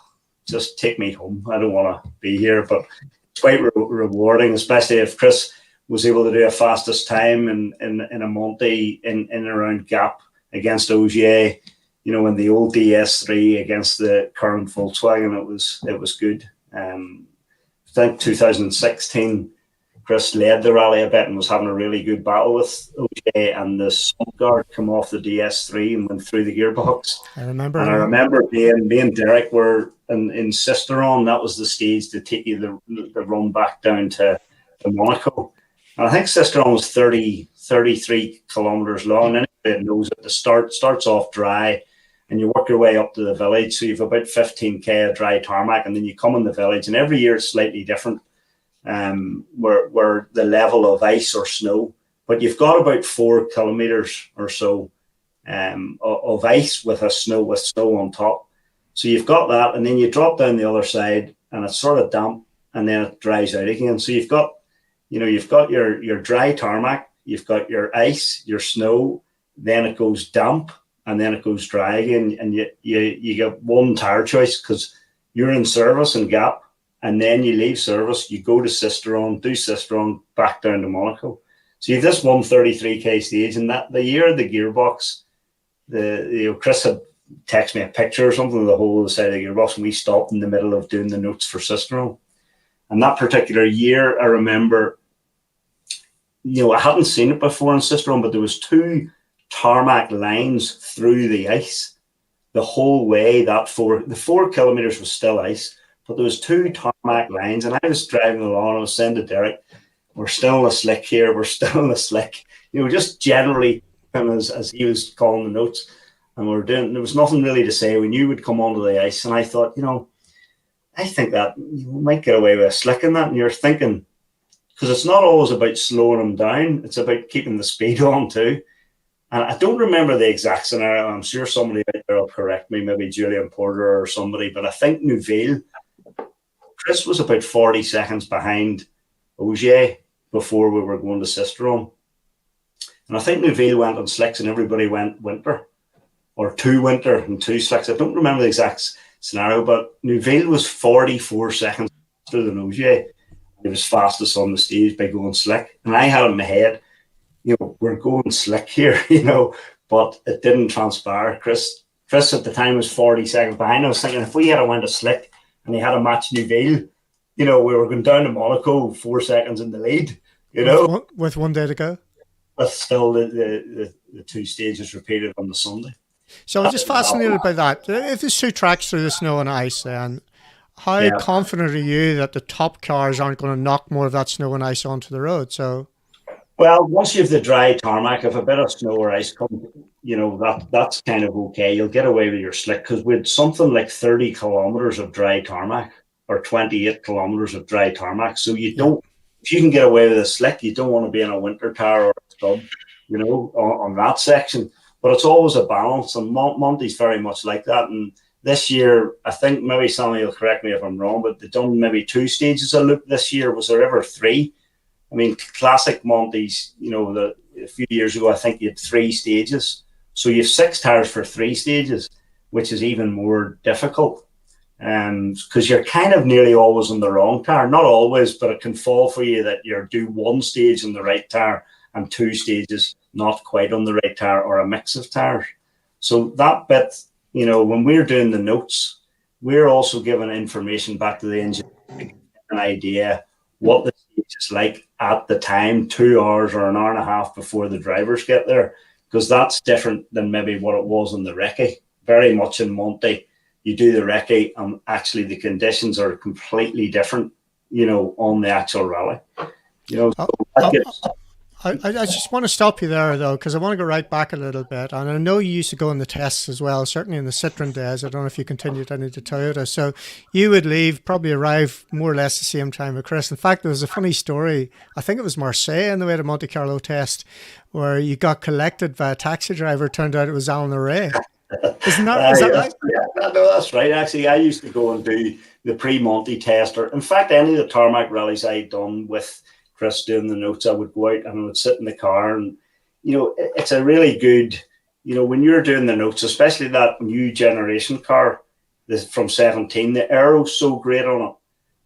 S2: just take me home. I don't want to be here. But it's quite rewarding, especially if Chris was able to do a fastest time in a Monte in and around Gap against Ogier, you know, in the old DS3 against the current Volkswagen. It was good. I think 2016, Chris led the rally a bit and was having a really good battle with OJ, and the sump guard come off the DS3 and went through the gearbox. I remember me and Derek were in Sisteron. That was the stage to take you the run back down to Monaco. And I think Sisteron was 33 kilometres long. And anybody that knows it, the starts off dry and you work your way up to the village. So you've about 15k of dry tarmac, and then you come in the village, and every year it's slightly different where the level of ice or snow. But you've got about 4 kilometres or so of ice with snow on top. So you've got that, and then you drop down the other side, and it's sort of damp, and then it dries out again. So you've got your dry tarmac, you've got your ice, your snow, then it goes damp, and then it goes dry again, and you get one tire choice because you're in service in Gap, and then you leave service, you go to Sisteron, do Sisteron, back down to Monaco. So you have this 133k stage, and that the year the gearbox, Chris had texted me a picture or something of the whole of the side of the gearbox, and we stopped in the middle of doing the notes for Sisteron. And that particular year, I remember, I hadn't seen it before in Sisteron, but there was 2 tarmac lines through the ice the whole way. The 4 kilometres was still ice, but there was 2 tarmac lines, and I was driving along. I was saying to Derek, "We're still in the slick here. We're still in the slick." Just generally, as he was calling the notes, and there was nothing really to say. We knew we'd come onto the ice, and I thought, I think that you might get away with a slick in that, and you're thinking, because it's not always about slowing them down, it's about keeping the speed on too. And I don't remember the exact scenario. I'm sure somebody out there will correct me, maybe Julian Porter or somebody, but I think Neuville, Chris was about 40 seconds behind Ogier before we were going to Sisteron. And I think Neuville went on slicks and everybody went winter, or 2 winter and 2 slicks. I don't remember the exact scenario, but Neuville was 44 seconds faster than Ogier. He was fastest on the stage by going slick. And I had in my head, we're going slick here, but it didn't transpire. Chris at the time was 40 seconds behind. I was thinking if we had went a slick and he had a match Neuville, we were going down to Monaco 4 seconds in the lead,
S1: With 1 day to go.
S2: But still the 2 stages repeated on the Sunday.
S1: So I'm just fascinated by that. If there's 2 tracks through the snow and ice, then how confident are you that the top cars aren't going to knock more of that snow and ice onto the road? So,
S2: well, once you have the dry tarmac, if a bit of snow or ice comes, that's kind of okay. You'll get away with your slick because we had something like 30 kilometres of dry tarmac or 28 kilometres of dry tarmac. So you don't, if you can get away with a slick, you don't want to be in a winter car or a stub, on that section. But it's always a balance, and Monte's very much like that. And this year, I think maybe Sammy will correct me if I'm wrong, but they've done maybe 2 stages of loop this year. Was there ever 3? I mean, classic Monte's, a few years ago, I think you had 3 stages. So you have 6 tires for 3 stages, which is even more difficult. Because you're kind of nearly always on the wrong tire. Not always, but it can fall for you that you do 1 stage on the right tire and 2 stages not quite on the right tire, or a mix of tires. So that bit, when we're doing the notes, we're also giving information back to the engineer, an idea what the stage is like at the time, 2 hours or an hour and a half before the drivers get there, because that's different than maybe what it was in the recce. Very much in Monte, you do the recce and actually the conditions are completely different, on the actual rally.
S1: I just want to stop you there, though, because I want to go right back a little bit. And I know you used to go in the tests as well, certainly in the Citroen days. I don't know if you continued any to Toyota. So you would leave, probably arrive more or less the same time with Chris. In fact, there was a funny story. I think it was Marseille on the way to Monte Carlo test where you got collected by a taxi driver. Turned out it was Alan Array. Is that right?
S2: Yeah, no, that's right. Actually, I used to go and do the pre-Monte test. Or in fact, any of the tarmac rallies I'd done with Chris doing the notes, I would go out and I would sit in the car, and it's a really good, when you're doing the notes, especially that new generation car, from 17, the aero's so great on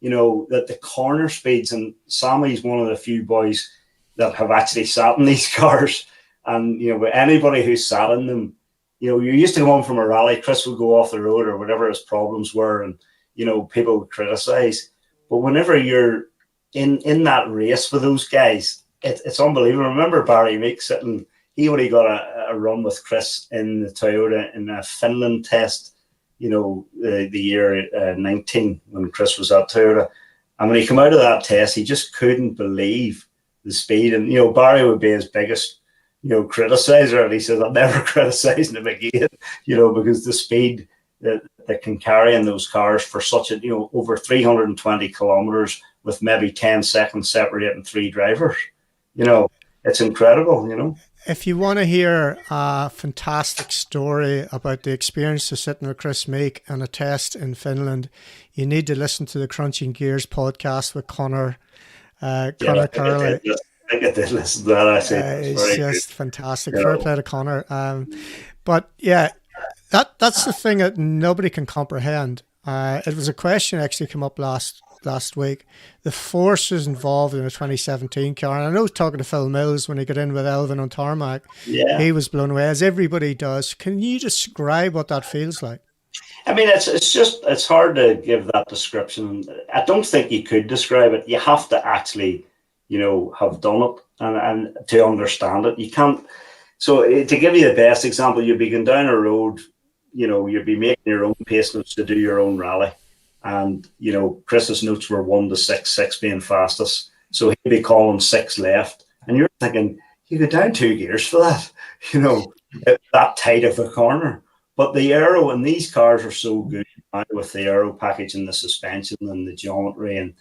S2: it, that the corner speeds, and Sammy's one of the few boys that have actually sat in these cars, and anybody who's sat in them, you used to go on from a rally, Chris would go off the road or whatever his problems were, and people would criticize, but whenever you're in that race with those guys, it's unbelievable. I remember Barry Meek sitting, he only got a run with Chris in the Toyota in a Finland test, the year 19 when Chris was at Toyota. And when he came out of that test, he just couldn't believe the speed. And, Barry would be his biggest, criticizer. And he says, I'm never criticizing him again, because the speed that can carry in those cars for such a, over 320 kilometers with maybe 10 seconds separating three drivers, it's incredible,
S1: If you want to hear a fantastic story about the experience of sitting with Chris Meek and a test in Finland, you need to listen to the Crunching Gears podcast with Connor Curley.
S2: I think I did listen to that, actually.
S1: It's just good. Fantastic. Fair play to Connor. But yeah, that's the thing that nobody can comprehend. It was a question actually come up last week. The forces involved in the 2017 car, and I know talking to Phil Mills when he got in with Elvin on tarmac, he was blown away, as everybody does. Can you describe what that feels like?
S2: I mean, it's hard to give that description. I don't think you could describe it. You have to actually, have done it and to understand it. You can't. So to give you the best example, you'd be going down a road, you'd be making your own pace notes to do your own rally. And, Chris's notes were 1 to 6, 6 being fastest. So he'd be calling 6 left. And you're thinking, you go down 2 gears for that, that tight of a corner. But the aero in these cars are so good with the aero package and the suspension and the geometry and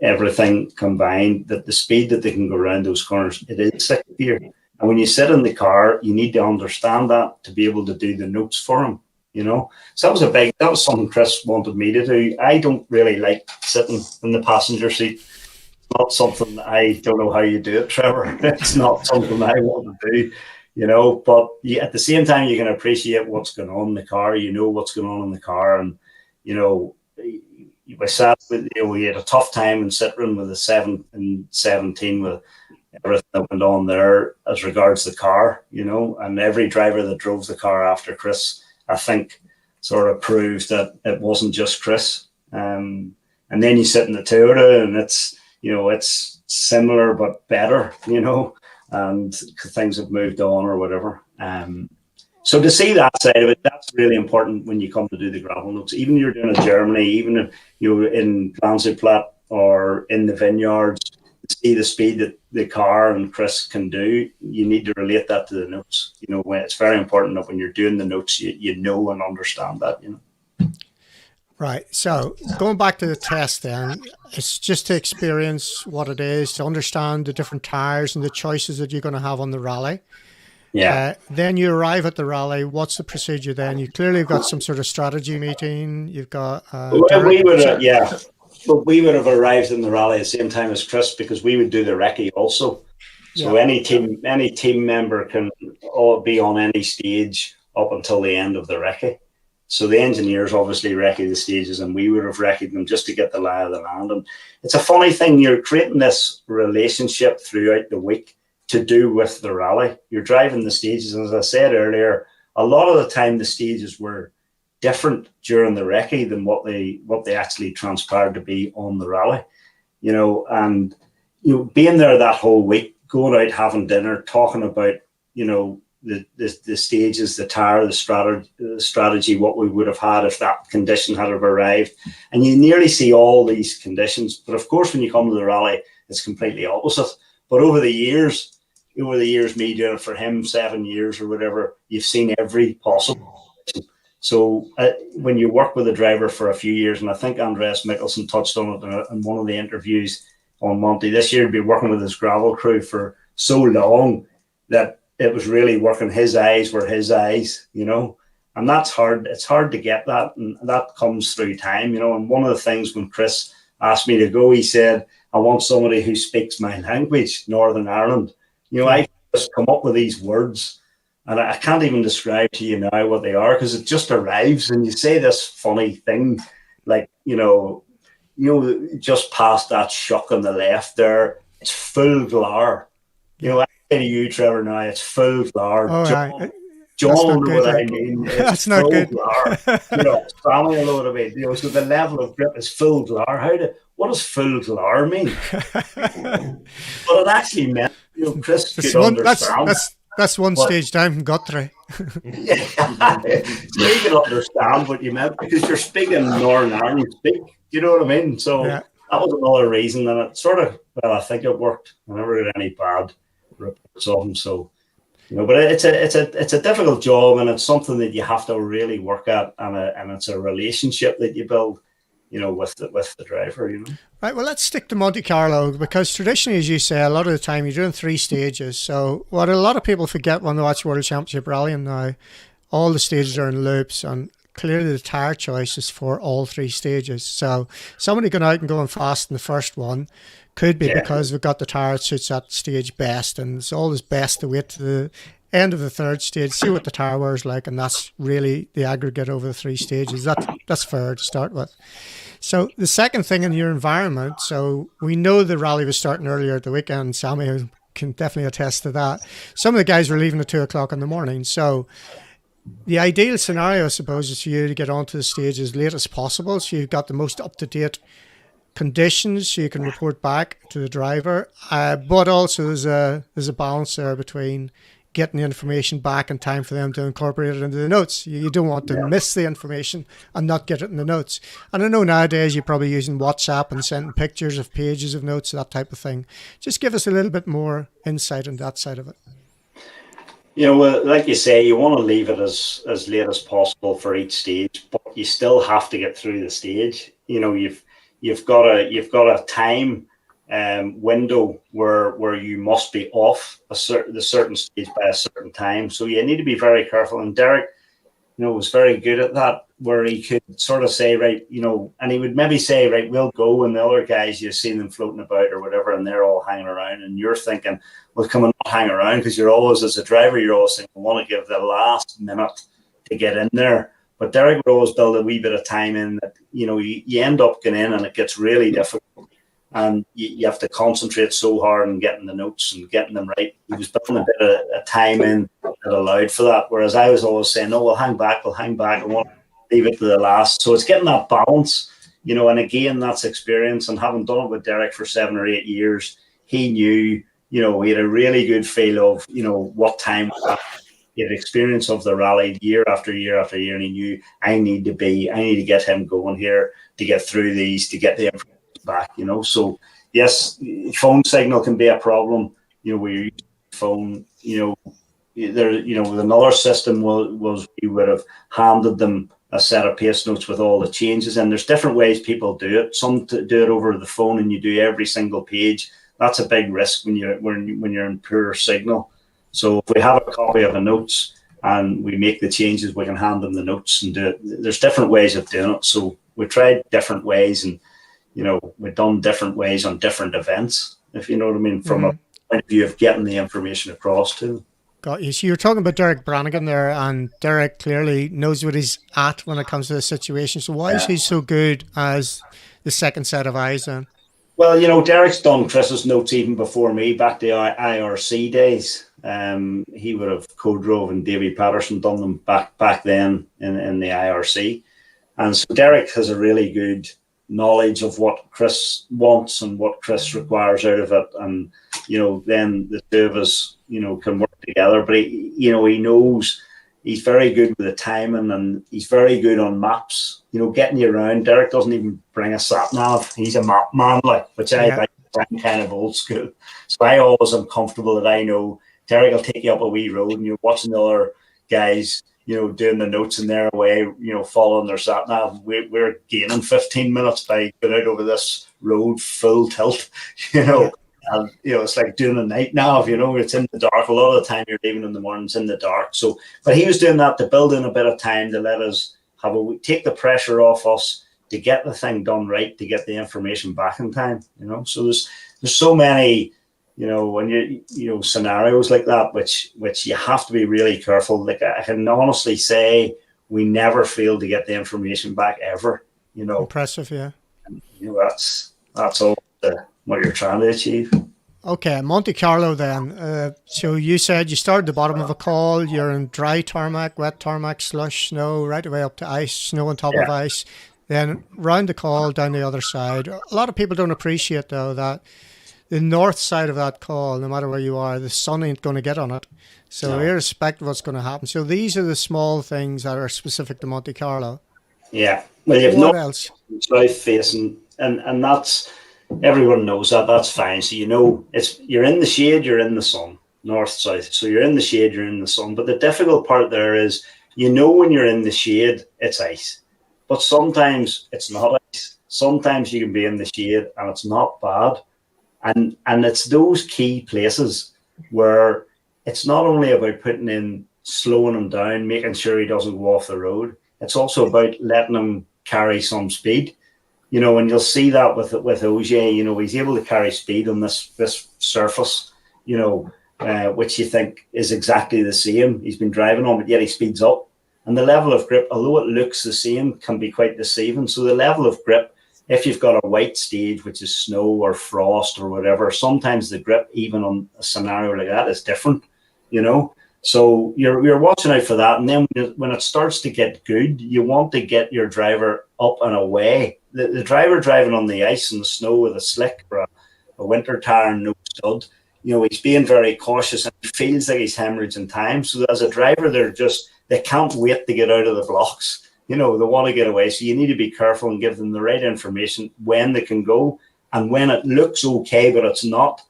S2: everything combined, that the speed that they can go around those corners, it is 6 gear. And when you sit in the car, you need to understand that to be able to do the notes for them. So that was something Chris wanted me to do. I don't really like sitting in the passenger seat. It's not something, I don't know how you do it, Trevor. It's not something I want to do, but at the same time, you can appreciate what's going on in the car. What's going on in the car. And, we sat with, we had a tough time in Citroen with the 7 and 17 with everything that went on there as regards the car, and every driver that drove the car after Chris, I think, sort of proves that it wasn't just Chris. And then you sit in the Toyota and it's similar but better, and things have moved on or whatever. So to see that side of it, that's really important when you come to do the gravel notes. Even you're doing in Germany, even if you're in Planzerplatt or in the vineyards, to see the speed that the car and Chris can do, you need to relate that to the notes. When it's very important that when you're doing the notes, you know and understand that.
S1: Right. So going back to the test, then it's just to experience what it is, to understand the different tires and the choices that you're going to have on the rally.
S2: Yeah.
S1: Then you arrive at the rally. What's the procedure then? You clearly have got some sort of strategy meeting. You've got.
S2: But we would have arrived in the rally at the same time as Chris, because we would do the recce also. So any team member can be on any stage up until the end of the recce. So the engineers obviously recce the stages, and we would have recce'd them just to get the lie of the land. And it's a funny thing, you're creating this relationship throughout the week to do with the rally. You're driving the stages, and as I said earlier, a lot of the time the stages were different during the recce than what they actually transpired to be on the rally, and being there that whole week, going out, having dinner, talking about the stages, the tire, the strategy, what we would have had if that condition had have arrived, and you nearly see all these conditions. But of course, when you come to the rally, it's completely opposite. But over the years, me doing it for him 7 years or whatever, you've seen every possible. So when you work with a driver for a few years, and I think Andreas Mikkelsen touched on it in one of the interviews on Monte this year, he'd been working with his gravel crew for so long that it was really working. His eyes were his eyes, and that's hard. It's hard to get that, and that comes through time, And one of the things when Chris asked me to go, he said, I want somebody who speaks my language, Northern Ireland. I just come up with these words, and I can't even describe to you now what they are, because it just arrives, and you say this funny thing, like, just past that shuck on the left there, it's full glare. I say to you, Trevor, now it's full glare.
S1: Oh,
S2: John, what I mean, it's
S1: that's not good.
S2: Glare. Sammy, a lot of it. So the level of grip is full glare. What does full glare mean? But it actually meant, Chris could understand.
S1: That's one stage down from Guthrie.
S2: Yeah, so you can understand what you meant, because you're speaking Northern Ireland speak. You know what I mean? So that was another reason, and it sort of, well, I think it worked. I never got any bad reports of them, so. But it's a difficult job, and it's something that you have to really work at, and it's a relationship that you build, with the driver.
S1: Right. Well, let's stick to Monte Carlo, because traditionally, as you say, a lot of the time you're doing 3 stages. So what a lot of people forget when they watch World Championship rallying now, all the stages are in loops, and clearly the tyre choice is for all 3 stages. So somebody going out and going fast in the first one could be because we've got the tyre that suits that stage best, and it's always best to wait to the end of the 3rd stage, see what the tyre wear is like, and that's really the aggregate over the 3 stages. That's fair to start with. So the second thing in your environment, so we know the rally was starting earlier at the weekend. Sammy can definitely attest to that. Some of the guys were leaving at 2 o'clock in the morning. So the ideal scenario, I suppose, is for you to get onto the stage as late as possible, so you've got the most up-to-date conditions, so you can report back to the driver. But also there's a balance there between getting the information back in time for them to incorporate it into the notes. You don't want to miss the information and not get it in the notes. And I know nowadays you're probably using WhatsApp and sending pictures of pages of notes, that type of thing. Just give us a little bit more insight on that side of it.
S2: Like you say, you want to leave it as late as possible for each stage, but you still have to get through the stage. You've got a time window where you must be off the certain stage by a certain time. So you need to be very careful. And Derek, was very good at that, where he could sort of say, right, and he would maybe say, right, we'll go, and the other guys, you see them floating about or whatever, and they're all hanging around, and you're thinking, well, come on, not hang around, because you're always, as a driver, you're always thinking, I want to give the last minute to get in there. But Derek would always build a wee bit of time in that, you end up getting in, and it gets really difficult. And you have to concentrate so hard on getting the notes and getting them right. He was building a bit of a time in that allowed for that. Whereas I was always saying, no, we'll hang back. I want to leave it to the last. So it's getting that balance, and again, that's experience. And having done it with Derek for 7 or 8 years, he knew, he had a really good feel of, what time was that. He had experience of the rally year after year after year, and he knew I need to get him going here to get through these, to get the information back, So yes, phone signal can be a problem. Where you use the phone, with another system was we would have handed them a set of pace notes with all the changes, and there's different ways people do it. Some do it over the phone, and you do every single page. That's a big risk when you're in poor signal. So if we have a copy of the notes and we make the changes, we can hand them the notes and do it. There's different ways of doing it. So we tried different ways, and we've done different ways on different events, if you know what I mean, from a point of view of getting the information across to them.
S1: Got you. So you're talking about Derek Brannigan there, and Derek clearly knows what he's at when it comes to the situation. So why is he so good as the second set of eyes then?
S2: Well, Derek's done Chris's notes even before me, back to IRC days. He would have co-drove and Davy Patterson done them back then in the IRC. And so Derek has a really good knowledge of what Chris wants and what Chris requires out of it, and then the two of us can work together. But he knows, he's very good with the timing, and he's very good on maps, getting you around. Derek doesn't even bring a sat nav, he's a map man, which I find kind of old school. So I always am comfortable that I know Derek will take you up a wee road, and you're watching the other guys doing the notes in their way, following their sat nav. We're gaining 15 minutes by going out over this road full tilt, and it's like doing a night nav, it's in the dark. A lot of the time you're leaving in the mornings in the dark. So, but he was doing that to build in a bit of time to let us take the pressure off us to get the thing done right, to get the information back in time, So there's so many, when you scenarios like that, which you have to be really careful. Like, I can honestly say we never failed to get the information back ever.
S1: Impressive, yeah.
S2: And, that's all what you're trying to achieve.
S1: Okay, Monte Carlo then. So you said you started at the bottom of a col. You're in dry tarmac, wet tarmac, slush, snow, right away up to ice, snow on top of ice. Then round the col, down the other side. A lot of people don't appreciate, though, that the north side of that col, no matter where you are, the sun ain't going to get on it. So irrespective of what's going to happen. So these are the small things that are specific to Monte Carlo.
S2: Yeah. Well, you have
S1: what else?
S2: South facing, and that's, everyone knows that. That's fine. So you're in the shade, you're in the sun, north, south. So you're in the shade, you're in the sun. But the difficult part there is, when you're in the shade, it's ice. But sometimes it's not ice. Sometimes you can be in the shade and it's not bad. And it's those key places where it's not only about slowing him down, making sure he doesn't go off the road. It's also about letting him carry some speed. And you'll see that with OJ, he's able to carry speed on this surface, which you think is exactly the same he's been driving on, but yet he speeds up. And the level of grip, although it looks the same, can be quite deceiving. So the level of grip, if you've got a white stage, which is snow or frost or whatever, sometimes the grip, even on a scenario like that, is different, So you're watching out for that. And then when it starts to get good, you want to get your driver up and away. The driver driving on the ice and the snow with a slick or a winter tire and no stud, he's being very cautious and he feels like he's hemorrhaging time. So as a driver, they can't wait to get out of the blocks. They want to get away. So you need to be careful and give them the right information when they can go. And when it looks okay, but it's not,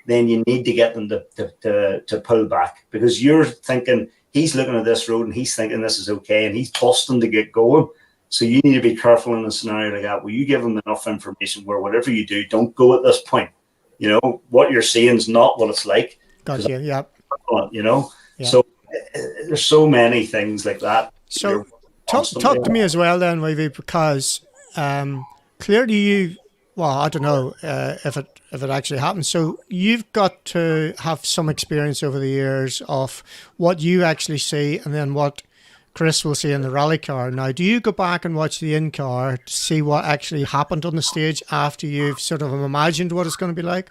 S2: then you need to get them to pull back, because you're thinking he's looking at this road and he's thinking this is okay and he's busting to get going. So you need to be careful in a scenario like that where you give them enough information where whatever you do, don't go at this point. What you're seeing is not what it's like.
S1: Gotcha, yeah.
S2: Yeah. So there's so many things like that.
S1: So talk to me as well then, Wavy, because clearly I don't know if it actually happens. So you've got to have some experience over the years of what you actually see and then what Chris will see in the rally car. Now, do you go back and watch the in-car to see what actually happened on the stage after you've sort of imagined what it's going to be like?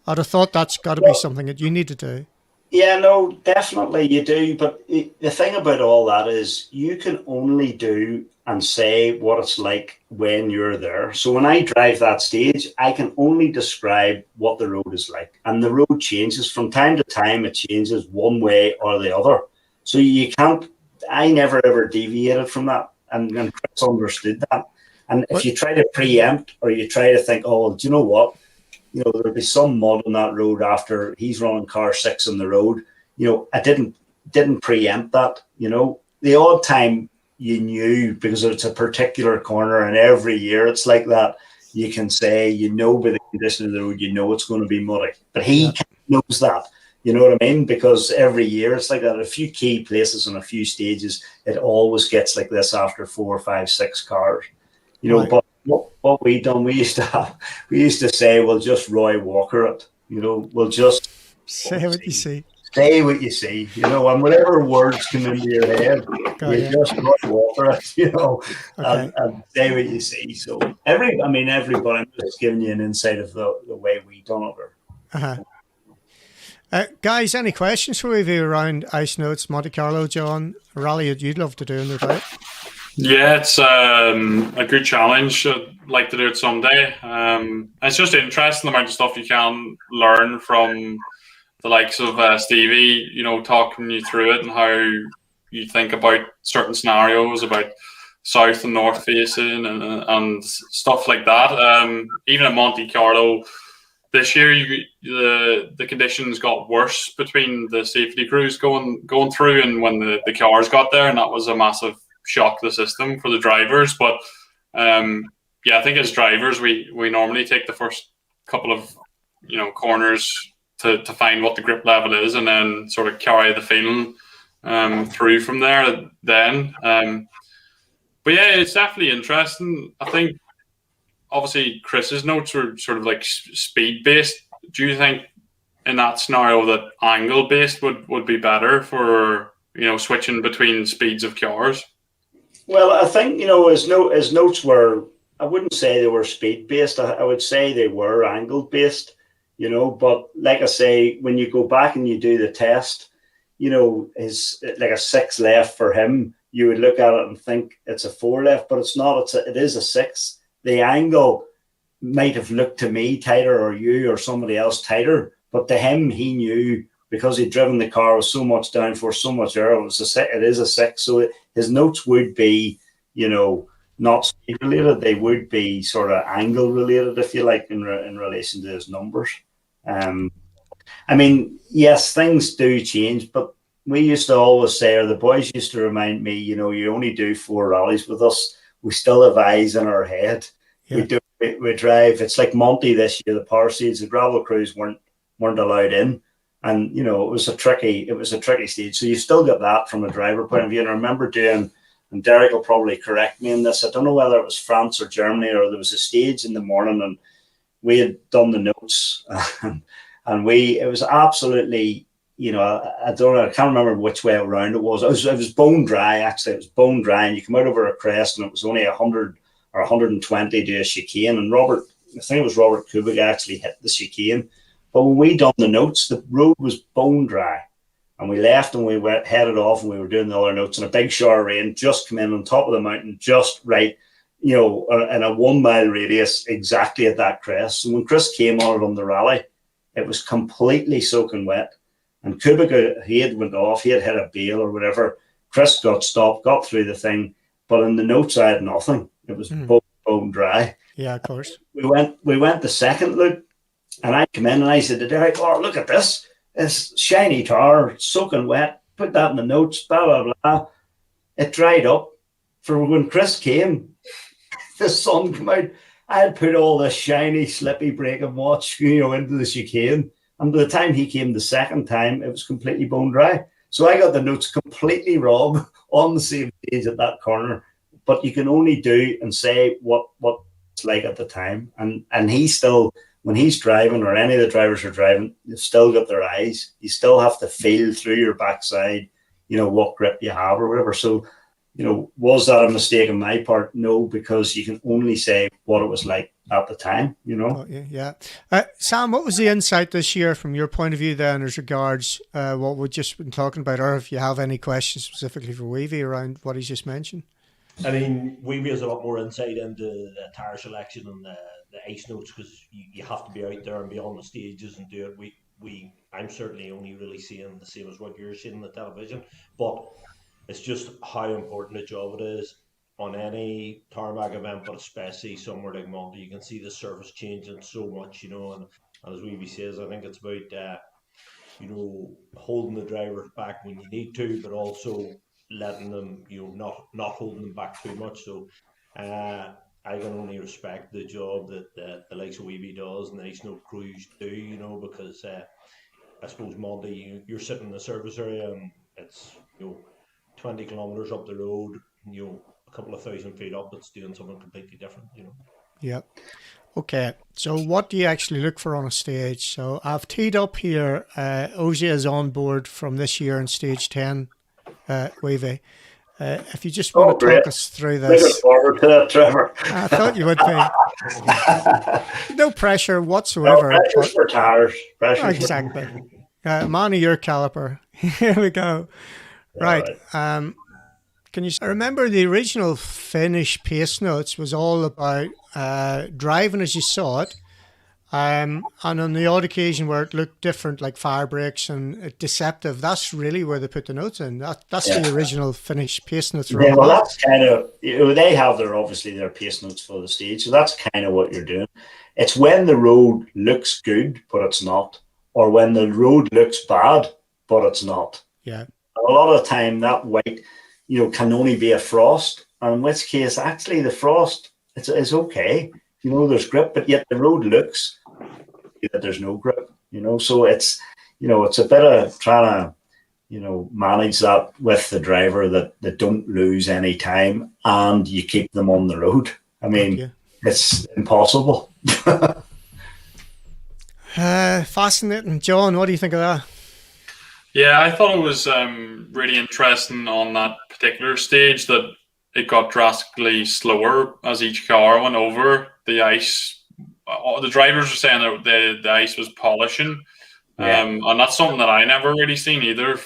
S1: I'd have thought that's got to be something that you need to do.
S2: Yeah, no, definitely you do. But the thing about all that is you can only do and say what it's like when you're there. So when I drive that stage, I can only describe what the road is like. And the road changes from time to time. It changes one way or the other. So you can't, I never ever deviated from that. And Chris understood that. And if you try to preempt or you try to think, oh, well, do you know what? There'll be some mud on that road after he's running car 6 on the road. I didn't preempt that. The odd time you knew, because it's a particular corner and every year it's like that, you can say, by the condition of the road, it's going to be muddy. But he knows that, you know what I mean? Because every year it's like that. A few key places and a few stages, it always gets like this after 4, 5, 6 cars.
S1: Right.
S2: But what we done, we used to say, we'll just Roy Walker it. We'll just
S1: say what you see.
S2: Say what you see, and whatever words come into your head, just Roy Walker it,
S1: Okay.
S2: and say what you see. So everybody, I'm just giving you an insight of the way we done it.
S1: Uh-huh. Guys, any questions for you around ice notes, Monte Carlo, John, a rally that you'd love to do, no doubt?
S4: Yeah, it's a good challenge. I'd like to do it someday. It's just interesting the amount of stuff you can learn from the likes of Stevie, talking you through it and how you think about certain scenarios, about south and north facing and stuff like that. Even at Monte Carlo this year, the conditions got worse between the safety crews going through and when the cars got there, and that was a massive shock to the system for the drivers. But I think as drivers we normally take the first couple of corners to find what the grip level is and then sort of carry the feeling through from there then. But yeah, it's definitely interesting. I think obviously Chris's notes were sort of like speed based. Do you think in that scenario that angle based would be better for switching between speeds of cars?
S2: Well, I think his notes were, I wouldn't say they were speed based. I would say they were angle based. But like I say, when you go back and you do the test, is like a 6 left for him. You would look at it and think it's a 4 left, but it's not. It is a 6. The angle might have looked to me tighter, or you or somebody else tighter, but to him, he knew because he'd driven the car with so much downforce, so much air. It is a 6. So his notes would be, not speed related. They would be sort of angle related, if you like, in relation to his numbers. I mean, yes, things do change, but we used to always say, or the boys used to remind me, you know, you only do 4 rallies with us. We still have eyes in our head. Yeah. We drive. It's like Monte this year. The power stage, the gravel crews weren't allowed in, and you know it was a tricky stage. So you still get that from a driver point of view. And I remember doing, and Derek will probably correct me in this, I don't know whether it was France or Germany, or there was a stage in the morning, and we had done the notes, and it was absolutely, you know, I don't know, I can't remember which way around it was. It was bone dry, actually. It was bone dry, and you come out over a crest, and it was only 100 or 120 to a chicane. And I think it was Robert Kubik actually hit the chicane. But when we done the notes, the road was bone dry. And we left and we headed off, and we were doing the other notes, and a big shower of rain just came in on top of the mountain, just right, you know, in a 1 mile radius, exactly at that crest. So when Chris came on the rally, it was completely soaking wet. And Kubik, he had went off, he had hit a bale or whatever. Chris got stopped, got through the thing. But in the notes, I had nothing. It was bone dry.
S1: Yeah, of course.
S2: We went the second loop, and I come in and I said to Derek, "Oh, look at this. It's shiny tar, soaking wet. Put that in the notes, blah, blah, blah." It dried up. For when Chris came, the sun came out. I had put all this shiny, slippy brake and watch, you know, into the chicane. And by the time he came the second time, it was completely bone dry. So I got the notes completely wrong on the same stage at that corner. But you can only do and say what it's like at the time. And he still, when he's driving, or any of the drivers are driving, you've still got their eyes. You still have to feel through your backside, you know, what grip you have or whatever. So, you know, was that a mistake on my part? No, because you can only say what it was like at the time, you know.
S1: Oh, yeah. Sam, what was the insight this year from your point of view then as regards what we've just been talking about, or if you have any questions specifically for Weavy around what he's just mentioned?
S3: I mean, Weavy has a lot more insight into the tire selection and the ice notes, because you have to be out there and be on the stages and do it. I'm certainly only really seeing the same as what you're seeing on the television, but it's just how important a job it is on any tarmac event, but especially somewhere like Monte. You can see the surface changing so much, you know, and as Weavy says, I think it's about you know, holding the drivers back when you need to, but also letting them, you know, not holding them back too much. So I can only respect the job that the likes of Weavy does and the ice note crews do, you know, because I suppose Monte, you're sitting in the service area and it's, you know, 20 kilometers up the road, you know, a couple of 1,000 feet up, it's doing something completely different, you know.
S1: Yeah. Okay, so what do you actually look for on a stage? So I've teed up here, Ozzy is on board from this year in stage 10, Weavy. If you just want to talk us through this.
S2: Looking forward to that, Trevor.
S1: I thought you would be. No pressure whatsoever.
S2: No pressure for tires.
S1: Exactly. Man of your caliper. Here we go. Right. Can you remember the original Finnish pace notes was all about driving as you saw it, and on the odd occasion where it looked different, like fire brakes and deceptive, that's really where they put the notes in. That's the original Finnish pace notes.
S2: Yeah, well, that's kind of, you know, they have their pace notes for the stage, so that's kind of what you're doing. It's when the road looks good but it's not, or when the road looks bad but it's not.
S1: Yeah.
S2: A lot of the time that white, you know, can only be a frost, and in which case actually the frost it's okay, you know, there's grip, but yet the road looks that there's no grip, you know. So it's, you know, it's a bit of trying to, you know, manage that with the driver that don't lose any time and you keep them on the road. I mean, it's impossible.
S1: Fascinating. John, what do you think of that?
S4: Yeah, I thought it was really interesting on that particular stage that it got drastically slower as each car went over the ice. The drivers were saying that the ice was polishing, and that's something that I never really seen either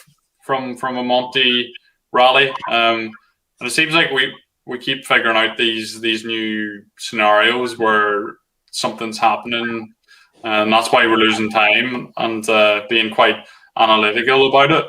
S4: from a Monte rally. And it seems like we keep figuring out these new scenarios where something's happening, and that's why we're losing time and being quite analytical about it.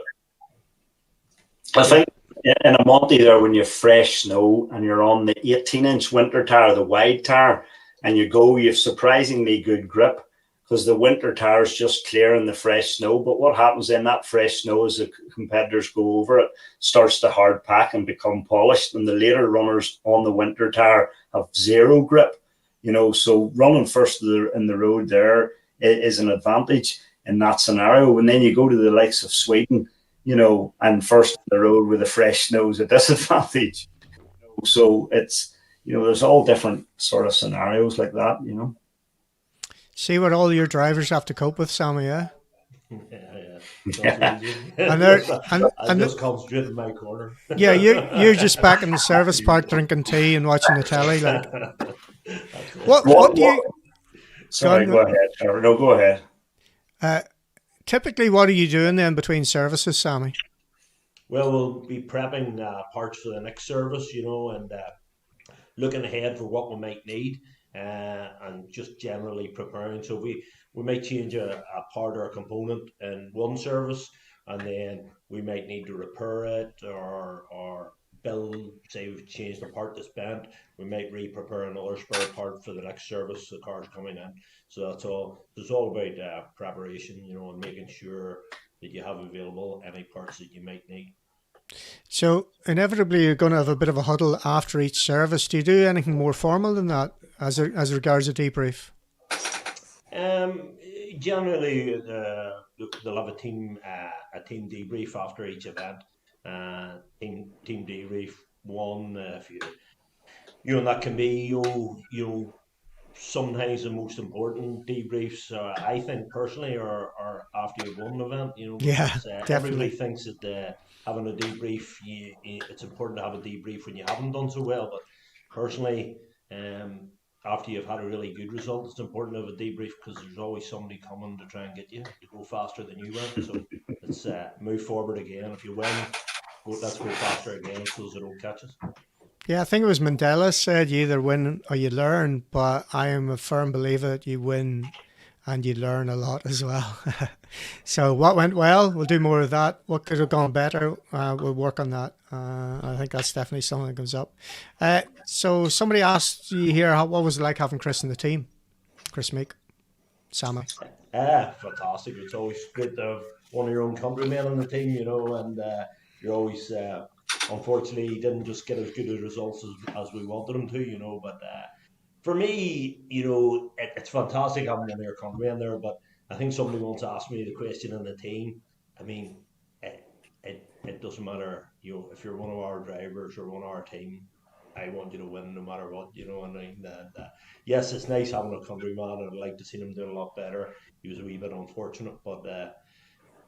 S2: I think in a Monte there, when you have fresh snow and you're on the 18-inch winter tire, the wide tire, and you have surprisingly good grip because the winter tire is just clearing the fresh snow. But what happens in that fresh snow as the competitors go over it starts to hard pack and become polished, and the later runners on the winter tire have zero grip. So running first in the road there is an advantage in that scenario. And then you go to the likes of Sweden, and first on the road with the fresh snow is a disadvantage. So it's, there's all different sort of scenarios like that,
S1: See what all your drivers have to cope with, Sammy, yeah?
S3: Yeah. And just concentrate in my corner.
S1: Yeah, you're just back in the service park drinking tea and watching the telly. Like, what do you...
S2: Sorry, go ahead. No, go ahead.
S1: Typically, what are you doing then between services, Sammy?
S3: Well, we'll be prepping parts for the next service, and looking ahead for what we might need, and just generally preparing. So we might change a part or a component in one service, and then we might need to repair it or build. Say we've changed a part that's bent, we might re-prepare another spare part for the next service the car's coming in. So that's all. It's all about preparation, and making sure that you have available any parts that you might need.
S1: So inevitably you're going to have a bit of a huddle after each service. Do you do anything more formal than that as regards a debrief?
S3: Generally, they'll have a team debrief after each event. Team debrief one. If and that can be sometimes the most important debriefs. I think personally are after you've won an event.
S1: Yeah,
S3: because,
S1: definitely.
S3: Everybody thinks that having a debrief, it's important to have a debrief when you haven't done so well. But personally, after you've had a really good result, it's important to have a debrief because there's always somebody coming to try and get you to go faster than you went. So let's move forward again. If you win, let's go faster again so they don't catch us.
S1: Yeah, I think it was Mandela said you either win or you learn, but I am a firm believer that you win and you learn a lot as well. So what went well, we'll do more of that. What could have gone better, we'll work on that. I think that's definitely something that comes up. So somebody asked you here, what was it like having Chris in the team? Chris Meek, Sammy.
S3: Fantastic. It's always great to have one of your own countrymen on the team, and you're always... unfortunately, he didn't just get as good as results as we wanted him to, but for me, it's fantastic having one of your countrymen there, but I think somebody once asked me the question in the team. I mean, it doesn't matter, if you're one of our drivers or one of our team, I want you to win no matter what, and yes, it's nice having a countryman, and I'd like to see him do a lot better. He was a wee bit unfortunate, but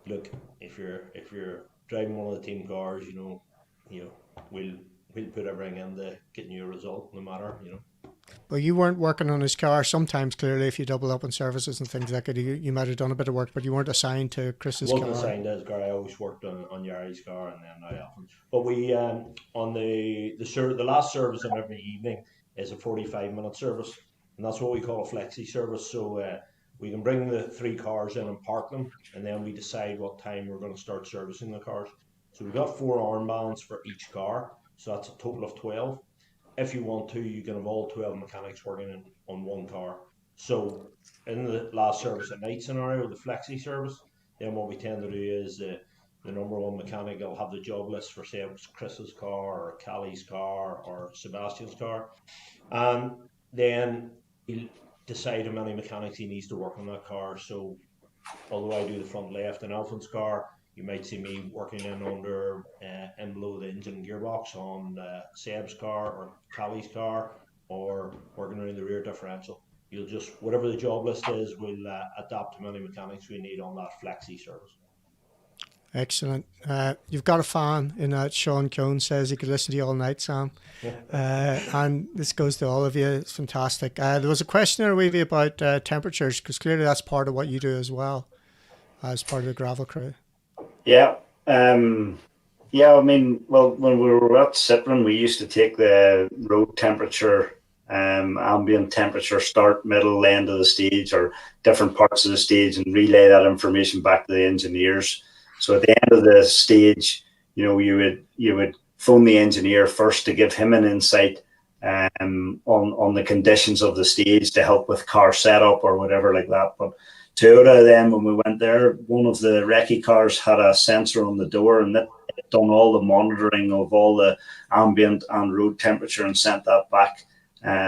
S3: look, if you're driving one of the team cars, we'll put everything into getting you a result, no matter,
S1: Well, you weren't working on his car. Sometimes, clearly, if you double up on services and things like that, you might have done a bit of work, but you weren't assigned to Chris's car.
S3: Wasn't assigned to his car. I always worked on Yari's car, and then I often. But we on the last service of every evening is a 45-minute service, and that's what we call a flexi service. So we can bring the 3 cars in and park them, and then we decide what time we're going to start servicing the cars. So we've got 4 armbands for each car, so that's a total of 12. If you want to, you can have all 12 mechanics working on one car. So in the last service at night scenario, the flexi service, then what we tend to do is the number 1 mechanic will have the job list for, say, Chris's car or Callie's car or Sebastian's car. And then he'll decide how many mechanics he needs to work on that car. So although I do the front left in Alpha's car, you might see me working in under and below the engine and gearbox on Seb's car or Callie's car, or working around the rear differential. You'll just, whatever the job list is, we'll adapt to many mechanics we need on that flexi service.
S1: Excellent. You've got a fan in that. Sean Cohn says he could listen to you all night, Sam. And this goes to all of you. It's fantastic. There was a question there, Weavy, about temperatures, because clearly that's part of what you do as well, as part of the gravel crew.
S2: Yeah. I mean, well, when we were at Citroen, we used to take the road temperature, ambient temperature, start, middle, end of the stage, or different parts of the stage, and relay that information back to the engineers. So at the end of the stage, you would phone the engineer first to give him an insight on the conditions of the stage to help with car setup or whatever like that. But Toyota then, when we went there, one of the recce cars had a sensor on the door, and that done all the monitoring of all the ambient and road temperature and sent that back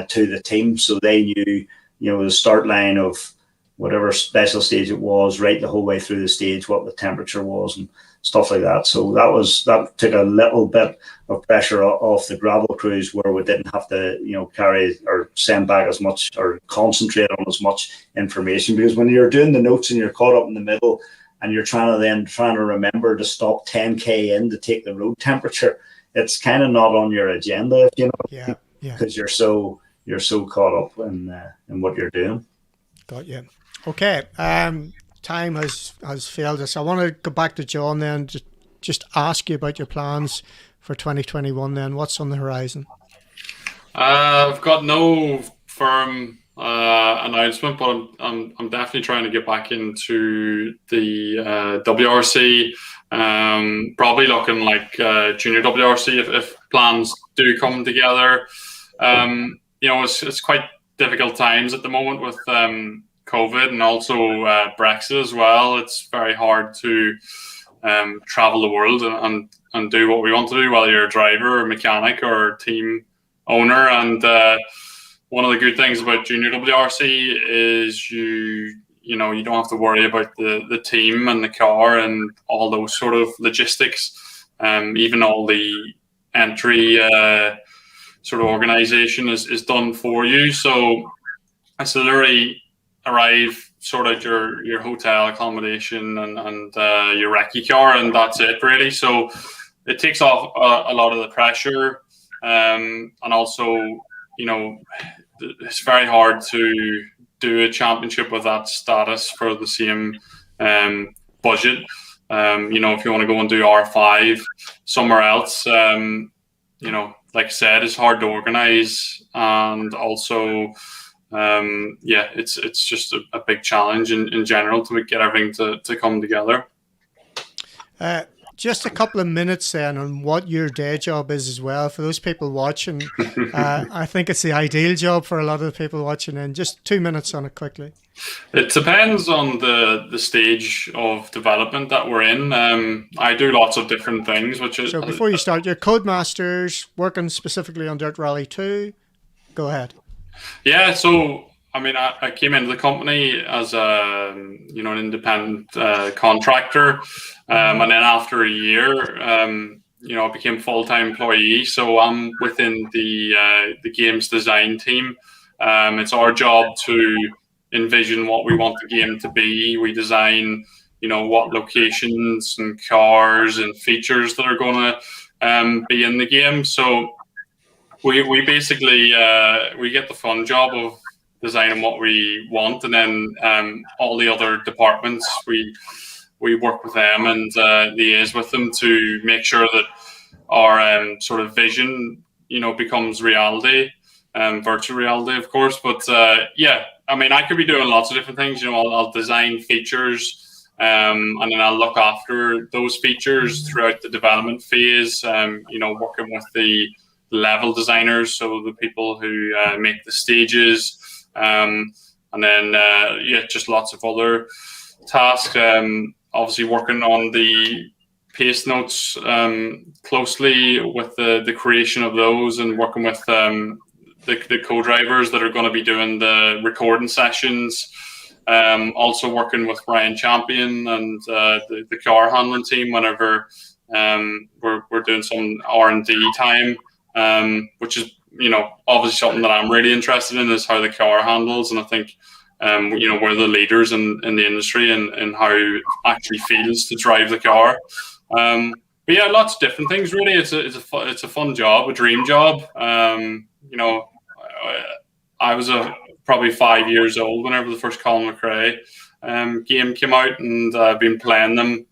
S2: to the team, so they knew, the start line of whatever special stage it was, right the whole way through the stage, what the temperature was and stuff like that. So that took a little bit of pressure off the gravel crews, where we didn't have to, carry or send back as much or concentrate on as much information, because when you're doing the notes and you're caught up in the middle and you're trying to remember to stop 10k in to take the road temperature, it's kind of not on your agenda, if you know, because you're so caught up in what you're doing.
S1: Got you. Okay. Time has failed us. I want to go back to John then, just ask you about your plans for 2021 then. What's on the horizon?
S4: I've got no firm announcement, but I'm definitely trying to get back into the WRC. Probably looking like junior WRC if plans do come together. It's quite difficult times at the moment with COVID and also Brexit as well. It's very hard to travel the world and do what we want to do, whether you're a driver or mechanic or team owner. And one of the good things about junior WRC is you don't have to worry about the team and the car and all those sort of logistics. Even all the entry sort of organization is done for you. So it's literally arrive, sort out your hotel accommodation and your recce car, and that's it really. So it takes off a lot of the pressure, and also it's very hard to do a championship with that status for the same budget. If you want to go and do R5 somewhere else, like I said, it's hard to organize, and also it's just a big challenge in general to get everything to come together.
S1: Just a couple of minutes then on what your day job is as well for those people watching. I think it's the ideal job for a lot of the people watching, and just 2 minutes on it quickly.
S4: It depends on the stage of development that we're in. I do lots of different things, so
S1: before you start, your Codemasters working specifically on Dirt Rally 2. Go ahead.
S4: Yeah, so I came into the company as an independent contractor, and then after a year, I became a full-time employee. So I'm within the games design team. It's our job to envision what we want the game to be. We design, what locations and cars and features that are going to be in the game. So we basically we get the fun job of designing what we want, and then all the other departments we work with them and liaise with them to make sure that our sort of vision becomes reality, virtual reality of course. But I could be doing lots of different things. I'll design features, and then I'll look after those features throughout the development phase, working with the level designers, so the people who make the stages, and then just lots of other tasks. Obviously working on the pace notes closely with the creation of those, and working with the co-drivers that are going to be doing the recording sessions. Also working with Ryan Champion and the car handling team whenever we're doing some R&D time, which is obviously something that I'm really interested in, is how the car handles. And I think we're the leaders in the industry and how it actually feels to drive the car. But yeah, lots of different things really. It's a fun job, a dream job. I was probably 5 years old whenever the first Colin McRae game came out, and I've been playing them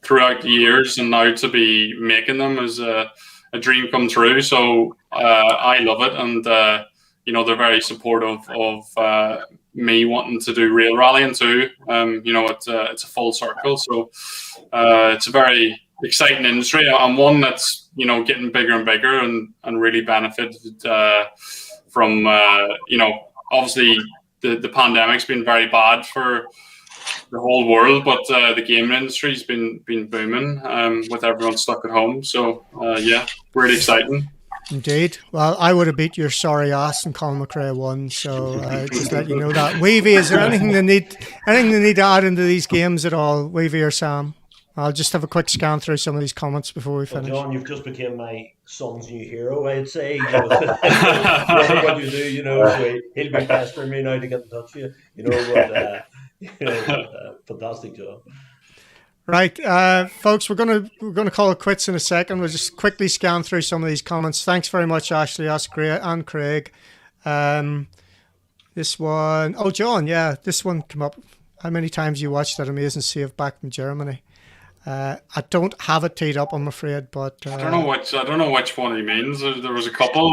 S4: throughout the years, and now to be making them is a dream come true. So I love it, and they're very supportive of me wanting to do real rallying too. It's a full circle, so it's a very exciting industry, and one that's getting bigger and bigger, and really benefited from obviously the pandemic's been very bad for the whole world, but the gaming industry's been booming with everyone stuck at home. So really exciting.
S1: Indeed. Well, I would have beat your sorry ass and Colin McRae won. So just let you know that. Weavy, is there anything they need to add into these games at all, Weavy or Sam? I'll just have a quick scan through some of these comments before we finish.
S3: John, you've just become my son's new hero, I'd say. What you do, so he'll be pestering me now to get in touch with you. Fantastic job.
S1: Right, folks, we're gonna call it quits in a second. We'll just quickly scan through some of these comments. Thanks very much, Ashley, and Craig. This one, John, this one came up. How many times you watched that amazing save back in Germany? I don't have it teed up, I'm afraid, but
S4: I don't know which one he means. There was a couple.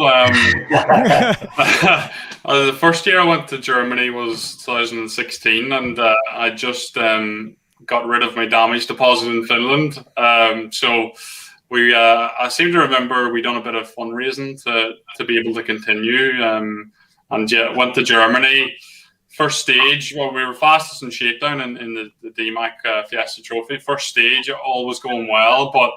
S4: The first year I went to Germany was 2016, and I just got rid of my damage deposit in Finland. So we, I seem to remember we done a bit of fundraising to be able to continue, and went to Germany. First stage, well, we were fastest in shakedown in the DMAC Fiesta Trophy. First stage, all was going well, but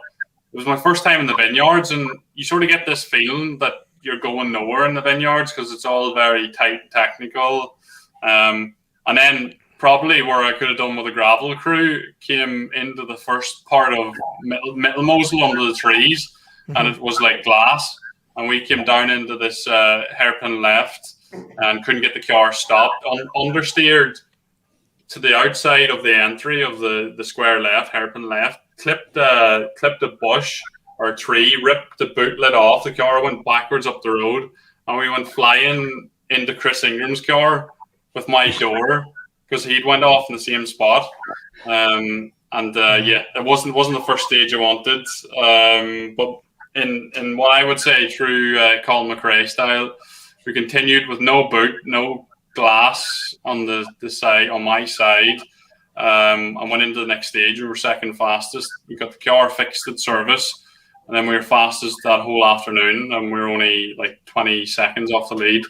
S4: it was my first time in the vineyards, and you sort of get this feeling that you're going nowhere in the vineyards because it's all very tight and technical. And then probably where I could have done with a gravel crew came into the first part of Middle Mosel under the trees, and it was like glass. And we came down into this hairpin left and couldn't get the car stopped. Understeered to the outside of the entry of the square left, hairpin left, clipped a bush or a tree, ripped the boot lid off. The car went backwards up the road, and we went flying into Chris Ingram's car with my door, because he'd went off in the same spot. It wasn't the first stage I wanted. But in what I would say true Colin McRae style, we continued with no boot, no glass on the side, on my side. And went into the next stage. We were second fastest. We got the car fixed at service, and then we were fastest that whole afternoon, and we were only like 20 seconds off the lead.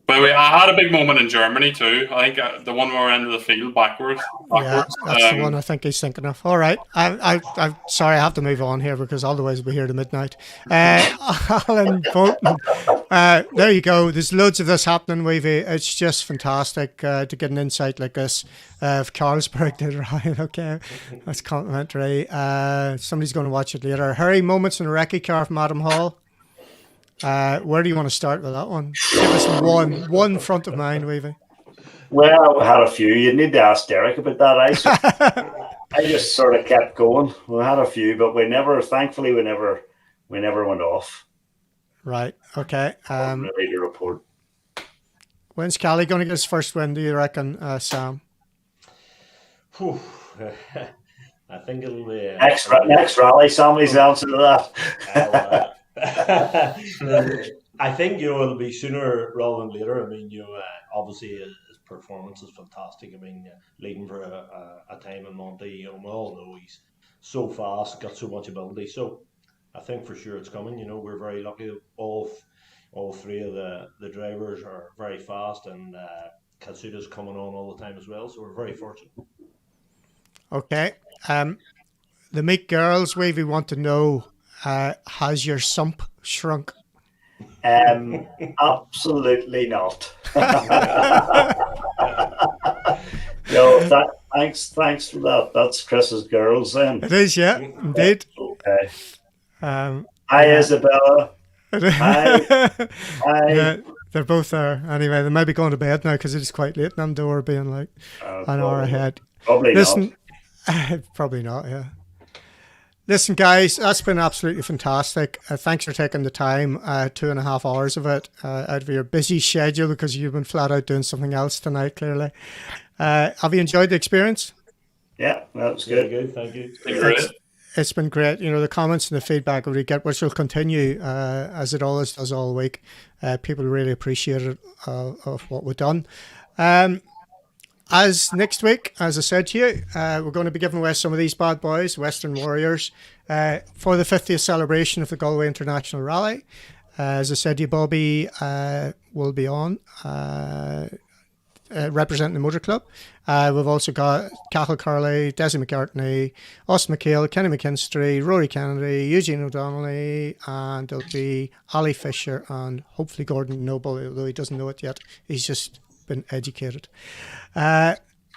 S4: By the way, I had a big moment in Germany too. I think the one where we ended the field backwards.
S1: Yeah, that's the one I think he's thinking of. All right, I'm sorry, I have to move on here because otherwise we'll be here to midnight. Alan Bolton, there you go. There's loads of this happening, Weavy. It's just fantastic to get an insight like this. If Carlsberg did right, okay, that's complimentary. Somebody's going to watch it later. Harry, moments in a recce car from Adam Hall. Where do you want to start with that one? Give us one front of mind, Weavy.
S2: Well, we had a few. You'd need to ask Derek about that. I just sort of kept going. We had a few, but thankfully, we never went off.
S1: Right. Okay.
S2: Ready to report.
S1: When's Cali going to get his first win, do you reckon, Sam?
S3: I think it'll be
S2: next rally. Sammy's answer to that.
S3: I think it'll be sooner rather than later. I mean, obviously his performance is fantastic. I mean, leading for a time in Monte, we all know he's so fast, got so much ability. So I think for sure it's coming. We're very lucky that all three of the drivers are very fast, and Katsuda's coming on all the time as well. So we're very fortunate. Okay.
S1: The Meek girls, Weavy, want to know. Has your sump shrunk?
S2: Absolutely not. No, thanks for that. That's Chris's girls then.
S1: It is, yeah, indeed.
S2: Okay. Hi, Isabella. Hi.
S1: Yeah, they're both there. Anyway, they might be going to bed now because it is quite late, and I'm door being like an hour ahead.
S2: Probably
S1: not. Probably not, yeah. Listen, guys, that's been absolutely fantastic. Thanks for taking the time, 2.5 hours of it out of your busy schedule because you've been flat out doing something else tonight, clearly. Have you enjoyed the experience?
S2: Yeah, that was good.
S3: Good, thank you.
S1: It's been great. The comments and the feedback we get, which will continue as it always does all week. People really appreciate it of what we've done. as next week, as I said to you, we're going to be giving away some of these bad boys, Western Warriors, for the 50th celebration of the Galway International Rally. As I said to you, Bobby will be on representing the Motor Club. We've also got Cathal Curley, Desi McCartney, Austin McHale, Kenny McKinstry, Rory Kennedy, Eugene O'Donnelly, and there'll be Ali Fisher and hopefully Gordon Noble, although he doesn't know it yet. He's just been educated.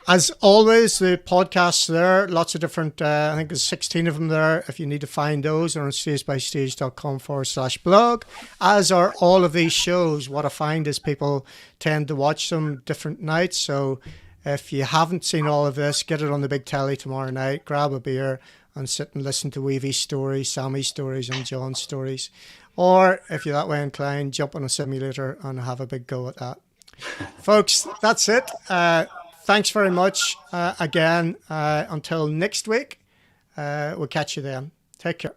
S1: As always, the podcasts there, lots of different, I think there's 16 of them there. If you need to find those, they're on stagebystage.com/blog, as are all of these shows. What I find is people tend to watch them different nights. So if you haven't seen all of this, get it on the big telly tomorrow night, grab a beer and sit and listen to Weevy's stories, Sammy's stories and John's stories. Or if you're that way inclined, jump on a simulator and have a big go at that. Folks, that's it. Thanks very much again. Until next week, we'll catch you then. Take care.